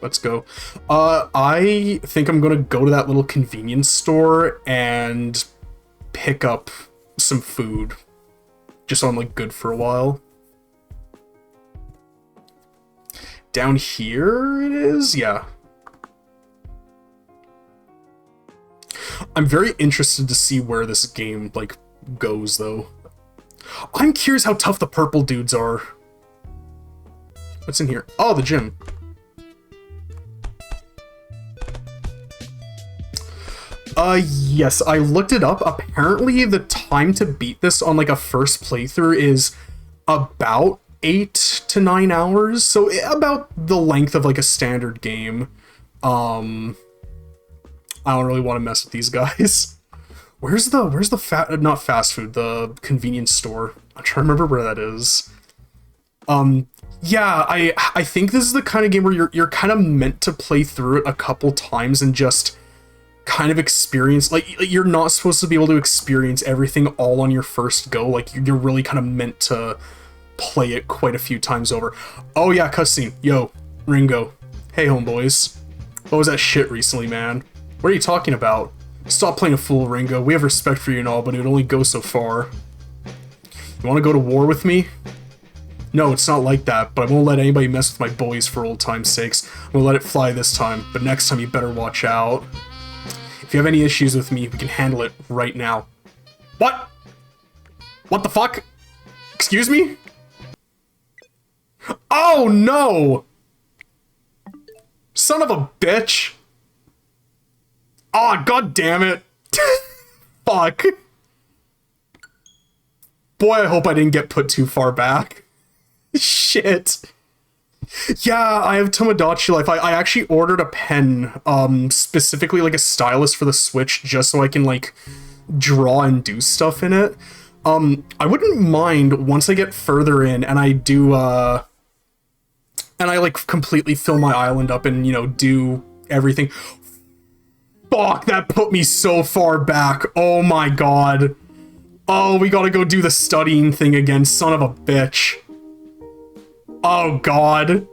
let's go. I think I'm gonna go to that little convenience store and pick up some food. Just so I'm, like, good for a while. Down here it is? Yeah. I'm very interested to see where this game, like, goes, though. I'm curious how tough the purple dudes are. What's in here? Oh, the gym. Yes, I looked it up. Apparently, the time to beat this on, like, a first playthrough is about 8 to 9 hours. So, about the length of, like, a standard game. I don't really want to mess with these guys. Where's the not fast food, the convenience store? I'm trying to remember where that is. Yeah, I think this is the kind of game where you're kind of meant to play through it a couple times and just kind of experience, like, you're not supposed to be able to experience everything all on your first go. Like, you're really kind of meant to play it quite a few times over. Oh yeah, cutscene. Yo, Ringo. Hey, homeboys. What was that shit recently, man? What are you talking about? Stop playing a fool, Ringo. We have respect for you and all, but it would only go so far. You want to go to war with me? No, it's not like that, but I won't let anybody mess with my boys for old time's sakes. I'm gonna let it fly this time, but next time you better watch out. If you have any issues with me, we can handle it right now. What? What the fuck? Excuse me? Oh no! Son of a bitch! Oh, god damn it! Fuck. Boy, I hope I didn't get put too far back. Shit. Yeah, I have Tomodachi Life. I actually ordered a pen, specifically like a stylus for the Switch, just so I can, like, draw and do stuff in it. I wouldn't mind once I get further in and I do, and I, like, completely fill my island up and, you know, do everything. Fuck, that put me so far back. Oh my god. Oh, we gotta go do the studying thing again, son of a bitch. Oh god.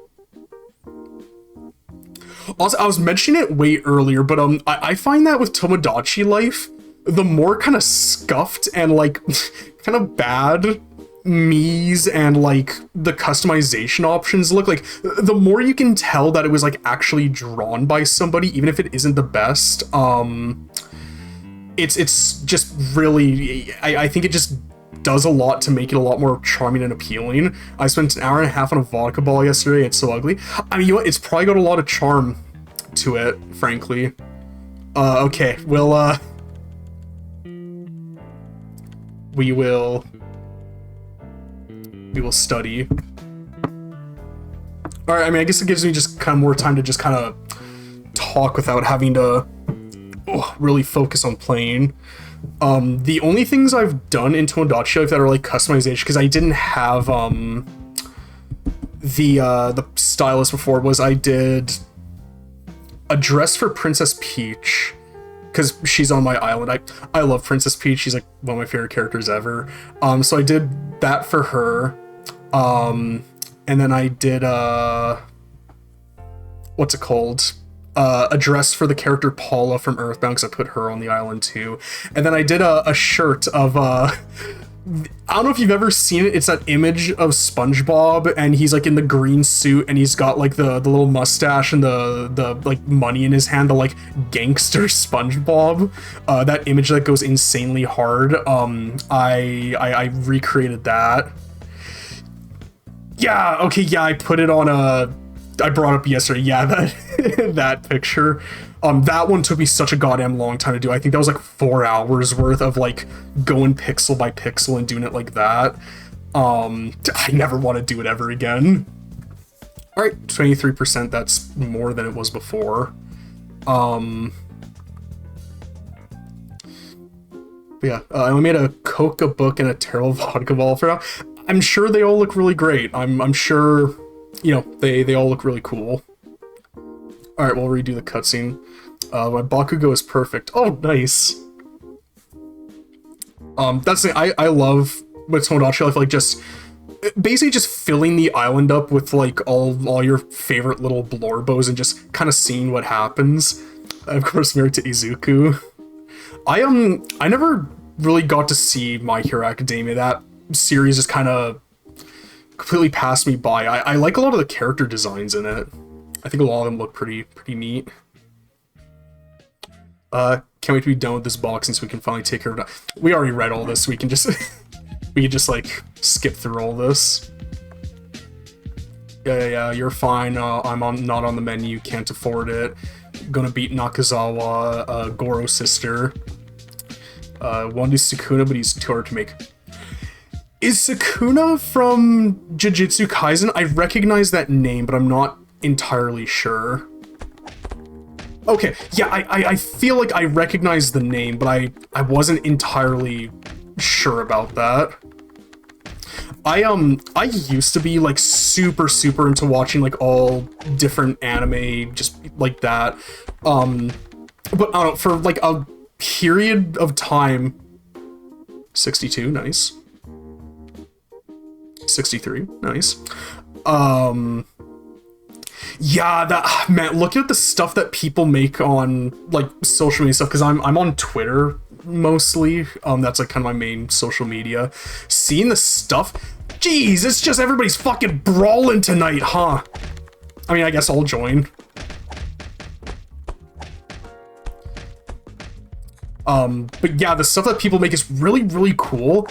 Also, I was mentioning it way earlier, but I find that with Tomodachi Life, the more kind of scuffed and like kind of bad Mii's and like the customization options look, like the more you can tell that it was like actually drawn by somebody, even if it isn't the best. It's just really, I think it just does a lot to make it a lot more charming and appealing. I spent an hour and a half on a vodka ball yesterday. It's so ugly. I mean, you know what? It's probably got a lot of charm to it, frankly. Okay, we will study. All right, I mean, I guess it gives me just kind of more time to just kind of talk without having to really focus on playing. The only things I've done in Tomodachi Life that are like customization, because I didn't have the stylus before, was I did a dress for Princess Peach, because she's on my island. I love Princess Peach. She's like one of my favorite characters ever. So I did that for her. And then I did what's it called? A dress for the character Paula from Earthbound, because I put her on the island too. And then I did a shirt of I don't know if you've ever seen it. It's that image of SpongeBob, and he's like in the green suit, and he's got like the little mustache and the like money in his hand, the like gangster SpongeBob. That image that goes insanely hard. I recreated that. Yeah, okay, yeah, I put it on I brought up yesterday, yeah, that picture. That one took me such a goddamn long time to do. I think that was like 4 hours worth of like going pixel by pixel and doing it like that. I never want to do it ever again. All right, 23%, that's more than it was before. Yeah, I only made a coca book and a terrible vodka ball for now. I'm sure they all look really great. I'm sure, you know, they all look really cool. All right, we'll redo the cutscene. My Bakugo is perfect. Oh, nice. That's the thing I love with Tomodachi Life, like just basically just filling the island up with like all your favorite little blorbos and just kind of seeing what happens. Of course, married to Izuku. I never really got to see My Hero Academia. That series just kind of completely passed me by. I like a lot of the character designs in it. I think a lot of them look pretty neat. Can't wait to be done with this box since we can finally take care of it. We already read all this. We can just we can just like skip through all this. Yeah, you're fine. Not on the menu. Can't afford it. Gonna beat Nakazawa, Goro's sister. Want to do Sukuna, but he's too hard to make. Is Sukuna from Jujutsu Kaisen? I recognize that name, but I'm not entirely sure. Okay, yeah, I feel like I recognize the name, but I wasn't entirely sure about that. I used to be like super into watching like all different anime, just like that. But I don't know, for like a period of time. 62, nice. 63, nice. Yeah, that, man, look at the stuff that people make on like social media stuff, because I'm on Twitter mostly. That's like kind of my main social media. Seeing the stuff, jeez, it's just everybody's fucking brawling tonight, huh? I mean, I guess I'll join. But yeah, the stuff that people make is really cool.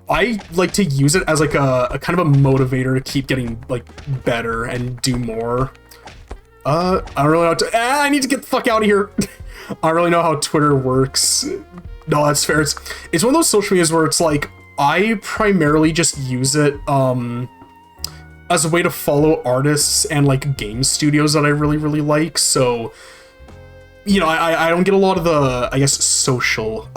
I like to use it as like a kind of a motivator to keep getting like better and do more. I don't really know how to, I need to get the fuck out of here. I don't really know how Twitter works. No, that's fair. It's one of those social medias where it's like, I primarily just use it as a way to follow artists and like game studios that I really like. So, you know, I don't get a lot of the, I guess, social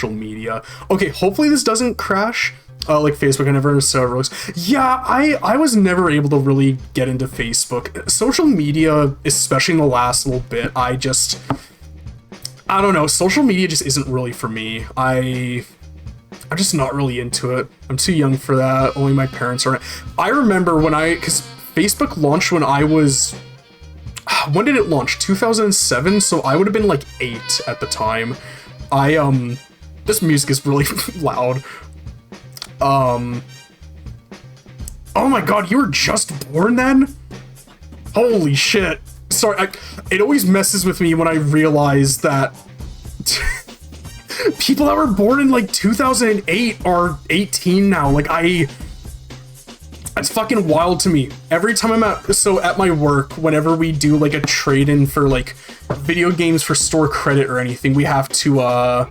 media. Okay, hopefully this doesn't crash. Like Facebook, I never understood how it works. Yeah, I was never able to really get into Facebook. Social media, especially in the last little bit, I don't know, social media just isn't really for me. I'm just not really into it. I'm too young for that. Only my parents are. I remember when because Facebook launched when I was, when did it launch? 2007, so I would have been like 8 at the time. This music is really loud. Oh my god, you were just born then? Holy shit. Sorry, it always messes with me when I realize that people that were born in like 2008 are 18 now. Like that's fucking wild to me. Every time I'm at my work, whenever we do like a trade-in for like video games for store credit or anything, we have to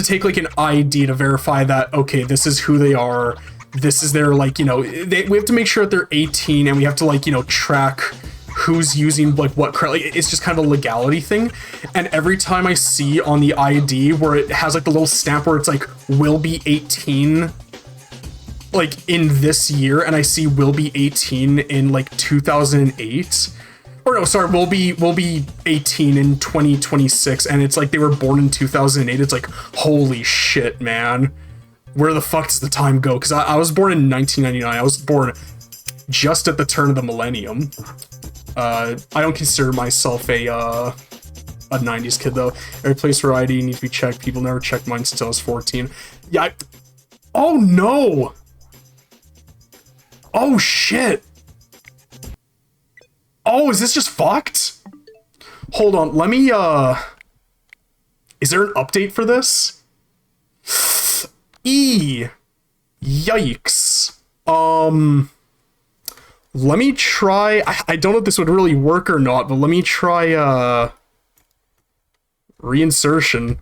take like an ID to verify that, okay, this is who they are. This is their, like, you know, we have to make sure that they're 18, and we have to, like, you know, track who's using, like, what credit. Like, it's just kind of a legality thing. And every time I see on the ID where it has, like, the little stamp where it's, like, will be 18, like, in this year, and I see will be 18 in, like, 2008, or no, sorry, will be 18 in 2026, and it's like they were born in 2008. It's like, holy shit, man. Where the fuck does the time go? Because I was born in 1999. I was born just at the turn of the millennium. I don't consider myself a 90s kid, though. Every place where ID needs to be checked. People never checked mine since I was 14. Yeah, oh no! Oh shit! Oh, is this just fucked? Hold on, let me, is there an update for this? Yikes. Let me try, I don't know if this would really work or not, but let me try, reinsertion.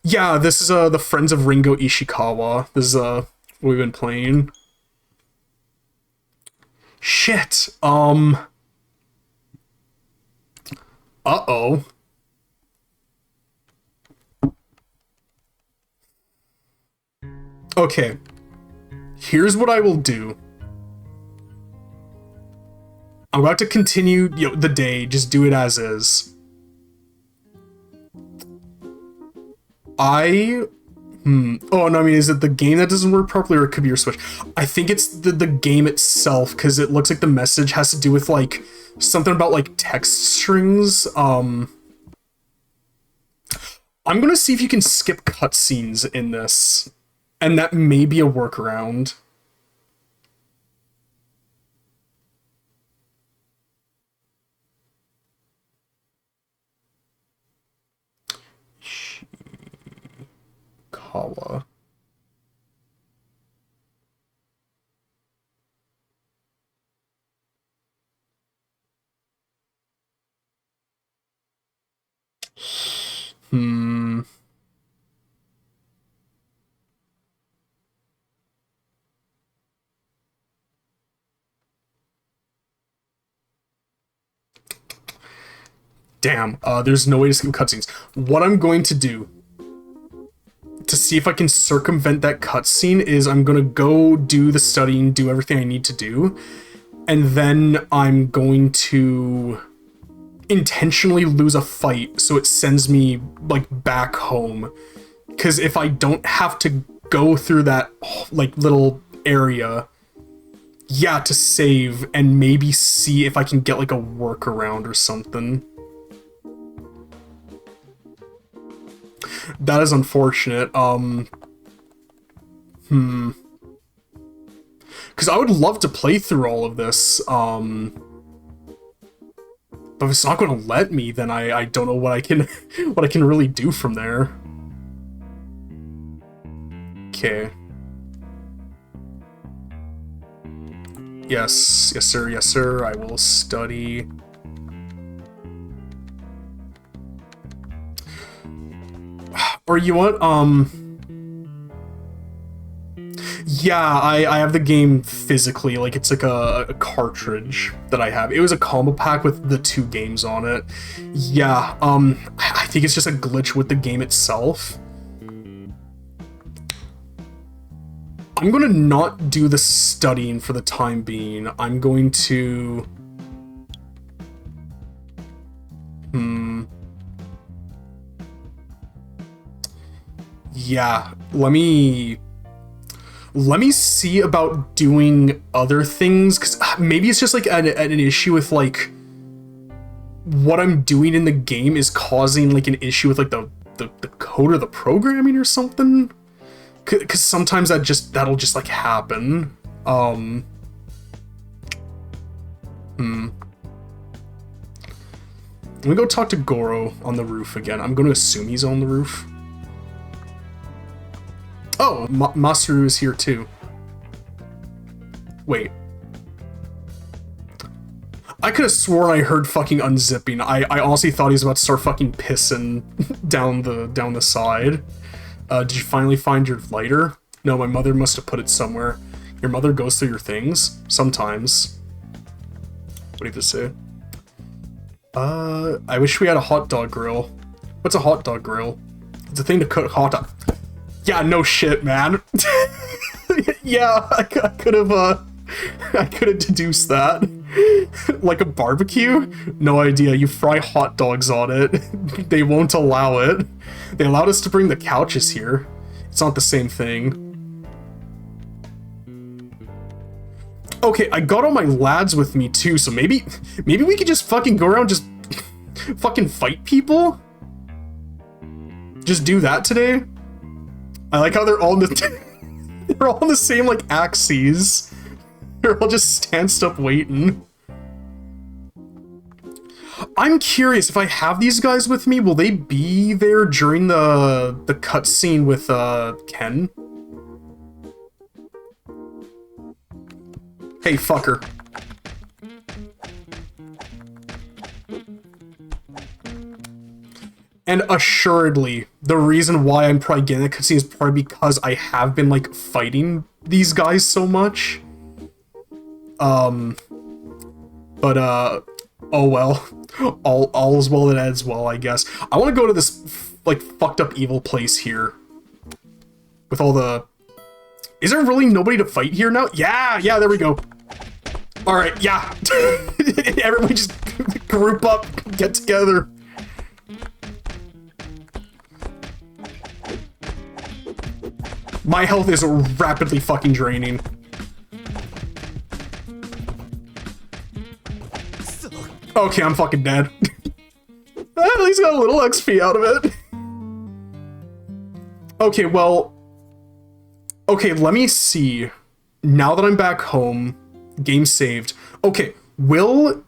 Yeah, this is, the Friends of Ringo Ishikawa. This is, what we've been playing. Shit, uh-oh. Okay, here's what I will do. I'm about to continue, you know, the day, just do it as is. Oh, no, I mean, is it the game that doesn't work properly, or it could be your Switch? I think it's the game itself, because it looks like the message has to do with, like, something about, like, text strings. I'm gonna see if you can skip cutscenes in this. And that may be a workaround. Ishikawa. Damn, there's no way to skip cutscenes. What I'm going to do to see if I can circumvent that cutscene is I'm gonna go do the studying, do everything I need to do, and then I'm going to intentionally lose a fight so it sends me, like, back home. Because if I don't have to go through that, like, little area, yeah, to save and maybe see if I can get, like, a workaround or something. That is unfortunate. Because I would love to play through all of this, but if it's not going to let me, then I don't know what I can what I can really do from there. Okay. Yes, yes sir, I will study. Or you want, yeah, I have the game physically, like it's like a cartridge that I have. It was a combo pack with the 2 games on it. Yeah, I think it's just a glitch with the game itself. I'm gonna not do the studying for the time being. I'm going to... Yeah, let me... Let me see about doing other things, because maybe it's just like an issue with like what I'm doing in the game is causing like an issue with like the code or the programming or something. Because sometimes that'll just like happen. Let me go talk to Goro on the roof again. I'm going to assume he's on the roof. Oh, Masaru is here too. Wait. I could have sworn I heard fucking unzipping. I honestly thought he was about to start fucking pissing down the side. Did you finally find your lighter? No, my mother must have put it somewhere. Your mother goes through your things? Sometimes. What do you have to say? I wish we had a hot dog grill. What's a hot dog grill? It's a thing to cook hot dog. Yeah, no shit, man. Yeah, I could have deduced that. Like a barbecue? No idea. You fry hot dogs on it. They won't allow it. They allowed us to bring the couches here. It's not the same thing. Okay, I got all my lads with me too, so maybe we could just fucking go around just fucking fight people? Just do that today? I like how they're all in the they're all on the same like axes. They're all just stanced up waiting. I'm curious, if I have these guys with me, will they be there during the cutscene with Ken? Hey, fucker. And assuredly, the reason why I'm probably getting that cutscene is probably because I have been, like, fighting these guys so much. Oh well. All's well that ends well, I guess. I want to go to this, like, fucked up evil place here. With all the... Is there really nobody to fight here now? Yeah, there we go. Alright, yeah. Everybody just group up, get together. My health is rapidly fucking draining. Okay, I'm fucking dead. At least got a little XP out of it. Okay, well... Okay, let me see. Now that I'm back home, game saved. Okay, will...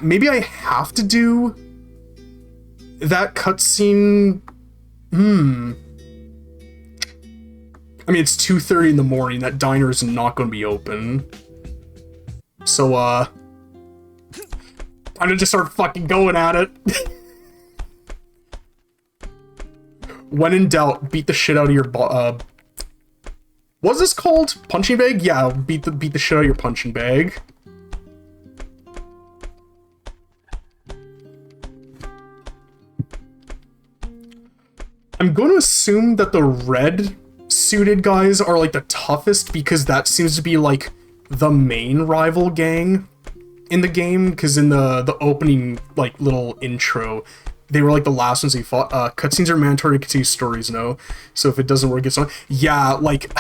Maybe I have to do that cutscene. I mean, it's 2:30 in the morning. That diner is not going to be open. So, I'm gonna just start fucking going at it. When in doubt, beat the shit out of your what's this called? Punching bag? Yeah, beat the shit out of your punching bag. I'm going to assume that the red suited guys are like the toughest because that seems to be like the main rival gang in the game, because in the opening like little intro they were like the last ones he fought. Cutscenes are mandatory to continue stories, no. So if it doesn't work, it's on. Yeah, like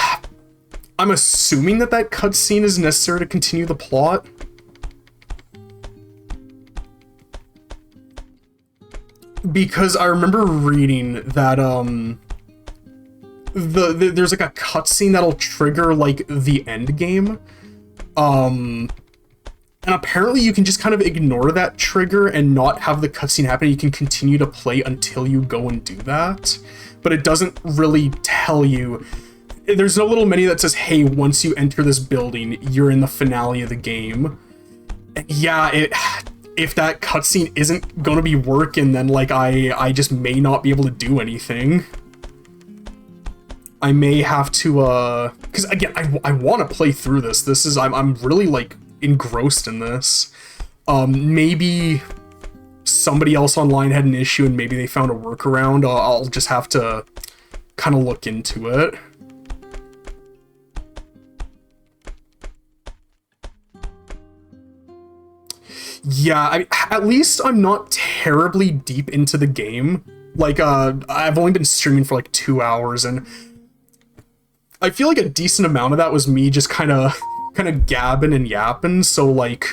I'm assuming that cutscene is necessary to continue the plot. Because I remember reading that there's like a cutscene that'll trigger like the end game. And apparently you can just kind of ignore that trigger and not have the cutscene happen. You can continue to play until you go and do that. But it doesn't really tell you. There's no little menu that says, hey, once you enter this building, you're in the finale of the game. Yeah, if that cutscene isn't gonna be working, then like I just may not be able to do anything. I may have to because again I want to play through this. This is I'm really like engrossed in this. Maybe somebody else online had an issue and maybe they found a workaround. I'll just have to kind of look into it. Yeah, at least I'm not terribly deep into the game. Like, I've only been streaming for like 2 hours, and I feel like a decent amount of that was me just kind of gabbing and yapping, so like,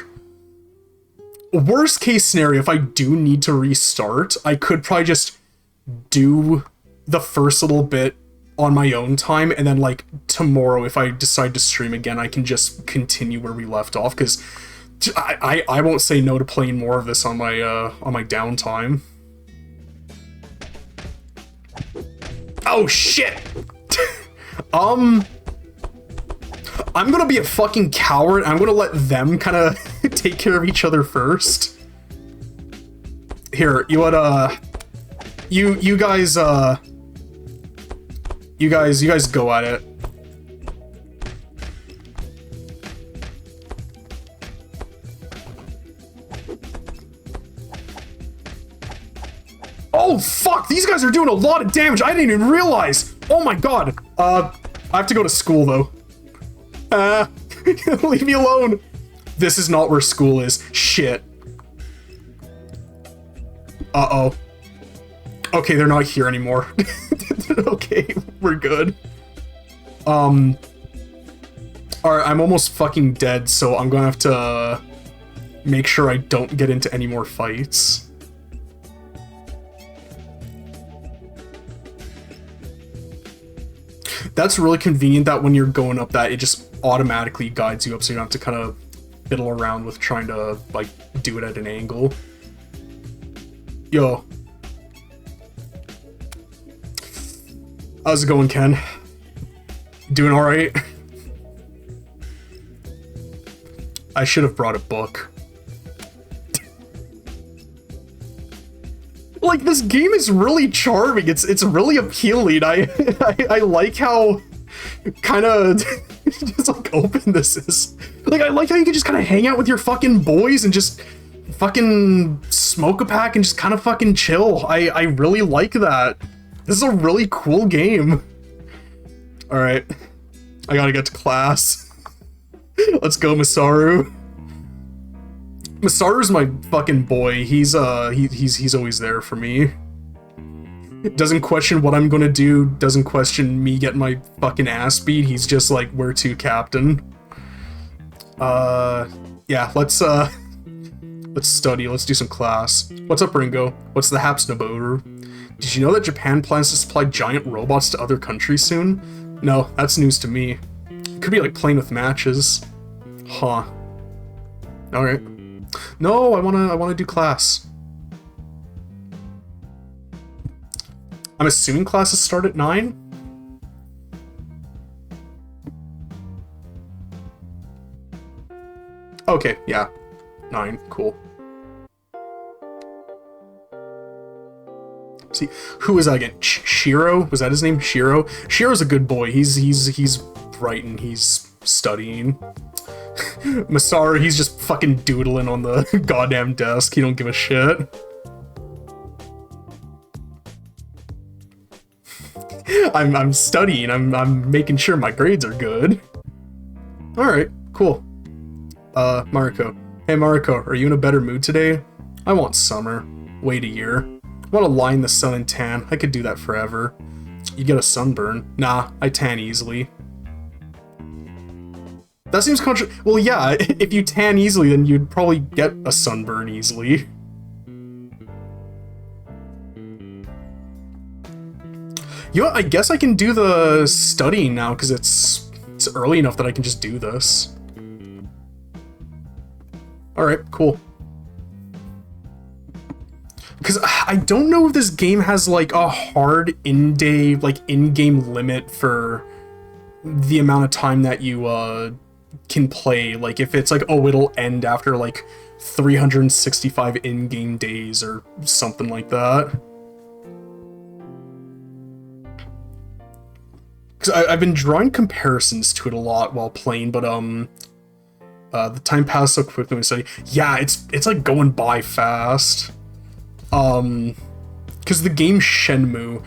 worst case scenario, if I do need to restart, I could probably just do the first little bit on my own time, and then like tomorrow, if I decide to stream again, I can just continue where we left off, because I won't say no to playing more of this on my downtime. Oh shit! I'm gonna be a fucking coward. I'm gonna let them kind of take care of each other first. Here, you what? You guys go at it. Oh fuck! These guys are doing a lot of damage. I didn't even realize. Oh my god. I have to go to school though. Leave me alone. This is not where school is. Shit. Uh-oh. Okay, they're not here anymore. Okay, we're good. Alright, I'm almost fucking dead, so I'm gonna have to make sure I don't get into any more fights. That's really convenient that when you're going up that, it just automatically guides you up, so you don't have to kind of fiddle around with trying to, like, do it at an angle. Yo. How's it going, Ken? Doing alright? I should have brought a book. Like, this game is really charming. It's really appealing. I like how kind of just like open this is. Like, I like how you can just kind of hang out with your fucking boys and just fucking smoke a pack and just kind of fucking chill. I really like that. This is a really cool game. All right, I gotta get to class. Let's go, Masaru. Masaru's my fucking boy. He's always there for me. Doesn't question what I'm gonna do, doesn't question me getting my fucking ass beat. He's just like, where to, Captain? Yeah, let's study, let's do some class. What's up, Ringo? What's the Hapsnaboru? Did you know that Japan plans to supply giant robots to other countries soon? No, that's news to me. It could be like playing with matches. Huh. Alright. No, I wanna do class. I'm assuming classes start at 9? Okay, yeah. 9, cool. See, who was that again? Shiro? Was that his name? Shiro? Shiro's a good boy. He's bright and he's studying. Masaru, he's just fucking doodling on the goddamn desk. He don't give a shit. I'm studying. I'm making sure my grades are good. All right, cool. Mariko. Hey Mariko, are you in a better mood today? I want summer. Wait a year. I want to lie in the sun and tan. I could do that forever. You get a sunburn. Nah, I tan easily. That seems well, yeah, if you tan easily, then you'd probably get a sunburn easily. You know what, I guess I can do the studying now, because it's early enough that I can just do this. Alright, cool. Because I don't know if this game has, like, a hard in-day, like, in-game limit for the amount of time that you, can play. Like, if it's like, oh, it'll end after, like, 365 in-game days or something like that. Because I've been drawing comparisons to it a lot while playing, but, the time passed so quickly when I study. Yeah, it's like going by fast. Because the game Shenmue,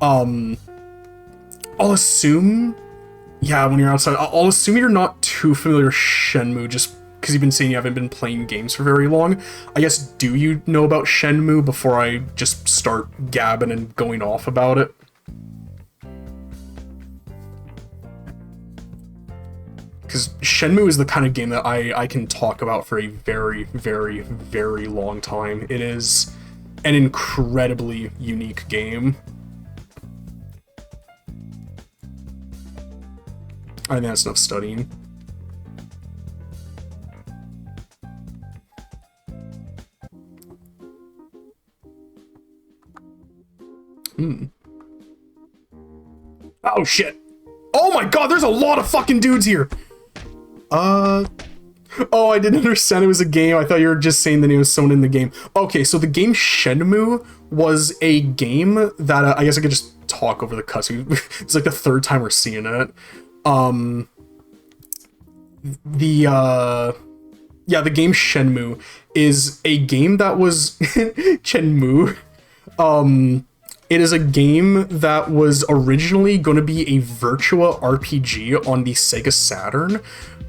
I'll assume, yeah, when you're outside, I'll assume you're not too familiar with Shenmue just because you've been saying you haven't been playing games for very long. I guess, do you know about Shenmue before I just start gabbing and going off about it? Because Shenmue is the kind of game that I can talk about for a very, very, very long time. It is an incredibly unique game. I think that's enough studying. Oh shit. Oh my god, there's a lot of fucking dudes here! Oh, I didn't understand it was a game. I thought you were just saying the name of someone in the game. Okay, so the game Shenmue was a game that, I guess I could just talk over the cutscene. It's like the third time we're seeing it. Yeah, the game Shenmue is a game that was Shenmue. It is a game that was originally going to be a Virtua RPG on the Sega Saturn,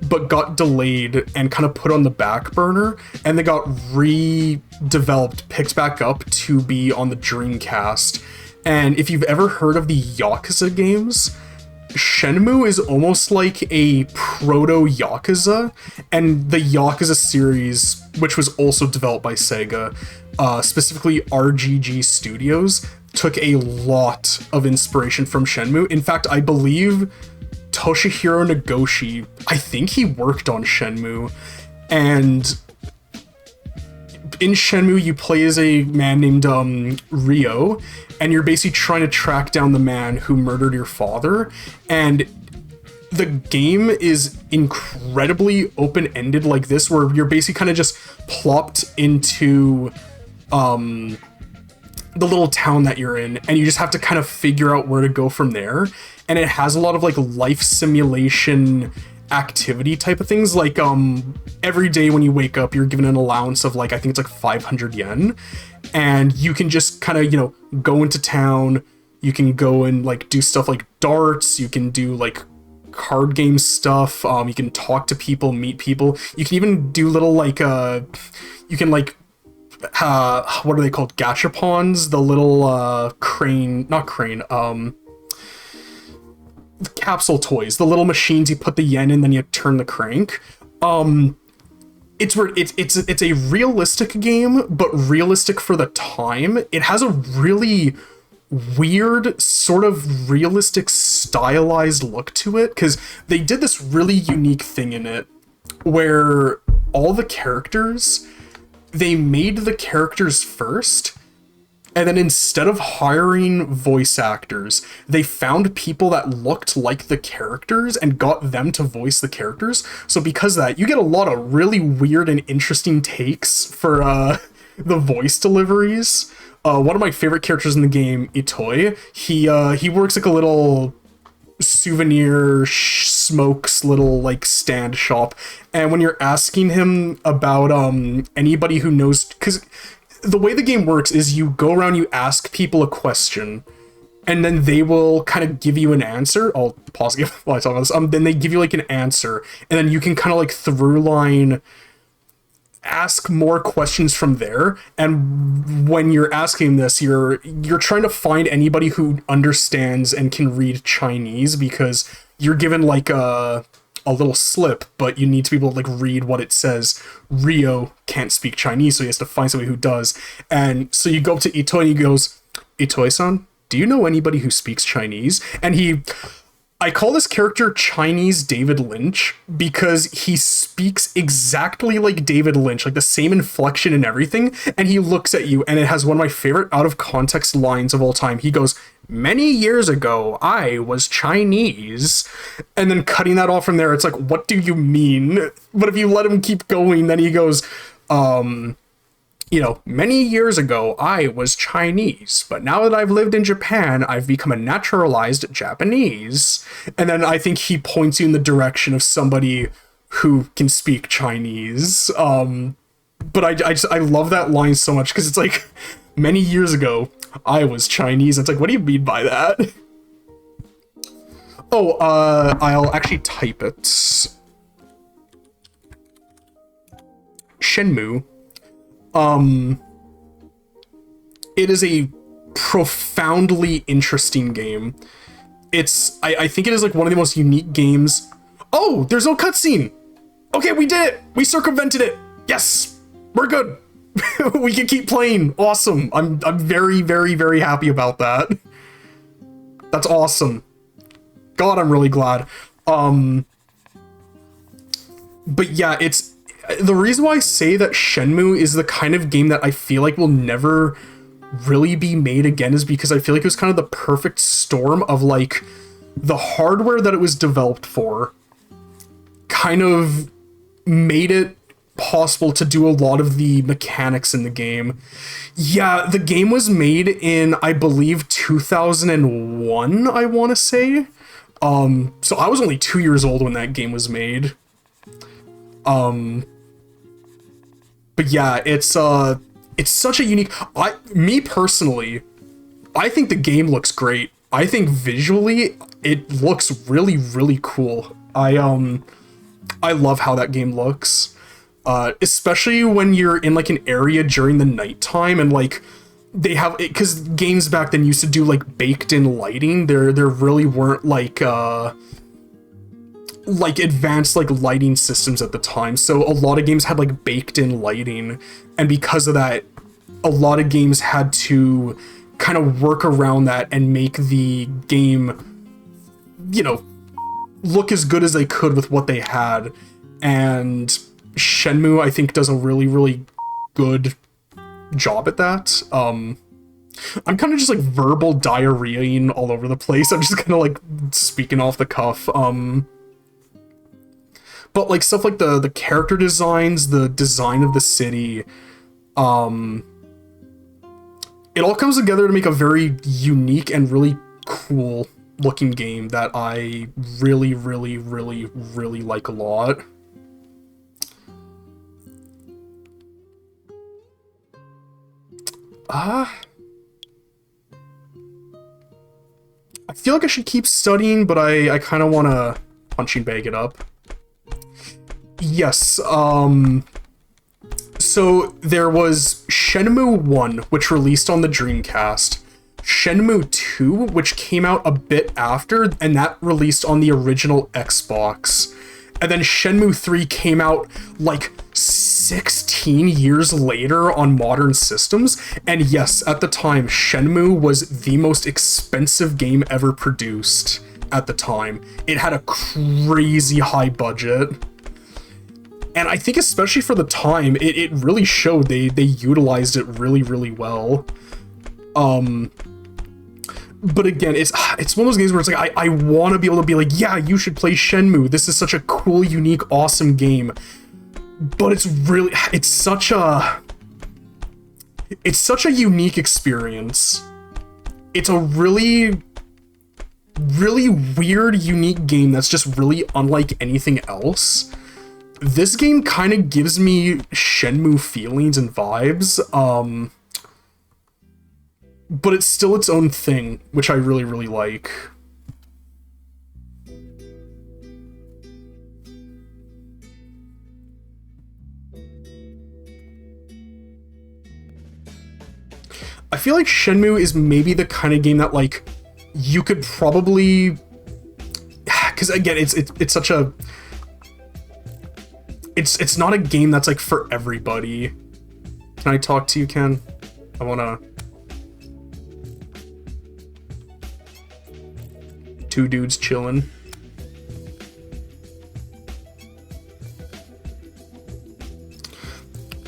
but got delayed and kind of put on the back burner, and they got redeveloped, picked back up to be on the Dreamcast. And if you've ever heard of the Yakuza games, Shenmue is almost like a proto-Yakuza, and the Yakuza series, which was also developed by Sega, specifically RGG Studios, took a lot of inspiration from Shenmue. In fact, I believe Toshihiro Nagoshi, I think he worked on Shenmue, and in Shenmue you play as a man named Ryo, and you're basically trying to track down the man who murdered your father, and the game is incredibly open-ended like this, where you're basically kind of just plopped into the little town that you're in, and you just have to kind of figure out where to go from there. And it has a lot of like life simulation activity type of things, like every day when you wake up you're given an allowance of like, I think it's like 500 yen, and you can just kind of, you know, go into town. You can go and like do stuff like darts, you can do like card game stuff, you can talk to people, meet people, you can even do little like you can like what are they called, gachapons, the little capsule toys, the little machines you put the yen in, then you turn the crank. It's a realistic game, but realistic for the time. It has a really weird, sort of realistic, stylized look to it, because they did this really unique thing in it where all the characters, they made the characters first, and then instead of hiring voice actors, they found people that looked like the characters and got them to voice the characters. So because of that, you get a lot of really weird and interesting takes for the voice deliveries. One of my favorite characters in the game, Itoi, he works like a little souvenir smokes little like stand shop, and when you're asking him about anybody who knows, because the way the game works is you go around, you ask people a question, and then they will kind of give you an answer. I'll pause again while I talk about this. Then they give you like an answer, and then you can kind of like through line ask more questions from there. And when you're asking this, you're trying to find anybody who understands and can read Chinese, because you're given like a little slip, but you need to be able to like read what it says. Ryo can't speak Chinese, so he has to find somebody who does. And so you go up to Itoi and he goes, "Itoi-san, do you know anybody who speaks Chinese?" And I call this character Chinese David Lynch, because he speaks exactly like David Lynch, like the same inflection and everything, and he looks at you, and it has one of my favorite out of context lines of all time. He goes, "Many years ago, I was Chinese," and then cutting that off from there, it's like, what do you mean? But if you let him keep going, then he goes, you know, "Many years ago, I was Chinese, but now that I've lived in Japan, I've become a naturalized Japanese." And then I think he points you in the direction of somebody who can speak Chinese. But I love that line so much, because it's like, "Many years ago, I was Chinese." It's like, what do you mean by that? Oh, I'll actually type it. Shenmue. It is a profoundly interesting game. I think it is like one of the most unique games. Oh, there's no cutscene. Okay, we did it. We circumvented it. Yes, we're good. We can keep playing. Awesome. I'm very, very, very happy about that. That's awesome. God, I'm really glad. But yeah, it's the reason why I say that Shenmue is the kind of game that I feel like will never really be made again is because I feel like it was kind of the perfect storm of like the hardware that it was developed for kind of made it possible to do a lot of the mechanics in the game. Yeah, the game was made in, I believe, 2001, I want to say. So I was only 2 years old when that game was made. But yeah, it's such a unique, me personally, I think the game looks great. I think visually it looks really, really cool. I love how that game looks. Especially when you're in like an area during the nighttime and like they have it, because games back then used to do like baked in lighting. There really weren't like advanced like lighting systems at the time, so a lot of games had like baked in lighting, and because of that a lot of games had to kind of work around that and make the game, you know, look as good as they could with what they had. And Shenmue, I think, does a really, really good job at that. I'm kind of just like verbal diarrheaing all over the place. I'm just kind of like speaking off the cuff. But like stuff like the character designs, the design of the city, it all comes together to make a very unique and really cool looking game that I really, really, really, really like a lot. I feel like I should keep studying, but I kind of want to punching bag it up. Yes, so there was Shenmue 1, which released on the Dreamcast, Shenmue 2, which came out a bit after, and that released on the original Xbox, and then Shenmue 3 came out like 16 years later on modern systems, and yes, at the time, Shenmue was the most expensive game ever produced at the time. It had a crazy high budget. And I think especially for the time, it really showed they utilized it really, really well. But again, it's one of those games where it's like, I want to be able to be like, yeah, you should play Shenmue. This is such a cool, unique, awesome game. But it's such a unique experience. It's a really, really weird, unique game that's just really unlike anything else. This game kind of gives me Shenmue feelings and vibes, but it's still its own thing, which I really, really like. I feel like Shenmue is maybe the kind of game that, like, you could probably... Because, again, it's such a... It's not a game that's, like, for everybody. Can I talk to you, Ken? I wanna... Two dudes chilling.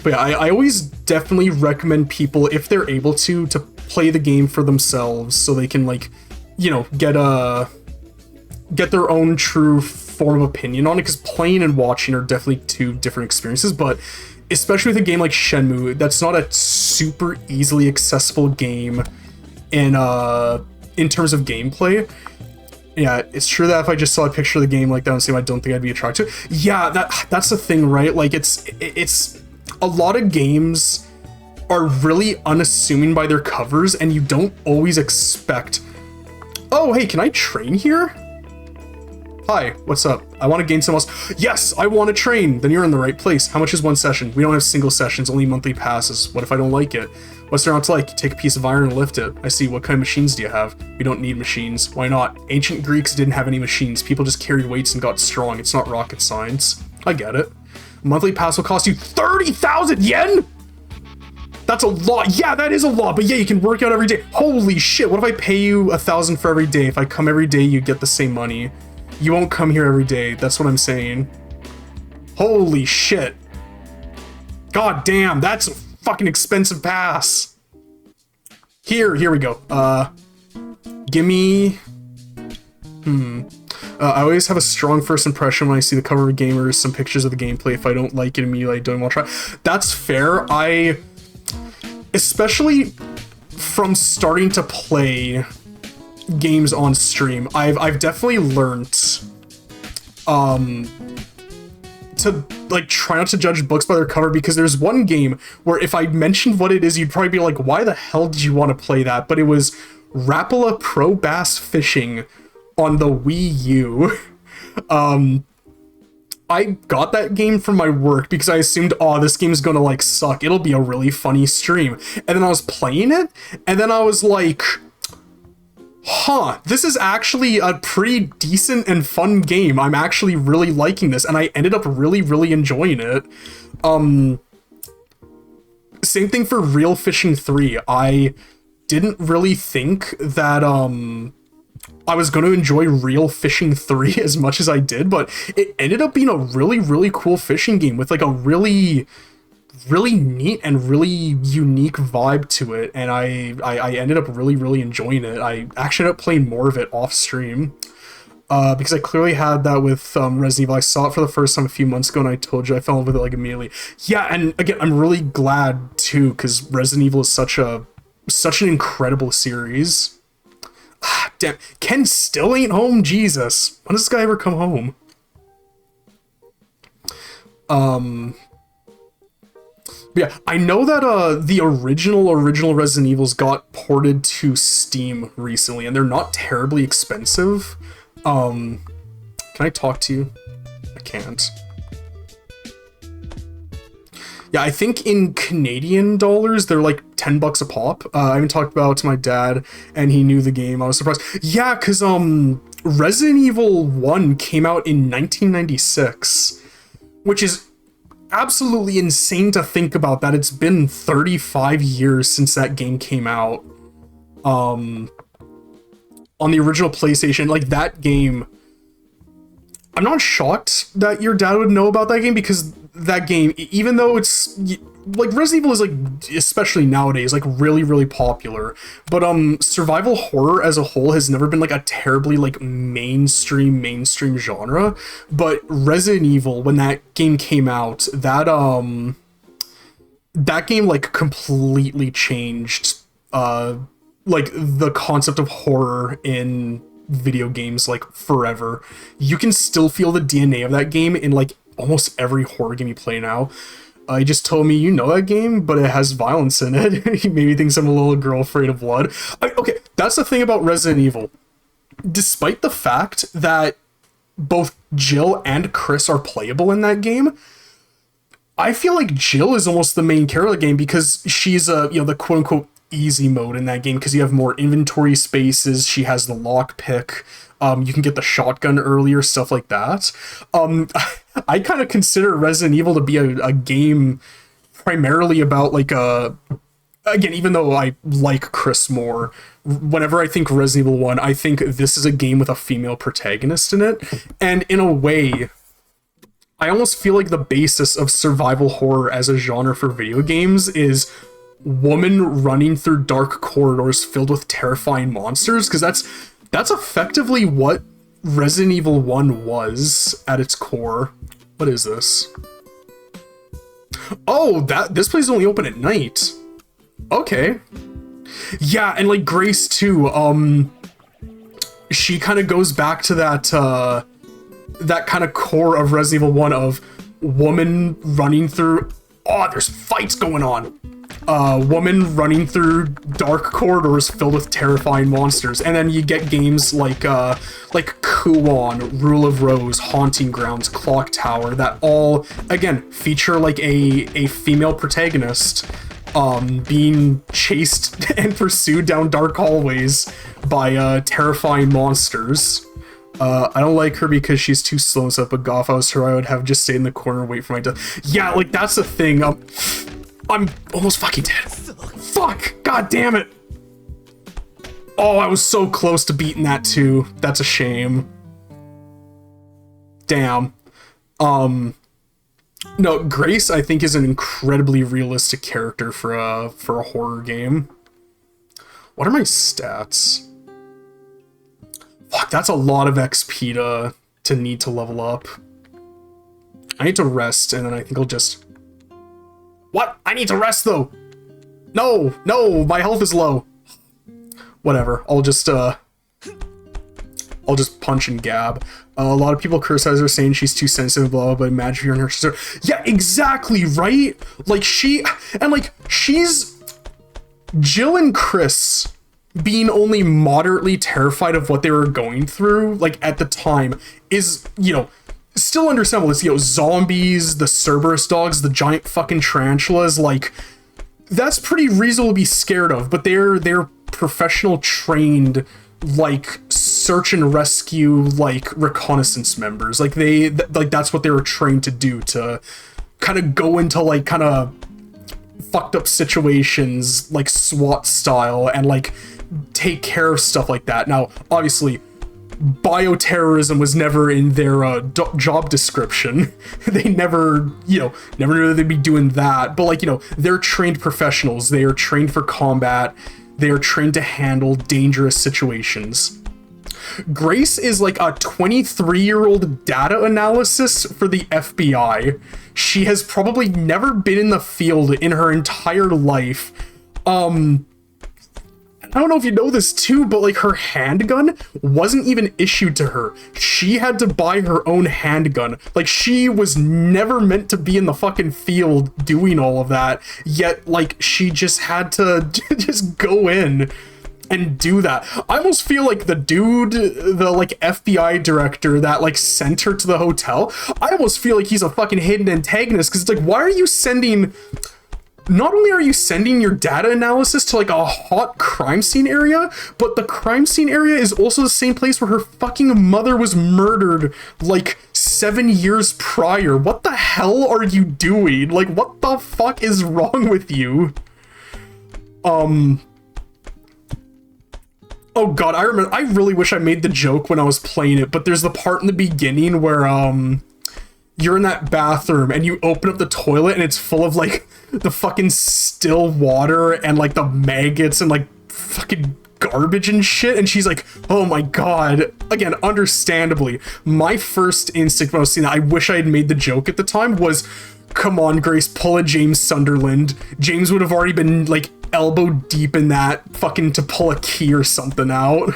But yeah, I always definitely recommend people, if they're able to play the game for themselves so they can, like, you know, get their own true form of opinion on it, because playing and watching are definitely two different experiences. But especially with a game like Shenmue, that's not a super easily accessible game in terms of gameplay. Yeah, it's true that if I just saw a picture of the game like that and say, I don't think I'd be attracted to it. Yeah, that's the thing, right? Like, it's a lot of games are really unassuming by their covers, and you don't always expect, oh, hey, can I train here? Hi, what's up? I want to gain some else. Yes, I want to train. Then you're in the right place. How much is one session? We don't have single sessions, only monthly passes. What if I don't like it? What's there not to like? You take a piece of iron and lift it. I see. What kind of machines do you have? We don't need machines. Why not? Ancient Greeks didn't have any machines. People just carried weights and got strong. It's not rocket science. I get it. A monthly pass will cost you 30,000 yen? That's a lot. Yeah, that is a lot. But yeah, you can work out every day. Holy shit. What if I pay you 1,000 for every day? If I come every day, you get the same money. You won't come here every day. That's what I'm saying. Holy shit. God damn, that's a fucking expensive pass. Here we go. Gimme... I always have a strong first impression when I see the cover of Gamers, some pictures of the gameplay. If I don't like it immediately, I don't want to try. That's fair. Especially from starting to play games on stream, I've definitely learned to like try not to judge books by their cover, because there's one game where if I mentioned what it is, you'd probably be like, why the hell did you want to play that? But it was Rapala Pro Bass Fishing on the Wii U. I got that game from my work because I assumed, oh, this game's gonna like suck. It'll be a really funny stream. And then I was playing it, and then I was like, huh, this is actually a pretty decent and fun game. I'm actually really liking this, and I ended up really enjoying it. Same thing for Real Fishing 3. I didn't really think that I was going to enjoy Real Fishing 3 as much as I did, but it ended up being a really cool fishing game with like a really neat and really unique vibe to it, and I ended up really enjoying it. I actually ended up playing more of it off stream because I clearly had that with Resident Evil. I saw it for the first time a few months ago, and I told you I fell in love with it like immediately. Yeah, and again, I'm really glad too, because Resident Evil is such an incredible series. Ah, damn, Ken still ain't home. Jesus, when does this guy ever come home? Yeah, I know that the original Resident Evils got ported to Steam recently, and they're not terribly expensive. Can I talk to you? I can't. Yeah, I think in Canadian dollars, they're like $10 a pop. I even talked about it to my dad, and he knew the game. I was surprised. Yeah, because Resident Evil 1 came out in 1996, which is absolutely insane to think about, that it's been 35 years since that game came out. On the original PlayStation, like that game, I'm not shocked that your dad would know about that game, because that game, even though it's like Resident Evil is like, especially nowadays, like really popular, but survival horror as a whole has never been like a terribly like mainstream genre. But Resident Evil, when that game came out, that game like completely changed like the concept of horror in video games like forever. You can still feel the DNA of that game in like almost every horror game you play now. He just told me, you know that game, but it has violence in it. He maybe thinks I'm a little girl afraid of blood. Okay, that's the thing about Resident Evil. Despite the fact that both Jill and Chris are playable in that game, I feel like Jill is almost the main character of the game, because she's the quote-unquote easy mode in that game, because you have more inventory spaces. She has the lockpick. You can get the shotgun earlier, stuff like that. I kind of consider Resident Evil to be a game primarily about like again, even though I like Chris more, whenever I think Resident Evil 1, I think this is a game with a female protagonist in it. And in a way, I almost feel like the basis of survival horror as a genre for video games is woman running through dark corridors filled with terrifying monsters, because that's effectively what Resident Evil 1 was at its core. What is this? Oh, this place is only open at night. Okay. Yeah, and like Grace too, she kind of goes back to that kind of core of Resident Evil 1 of woman running through... Oh, there's fights going on. woman running through dark corridors filled with terrifying monsters. And then you get games like Kuon, Rule of Rose, Haunting Grounds, Clock Tower that all, again, feature like a female protagonist being chased and pursued down dark hallways by terrifying monsters. I don't like her because she's too slow and stuff, but if I was her, I would have just stayed in the corner and wait for my death. Yeah, like, that's the thing. I'm almost fucking dead. Fuck! God damn it! Oh, I was so close to beating that too. That's a shame. Damn. No, Grace, I think, is an incredibly realistic character for a horror game. What are my stats? Fuck, that's a lot of XP to need to level up. I need to rest, and then I think I'll just... What? I need to rest, though! No! No! My health is low! Whatever. I'll just punch and gab. A lot of people criticize her saying she's too sensitive, blah, blah, but imagine you're in her sister. Yeah, exactly, right? Like, she's... Jill and Chris being only moderately terrified of what they were going through, like, at the time, is, you know, still understandable. It's, you know, zombies, the Cerberus dogs, the giant fucking tarantulas, like, that's pretty reasonable to be scared of, but they're professional, trained, like, search and rescue, like, reconnaissance members. Like, that's what they were trained to do, to kind of go into, like, kind of fucked up situations, like, SWAT style, and, like, take care of stuff like that. Now, obviously, bioterrorism was never in their job description. They never knew that they'd be doing that. But, like, you know, they're trained professionals. They are trained for combat. They are trained to handle dangerous situations. Grace is like a 23-year-old data analysis for the FBI. She has probably never been in the field in her entire life. I don't know if you know this too, but like her handgun wasn't even issued to her. She had to buy her own handgun. Like she was never meant to be in the fucking field doing all of that. Yet like she just had to just go in and do that. I almost feel like the dude, the like FBI director that like sent her to the hotel, I almost feel like he's a fucking hidden antagonist, because it's like, why are you sending... Not only are you sending your data analysis to like a hot crime scene area, but the crime scene area is also the same place where her fucking mother was murdered like 7 years prior. What the hell are you doing? Like, what the fuck is wrong with you? Oh god, I remember, I really wish I made the joke when I was playing it, but there's the part in the beginning where, you're in that bathroom and you open up the toilet and it's full of like the fucking still water and like the maggots and like fucking garbage and shit, and she's like, oh my god. Again, understandably, my first instinct when I was seeing that, I wish I had made the joke at the time, was, come on Grace, pull a James Sunderland. James would have already been like elbow deep in that fucking to pull a key or something out.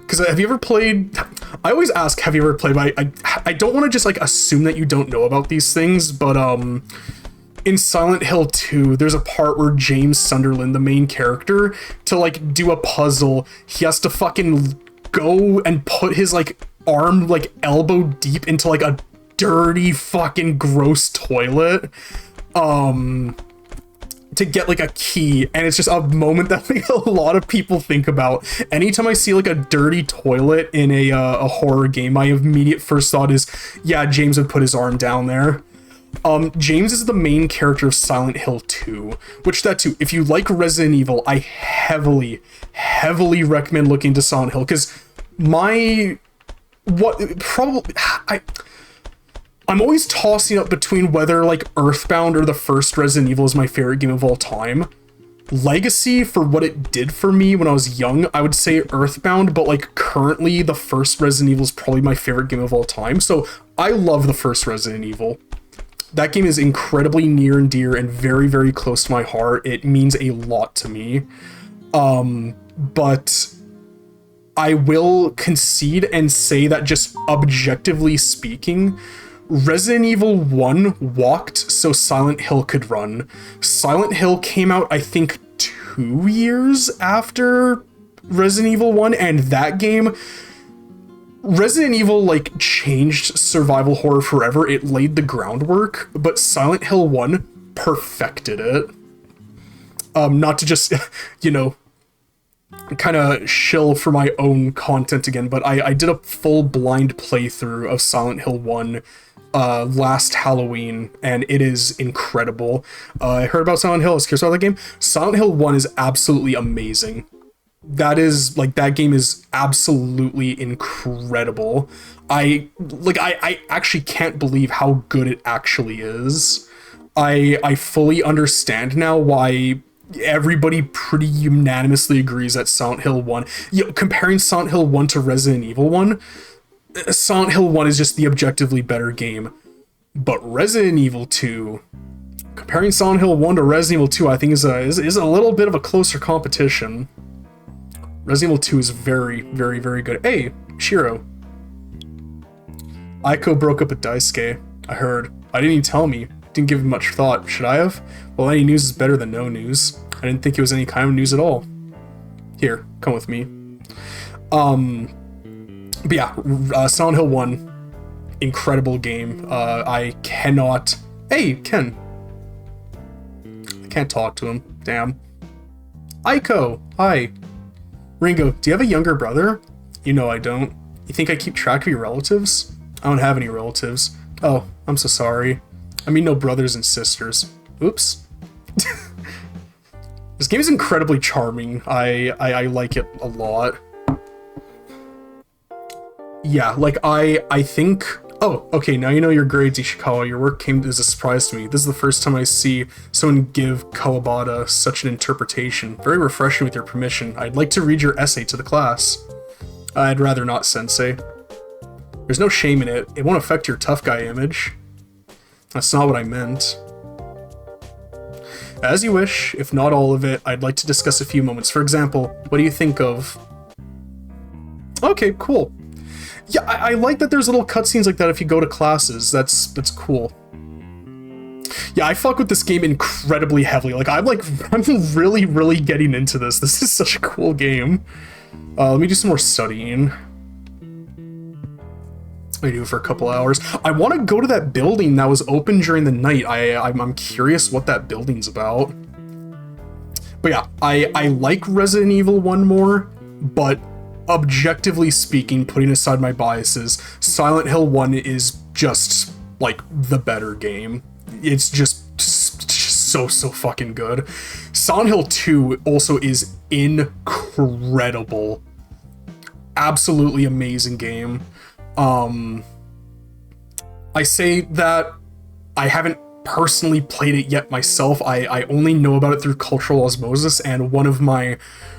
Because have you ever played... I always ask, have you ever played... I don't want to just, like, assume that you don't know about these things, but, in Silent Hill 2, there's a part where James Sunderland, the main character, to, like, do a puzzle, he has to fucking go and put his, like, arm, like, elbow deep into, like, a dirty fucking gross toilet, to get like a key, and it's just a moment that like a lot of people think about. Anytime I see like a dirty toilet in a horror game, my immediate first thought is, yeah, James would put his arm down there. James is the main character of Silent Hill 2, which that too, if you like Resident Evil, I heavily recommend looking to Silent Hill, because I'm always tossing up between whether, like, Earthbound or the first Resident Evil is my favorite game of all time. Legacy, for what it did for me when I was young, I would say Earthbound, but, like, currently the first Resident Evil is probably my favorite game of all time. So, I love the first Resident Evil. That game is incredibly near and dear and very, very close to my heart. It means a lot to me. But I will concede and say that just objectively speaking, Resident Evil 1 walked so Silent Hill could run. Silent Hill came out, I think, 2 years after Resident Evil 1, and that game, Resident Evil, like, changed survival horror forever. It laid the groundwork, but Silent Hill 1 perfected it. Not to just, you know, kind of shill for my own content again, but I did a full blind playthrough of Silent Hill 1 last Halloween, and it is incredible. I heard about Silent Hill, I was curious about that game. Silent Hill 1 is absolutely amazing. That is, like, that game is absolutely incredible. I actually can't believe how good it actually is. I fully understand now why everybody pretty unanimously agrees that Silent Hill 1, you know, comparing Silent Hill 1 to Resident Evil 1, Silent Hill 1 is just the objectively better game. But Resident Evil 2, comparing Silent Hill 1 to Resident Evil 2, I think is a little bit of a closer competition. Resident Evil 2 is very, very, very good. Hey, Shiro. Aiko broke up with Daisuke. I heard. I didn't even tell me. Didn't give it much thought. Should I have? Well, any news is better than no news. I didn't think it was any kind of news at all. Here, come with me. But yeah, Silent Hill 1, incredible game. I cannot... Hey, Ken. I can't talk to him. Damn. Aiko, hi. Ringo, do you have a younger brother? You know I don't. You think I keep track of your relatives? I don't have any relatives. Oh, I'm so sorry. I mean no brothers and sisters. Oops. This game is incredibly charming. I like it a lot. Yeah, like I think... Oh, okay, now you know your grades, Ishikawa. Your work came as a surprise to me. This is the first time I see someone give Kawabata such an interpretation. Very refreshing with your permission. I'd like to read your essay to the class. I'd rather not, Sensei. There's no shame in it. It won't affect your tough guy image. That's not what I meant. As you wish, if not all of it, I'd like to discuss a few moments. For example, what do you think of... Okay, cool. Yeah, I like that there's little cutscenes like that if you go to classes. That's cool. Yeah, I fuck with this game incredibly heavily. Like, I'm really, really getting into this. This is such a cool game. Let me do some more studying. I do for a couple hours. I want to go to that building that was open during the night. I'm curious what that building's about. But yeah, I like Resident Evil 1 more, but objectively speaking, putting aside my biases, Silent Hill 1 is just, like, the better game. It's just so fucking good. Silent Hill 2 also is incredible. Absolutely amazing game. I say that I haven't personally played it yet myself. I only know about it through cultural osmosis, and one of my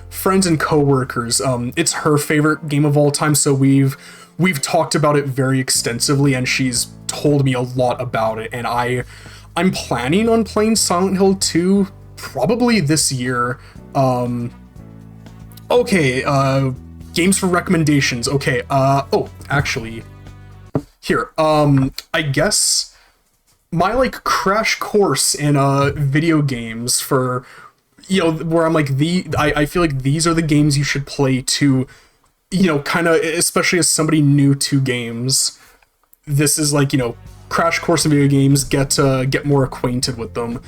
friends and co-workers, it's her favorite game of all time, so we've talked about it very extensively, and she's told me a lot about it, and I'm planning on playing Silent Hill 2 probably this year. Okay, games for recommendations. Okay, oh, actually, here, I guess my, like, crash course in, video games for, you know, where I'm like, I feel like these are the games you should play to, you know, kind of, especially as somebody new to games, this is like, you know, crash course in video games, get more acquainted with them.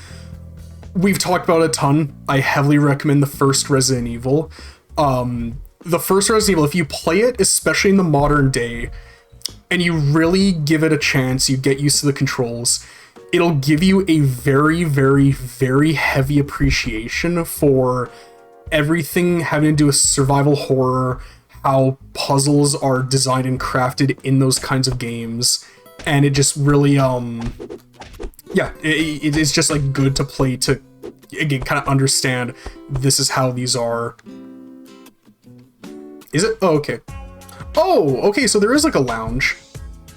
We've talked about it a ton. I heavily recommend the first Resident Evil. The first Resident Evil, if you play it, especially in the modern day, and you really give it a chance, you get used to the controls, it'll give you a very, very, very heavy appreciation for everything having to do with survival horror, how puzzles are designed and crafted in those kinds of games, and it just really, yeah, it's just, like, good to play to, again, kind of understand this is how these are. Is it? Oh, okay. Oh, okay, so there is, like, a lounge.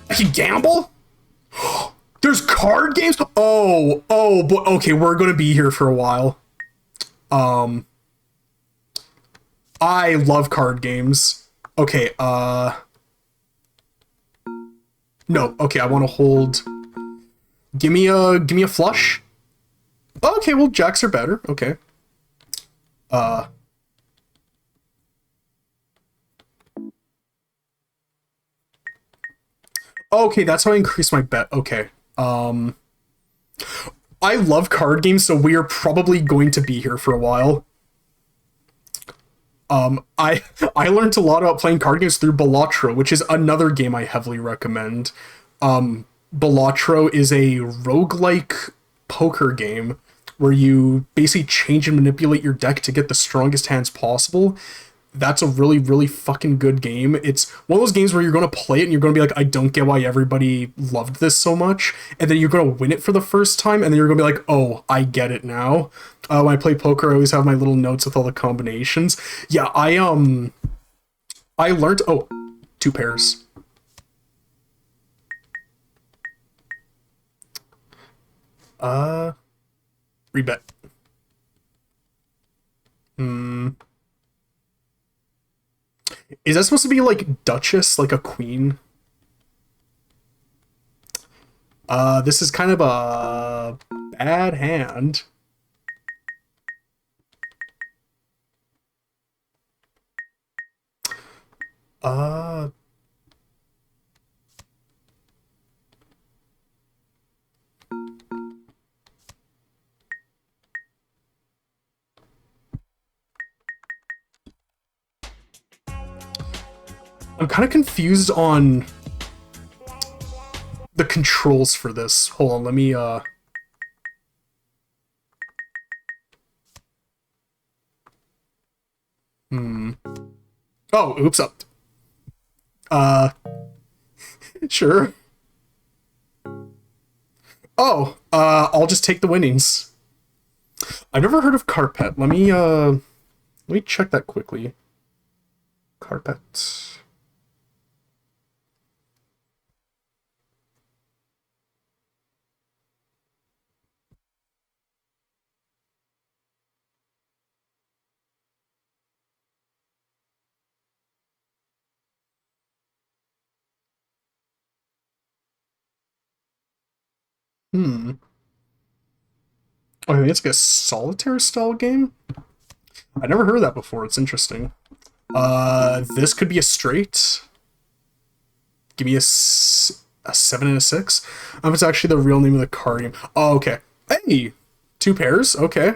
I can gamble? There's card games? Oh, but okay, we're gonna be here for a while. I love card games. Okay, No, okay, I want to hold... Give me a flush. Okay, well, jacks are better. Okay. Okay, that's how I increase my bet. Okay. I love card games, so we are probably going to be here for a while. I I learned a lot about playing card games through Balatro, which is another game I heavily recommend. Balatro is a roguelike poker game where you basically change and manipulate your deck to get the strongest hands possible. That's a really, really fucking good game. It's one of those games where you're going to play it and you're going to be like, I don't get why everybody loved this so much. And then you're going to win it for the first time and then you're going to be like, oh, I get it now. When I play poker, I always have my little notes with all the combinations. Yeah, I learned, oh, two pairs. Rebet. Is that supposed to be like Duchess, like a queen? This is kind of a bad hand. Uh, I'm kind of confused on the controls for this. Hold on, let me, Oh, oops, up. Uh, sure. Oh, I'll just take the winnings. I've never heard of Carpet. Let me check that quickly. Carpet. Hmm. Oh, I think it's like a solitaire style game? I never heard of that before. It's interesting. This could be a straight. Give me a 7 and a 6. It's actually the real name of the card game. Oh, okay. Hey! Two pairs? Okay.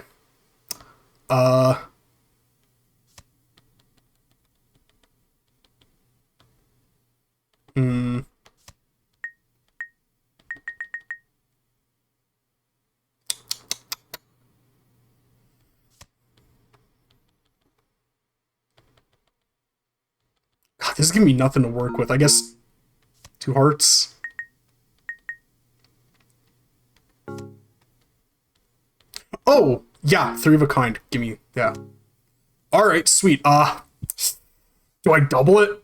Uh... Hmm. God, this is giving me nothing to work with. I guess two hearts. Oh, yeah, three of a kind. Give me, yeah. All right, sweet. Do I double it?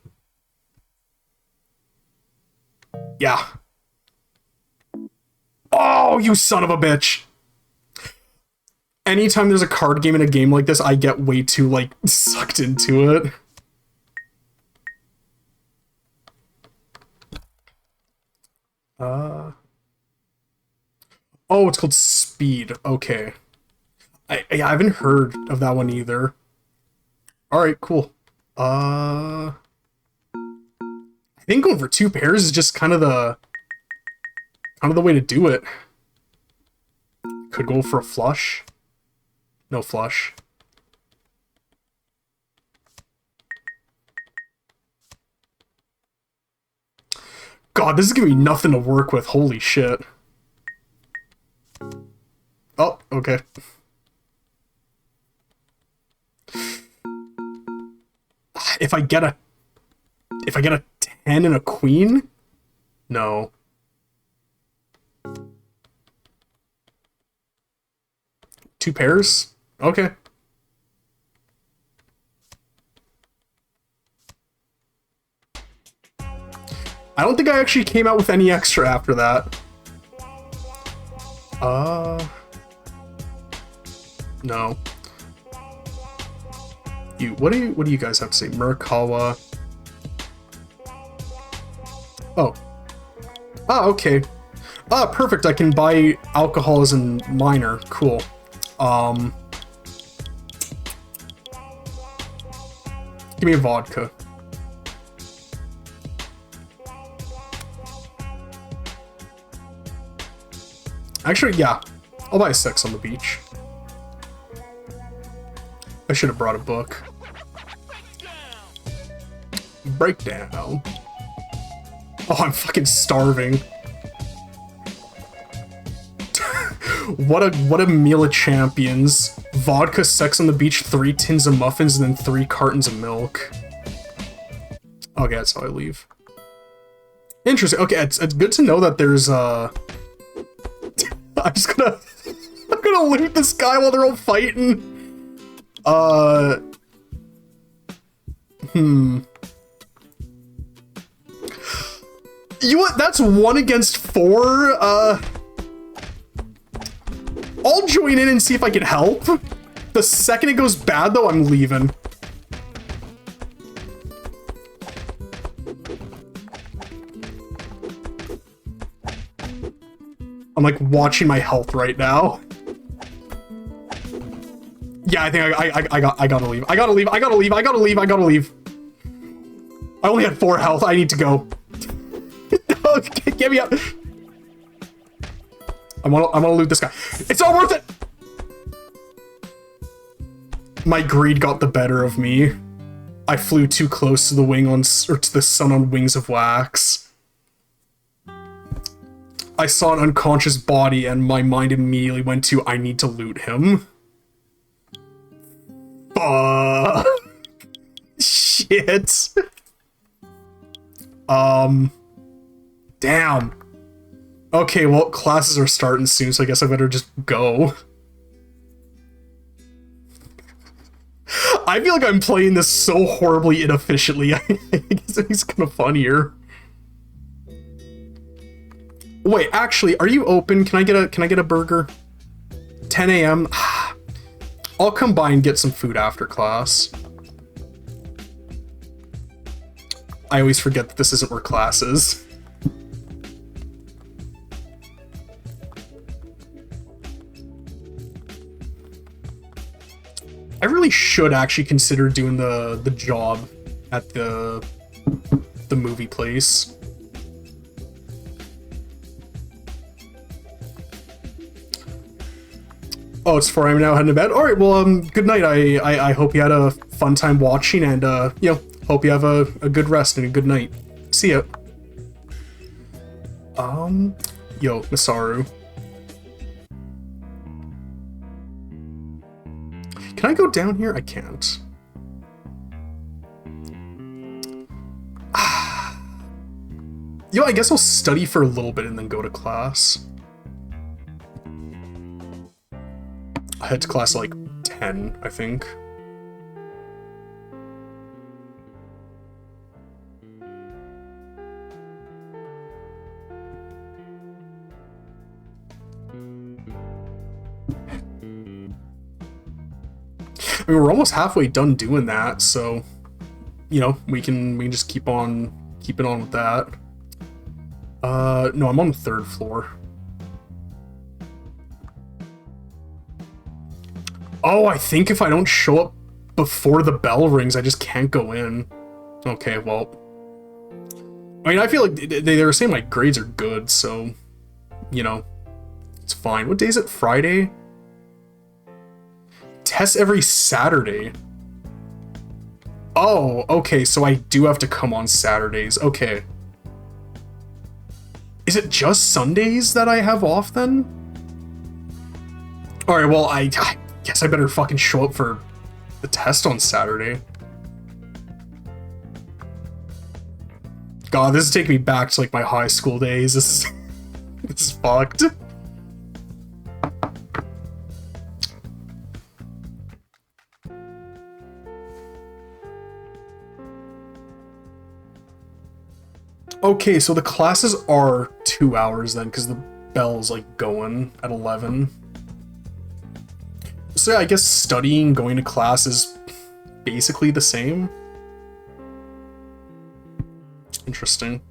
Yeah. Oh, you son of a bitch. Anytime there's a card game in a game like this, I get way too, like, sucked into it. Oh, it's called Speed. Okay. I haven't heard of that one either. Alright, cool. I think going for two pairs is just kind of the way to do it. Could go for a flush. No flush. God, this is gonna be nothing to work with. Holy shit. Oh, okay. If I get a 10 and a queen? No. Two pairs? Okay. I don't think I actually came out with any extra after that. No. What do you guys have to say? Murakawa. Oh. Ah, okay. Ah, perfect. I can buy alcohol as a minor. Cool. Give me a vodka. Actually, yeah. I'll buy a Sex on the Beach. I should have brought a book. Breakdown. Oh, I'm fucking starving. What a meal of champions. Vodka, Sex on the Beach, 3 tins of muffins, and then 3 cartons of milk. Okay, that's how I leave. Interesting. Okay, it's good to know that there's I'm just gonna I'm gonna loot this guy while they're all fighting. You what? That's 1 against 4. I'll join in and see if I can help. The second it goes bad, though, I'm leaving. I'm like watching my health right now. Yeah, I think I gotta leave. I gotta leave. I gotta leave. I gotta leave. I gotta leave. I only had 4 health. I need to go. Okay, get me up. I wanna loot this guy. It's not worth it. My greed got the better of me. I flew too close to the to the sun on wings of wax. I saw an unconscious body and my mind immediately went to, I need to loot him. Fuck. Shit. Damn. Okay, well, classes are starting soon, so I guess I better just go. I feel like I'm playing this so horribly inefficiently. I guess it's kind of funnier. Wait, actually, are you open? Can I get a burger? 10 a.m. I'll come by and get some food after class. I always forget that this isn't where class is. I really should actually consider doing the job at the movie place. Oh, it's 4 a.m. now, heading to bed. All right, well, good night. I hope you had a fun time watching, and you know, hope you have a good rest and a good night. See ya. Yo, Masaru. Can I go down here? I can't. Yo, I guess I'll study for a little bit and then go to class. I head to class at like 10, I think. I mean, we're almost halfway done doing that, so you know, we can just keep on keeping on with that. No, I'm on the 3rd floor. Oh, I think if I don't show up before the bell rings, I just can't go in. Okay, well, I mean, I feel like they were saying my grades are good, so you know, it's fine. What day is it? Friday? Tests every Saturday. Oh, okay, so I do have to come on Saturdays. Okay. Is it just Sundays that I have off then? Alright, well, I guess I better fucking show up for the test on Saturday. God, this is taking me back to like my high school days. This is fucked. Okay, so the classes are 2 hours then, because the bell's like going at 11. So yeah, I guess studying, going to class is basically the same. Interesting.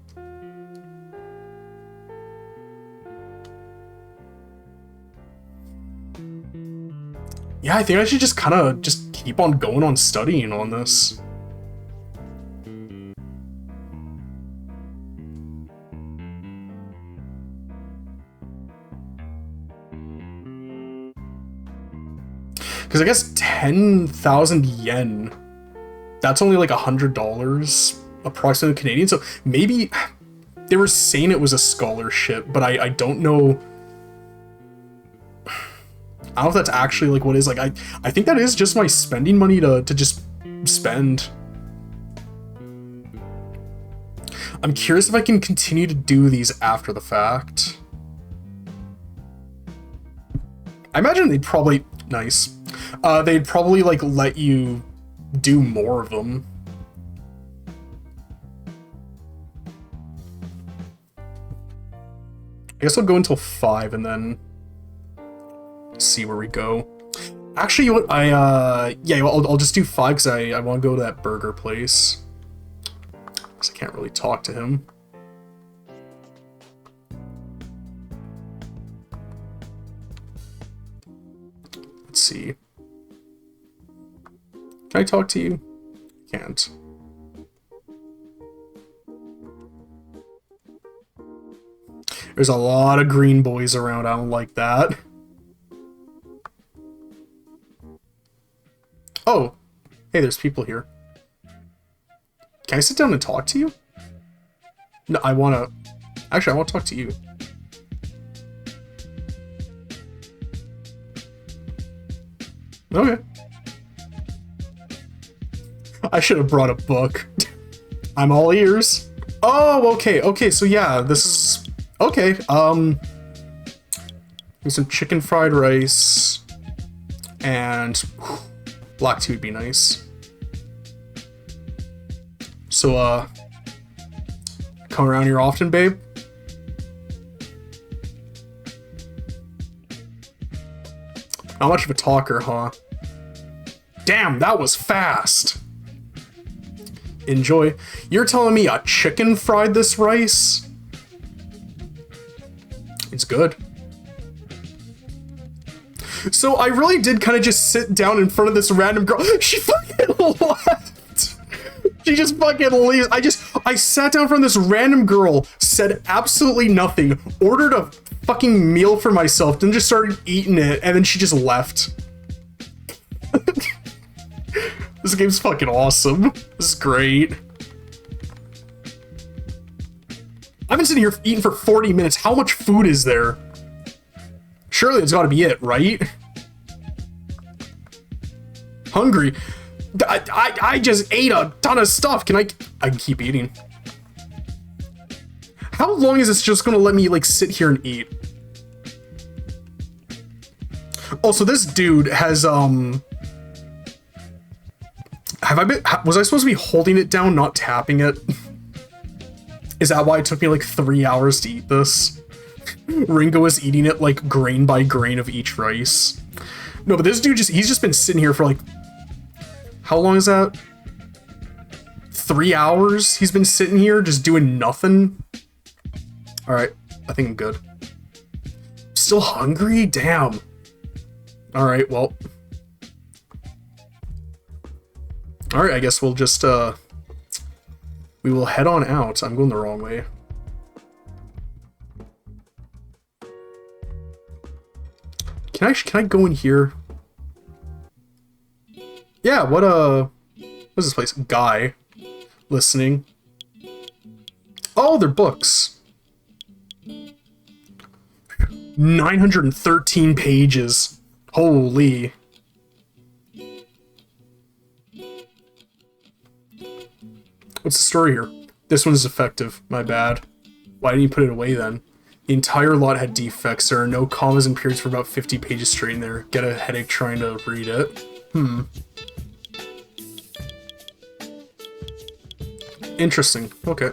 Yeah, I think I should just kind of just keep on going on studying on this. Because I guess 10,000 yen, that's only like $100 approximately Canadian. So maybe they were saying it was a scholarship, but I don't know. I don't know if that's actually like what is like. I think that is just my spending money to just spend. I'm curious if I can continue to do these after the fact. I imagine they'd probably nice. They'd probably like let you do more of them. I guess I'll go until 5 and then see where we go. Actually, you know what? Yeah, I'll just do 5 because I want to go to that burger place. Because I can't really talk to him. Let's see. Can I talk to you? Can't. There's a lot of green boys around. I don't like that. Oh, hey, there's people here. Can I sit down and talk to you? No, I want to... Actually, I want to talk to you. Okay. I should have brought a book. I'm all ears. Oh, okay, okay, so yeah, this is... Okay, some chicken fried rice, and black tea would be nice. So, come around here often, babe? Not much of a talker, huh? Damn, that was fast! Enjoy. You're telling me a chicken fried this rice? It's good. So I really did kind of just sit down in front of this random girl. She fucking left. She just fucking leaves. I sat down in front of this random girl, said absolutely nothing, ordered a fucking meal for myself, then just started eating it, and then she just left. This game's fucking awesome. This is great. I've been sitting here eating for 40 minutes. How much food is there? Surely it's gotta be it, right? Hungry. I just ate a ton of stuff. I can keep eating. How long is this just gonna let me like sit here and eat? Also, this dude has was I supposed to be holding it down, not tapping it? Is that why it took me like 3 hours to eat this? Ringo was eating it like grain by grain of each rice. No, but this dude he's just been sitting here for like, how long is that? 3 hours he's been sitting here just doing nothing. All right, I think I'm good. Still hungry? Damn. All right, well. All right, I guess we'll just, we will head on out. I'm going the wrong way. Can I go in here? Yeah, what's this place? Guy. Listening. Oh, they're books. 913 pages. Holy. What's the story here? This one's effective. My bad. Why didn't you put it away then? The entire lot had defects. There are no commas and periods for about 50 pages straight in there. Get a headache trying to read it. Interesting. Okay.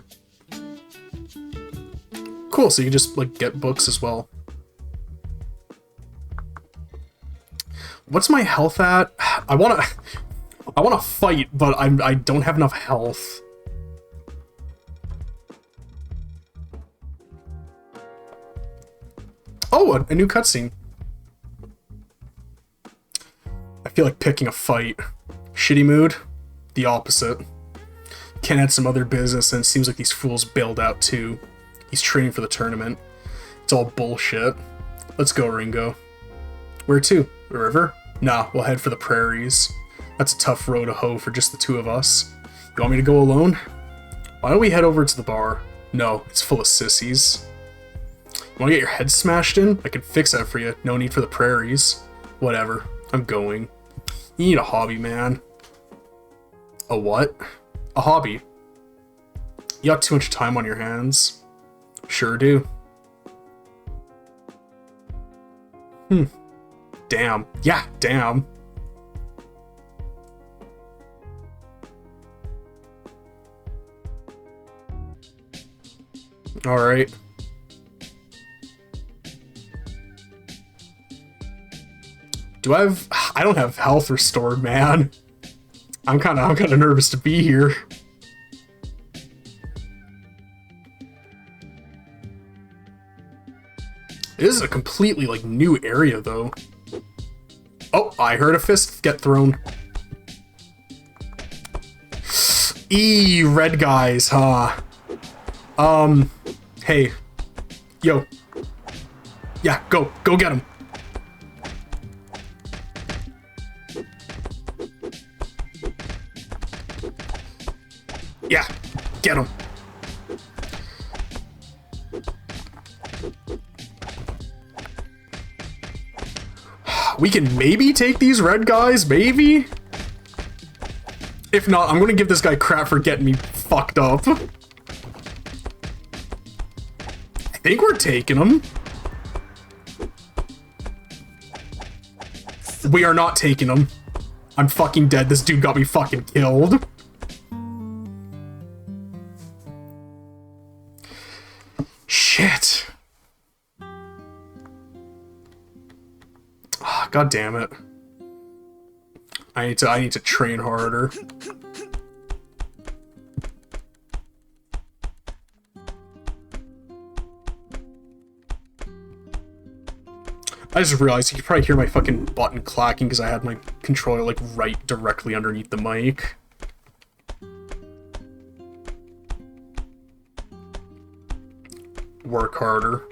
Cool, so you can just, like, get books as well. What's my health at? I wanna fight, but I don't have enough health. Oh, a new cutscene. feel like picking a fight. Shitty mood? The opposite. Ken had some other business, and it seems like these fools bailed out too. He's training for the tournament. It's all bullshit. Let's go, Ringo. Where to? The river? Nah, we'll head for the prairies. That's a tough row to hoe for just the two of us. You want me to go alone? Why don't we head over to the bar? No, it's full of sissies. You want to get your head smashed in? I can fix that for you. No need for the prairies. Whatever. I'm going. You need a hobby, man. A what? A hobby. You got too much time on your hands. Sure do. Damn. Yeah, damn. Alright. I don't have health restored, man. I'm kinda nervous to be here. This is a completely, like, new area, though. Oh, I heard a fist get thrown. Eee, red guys, huh? Hey. Yo. Yeah, go get him. Yeah, get him. We can maybe take these red guys, maybe? If not, I'm gonna give this guy crap for getting me fucked up. I think we're taking him. We are not taking him. I'm fucking dead. This dude got me fucking killed. Shit. Oh, God damn it. I need to train harder. I just realized you could probably hear my fucking button clacking because I had my controller like right directly underneath the mic. Work harder.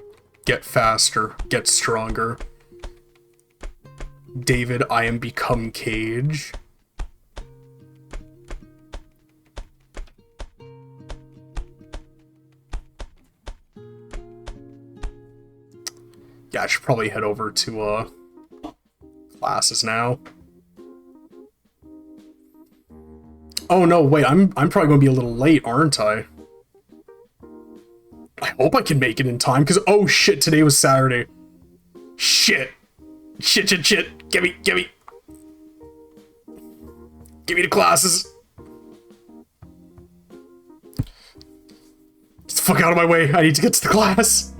Get faster. Get stronger. David, I am become Cage. Yeah, I should probably head over to classes now. Oh no, wait, I'm probably gonna be a little late, aren't I? I hope I can make it in time, because oh shit, today was Saturday. Shit. Shit. Give me the classes. Get the fuck out of my way. I need to get to the class.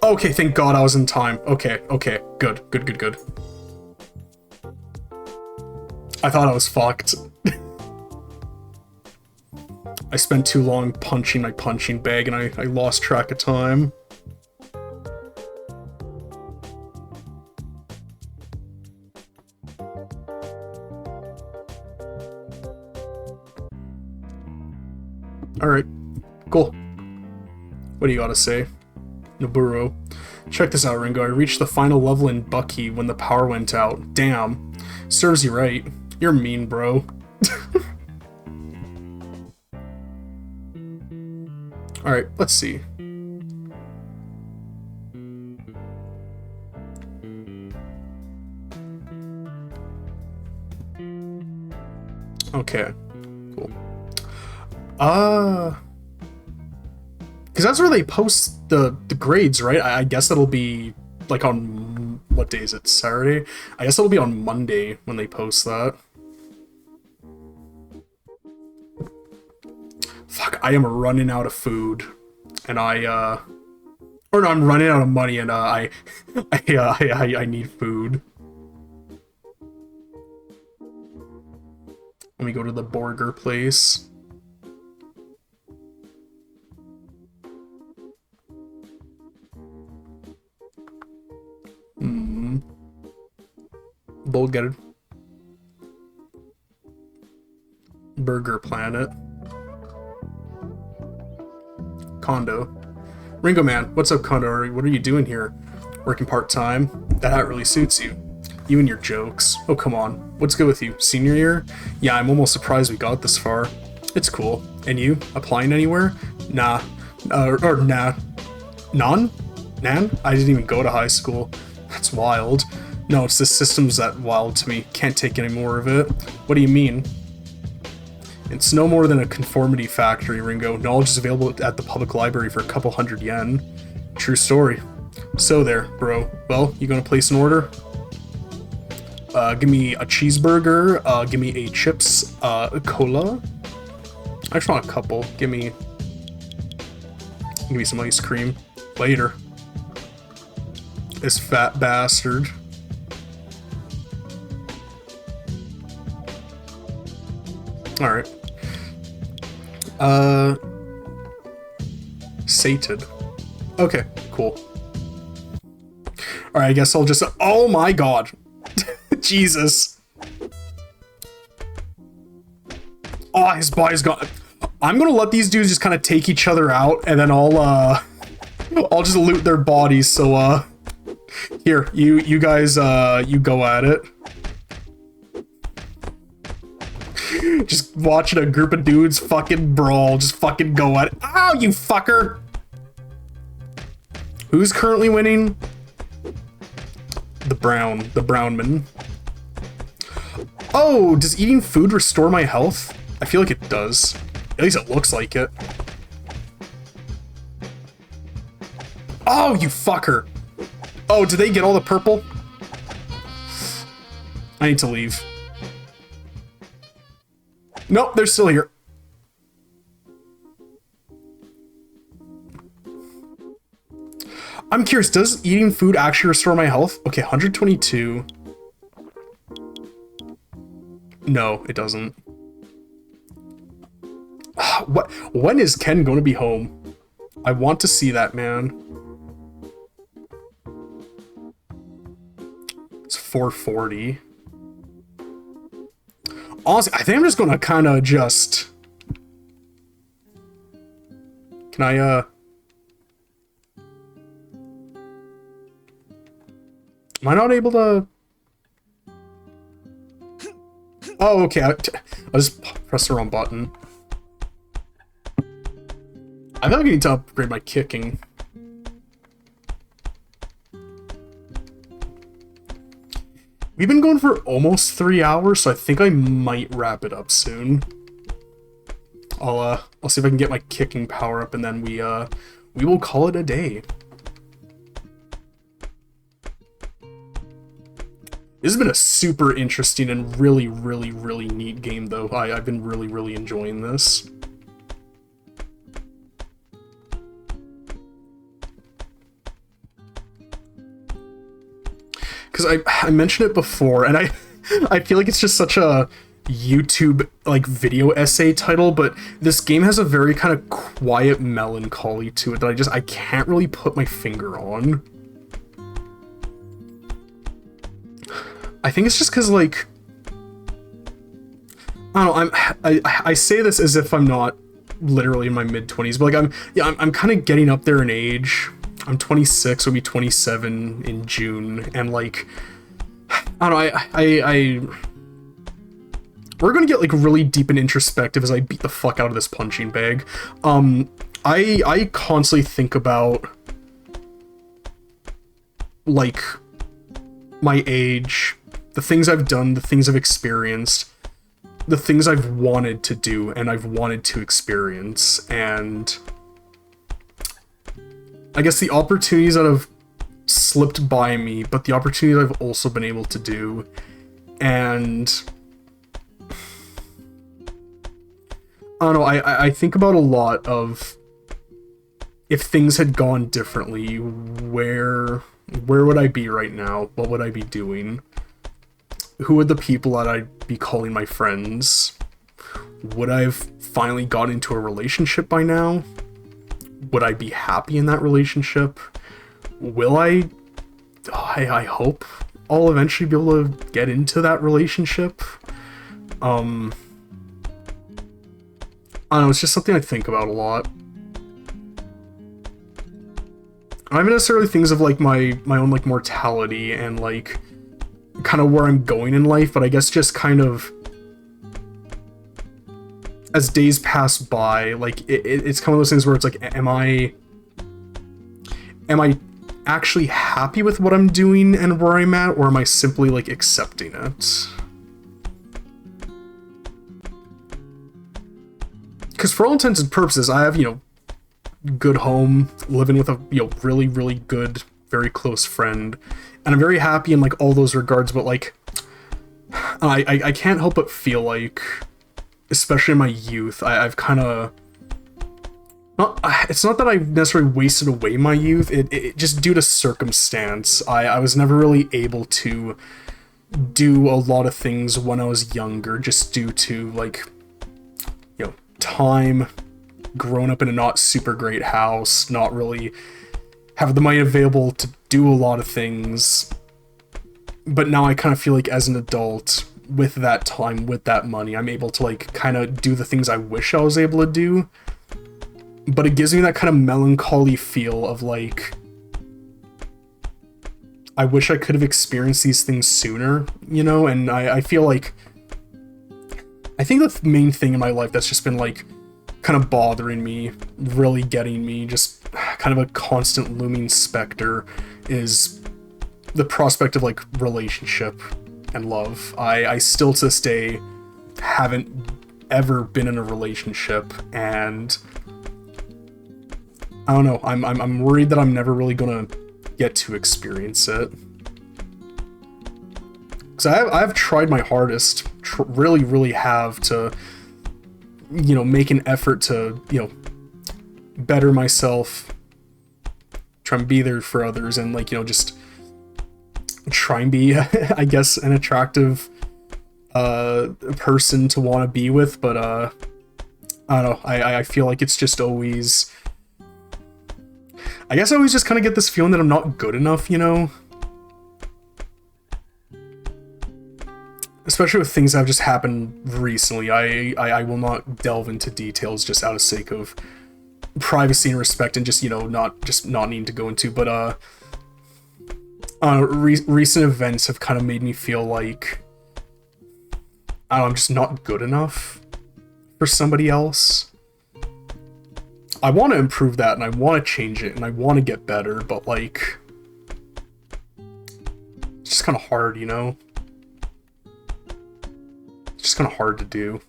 Okay, thank God I was in time. Okay, good. I thought I was fucked. I spent too long punching my punching bag and I lost track of time. Alright, cool. What do you gotta say? Noburo. Check this out, Ringo. I reached the final level in Bucky when the power went out. Damn. Serves you right. You're mean, bro. Alright, let's see. Okay, cool. Because that's where they post the grades, right? I guess it'll be, like, on... What day is it? Saturday? I guess it'll be on Monday when they post that. Fuck, I am running out of food. And or no, I'm running out of money and, I need food. Let me go to the burger place. burger. Burger Planet. Condo. Ringo man, what's up, Condo? What are you doing here? Working part-time? That hat really suits you. You and your jokes. Oh, come on. What's good with you? Senior year? Yeah, I'm almost surprised we got this far. It's cool. And you? Applying anywhere? Nah. Or nah. None? Nan? I didn't even go to high school. That's wild. No, it's the system's that wild to me. Can't take any more of it. What do you mean? It's no more than a conformity factory, Ringo. Knowledge is available at the public library for a couple hundred yen. True story. So there, bro. Well, you gonna place an order? Give me a cheeseburger, give me a chips, a cola. I just want a couple. Give me some ice cream. Later. This fat bastard. Alright. Sated. Okay, cool. Alright, I guess I'll just... Oh my god! Jesus. Oh, his body's gone. I'm gonna let these dudes just kind of take each other out, and then I'll just loot their bodies, so, here, you guys, you go at it. Just watching a group of dudes fucking brawl, just fucking go at it. Ow, you fucker! Who's currently winning? The Brownman. Oh, does eating food restore my health? I feel like it does. At least it looks like it. Oh, you fucker! Oh, did they get all the purple? I need to leave. Nope, they're still here. I'm curious, does eating food actually restore my health? Okay, 122. No, it doesn't. What? When is Ken going to be home? I want to see that, man. It's 4:40. Honestly, I think I'm just going to kind of just... Can I, Am I not able to... Oh, okay. I just pressed the wrong button. I think I need to upgrade my kicking. We've been going for almost 3 hours, so I think I might wrap it up soon. I'll see if I can get my kicking power up, and then we will call it a day. This has been a super interesting and really, really, really neat game, though. I've been really, really enjoying this. Because I mentioned it before, and I feel like it's just such a YouTube, like, video essay title, but this game has a very kind of quiet melancholy to it that I can't really put my finger on. I think it's just because, like, I don't know, I say this as if I'm not literally in my mid-20s, but, like, I'm kind of getting up there in age. I'm 26, I'll be 27 in June, and, like, I don't know, we're gonna get, like, really deep and introspective as I beat the fuck out of this punching bag. I constantly think about, like, my age, the things I've done, the things I've experienced, the things I've wanted to do and I've wanted to experience, and I guess the opportunities that have slipped by me, but the opportunities I've also been able to do, and I don't know, I think about a lot of if things had gone differently, where would I be right now? What would I be doing? Who would the people that I'd be calling my friends? Would I have finally got into a relationship by now? Would I be happy in that relationship? Will I? Oh, I hope. I'll eventually be able to get into that relationship. I don't know, it's just something I think about a lot. I don't even necessarily things of like my own like mortality and like kind of where I'm going in life, but I guess just kind of as days pass by, like it's kind of those things where it's like, am I actually happy with what I'm doing and where I'm at, or am I simply like accepting it? Because for all intents and purposes, I have, good home, living with a, really, really good, very close friend, and I'm very happy in, like, all those regards, but, like, I can't help but feel like, especially in my youth, I've kind of... It's not that I necessarily wasted away my youth, it just due to circumstance, I was never really able to do a lot of things when I was younger, just due to, like, time, grown up in a not super great house, not really have the money available to do a lot of things. But now I kind of feel like as an adult, with that time, with that money, I'm able to like kind of do the things I wish I was able to do. But it gives me that kind of melancholy feel of like, I wish I could have experienced these things sooner, and I feel like I think the main thing in my life that's just been like kind of bothering me, really getting me, just kind of a constant looming specter, is the prospect of like relationship and love. I still to this day haven't ever been in a relationship, and I don't know, I'm worried that I'm never really gonna get to experience it. Because I've tried my hardest, really, really have, to, make an effort to, better myself, try and be there for others, and, like, just try and be, I guess, an attractive person to want to be with, but, I don't know, I feel like it's just always... I guess I always just kind of get this feeling that I'm not good enough, Especially with things that have just happened recently. I will not delve into details just out of sake of privacy and respect and just, not needing to go into, but, recent events have kind of made me feel like, I don't know, I'm just not good enough for somebody else. I want to improve that, and I want to change it, and I want to get better, but, like, it's just kind of hard, It's just kind of hard to do.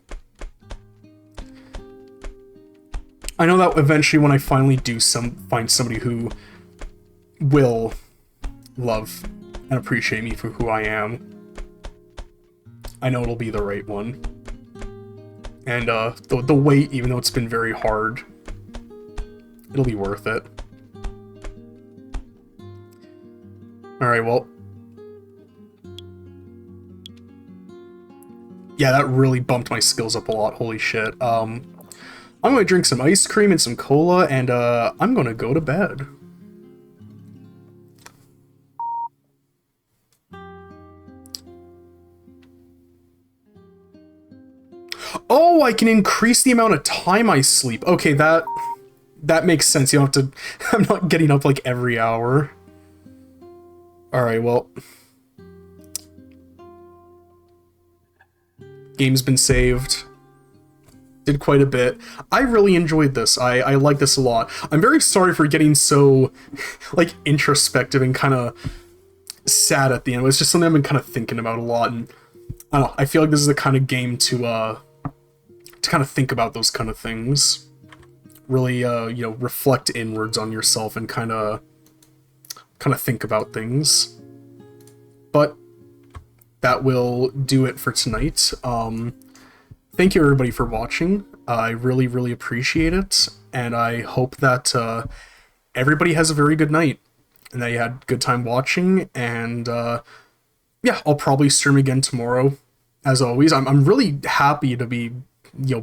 I know that eventually when I finally do find somebody who will love and appreciate me for who I am, I know it'll be the right one. And the wait, even though it's been very hard, it'll be worth it. Alright, well. Yeah, that really bumped my skills up a lot, holy shit. I'm gonna drink some ice cream and some cola, and I'm gonna go to bed. Oh, I can increase the amount of time I sleep. Okay, that makes sense. You don't have to... I'm not getting up like every hour. Alright, well... Game's been saved. Did quite a bit. I really enjoyed this. I like this a lot. I'm very sorry for getting so, like, introspective and kind of sad at the end. It's just something I've been kind of thinking about a lot, and I don't know, I feel like this is the kind of game to kind of think about those kind of things. Really, reflect inwards on yourself and kind of think about things. But that will do it for tonight. Thank you everybody for watching. I really, really appreciate it, and I hope that everybody has a very good night, and that you had a good time watching, and yeah, I'll probably stream again tomorrow, as always. I'm really happy to be,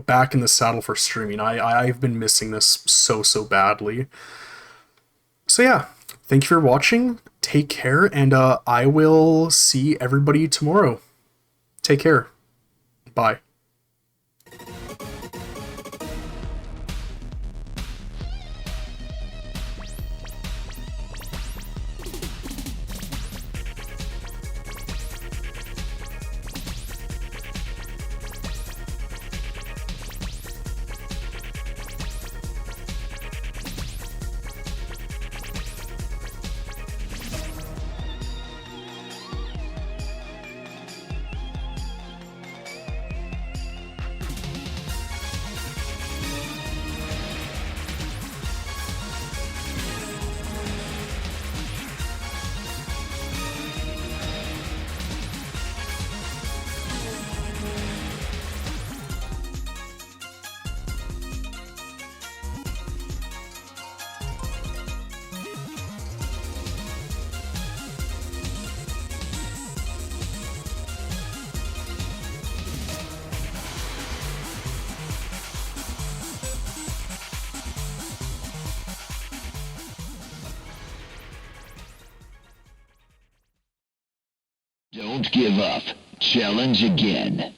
back in the saddle for streaming. I've been missing this so badly. So yeah, thank you for watching. take care, and I will see everybody tomorrow. Take care. Bye. Don't give up. Challenge again.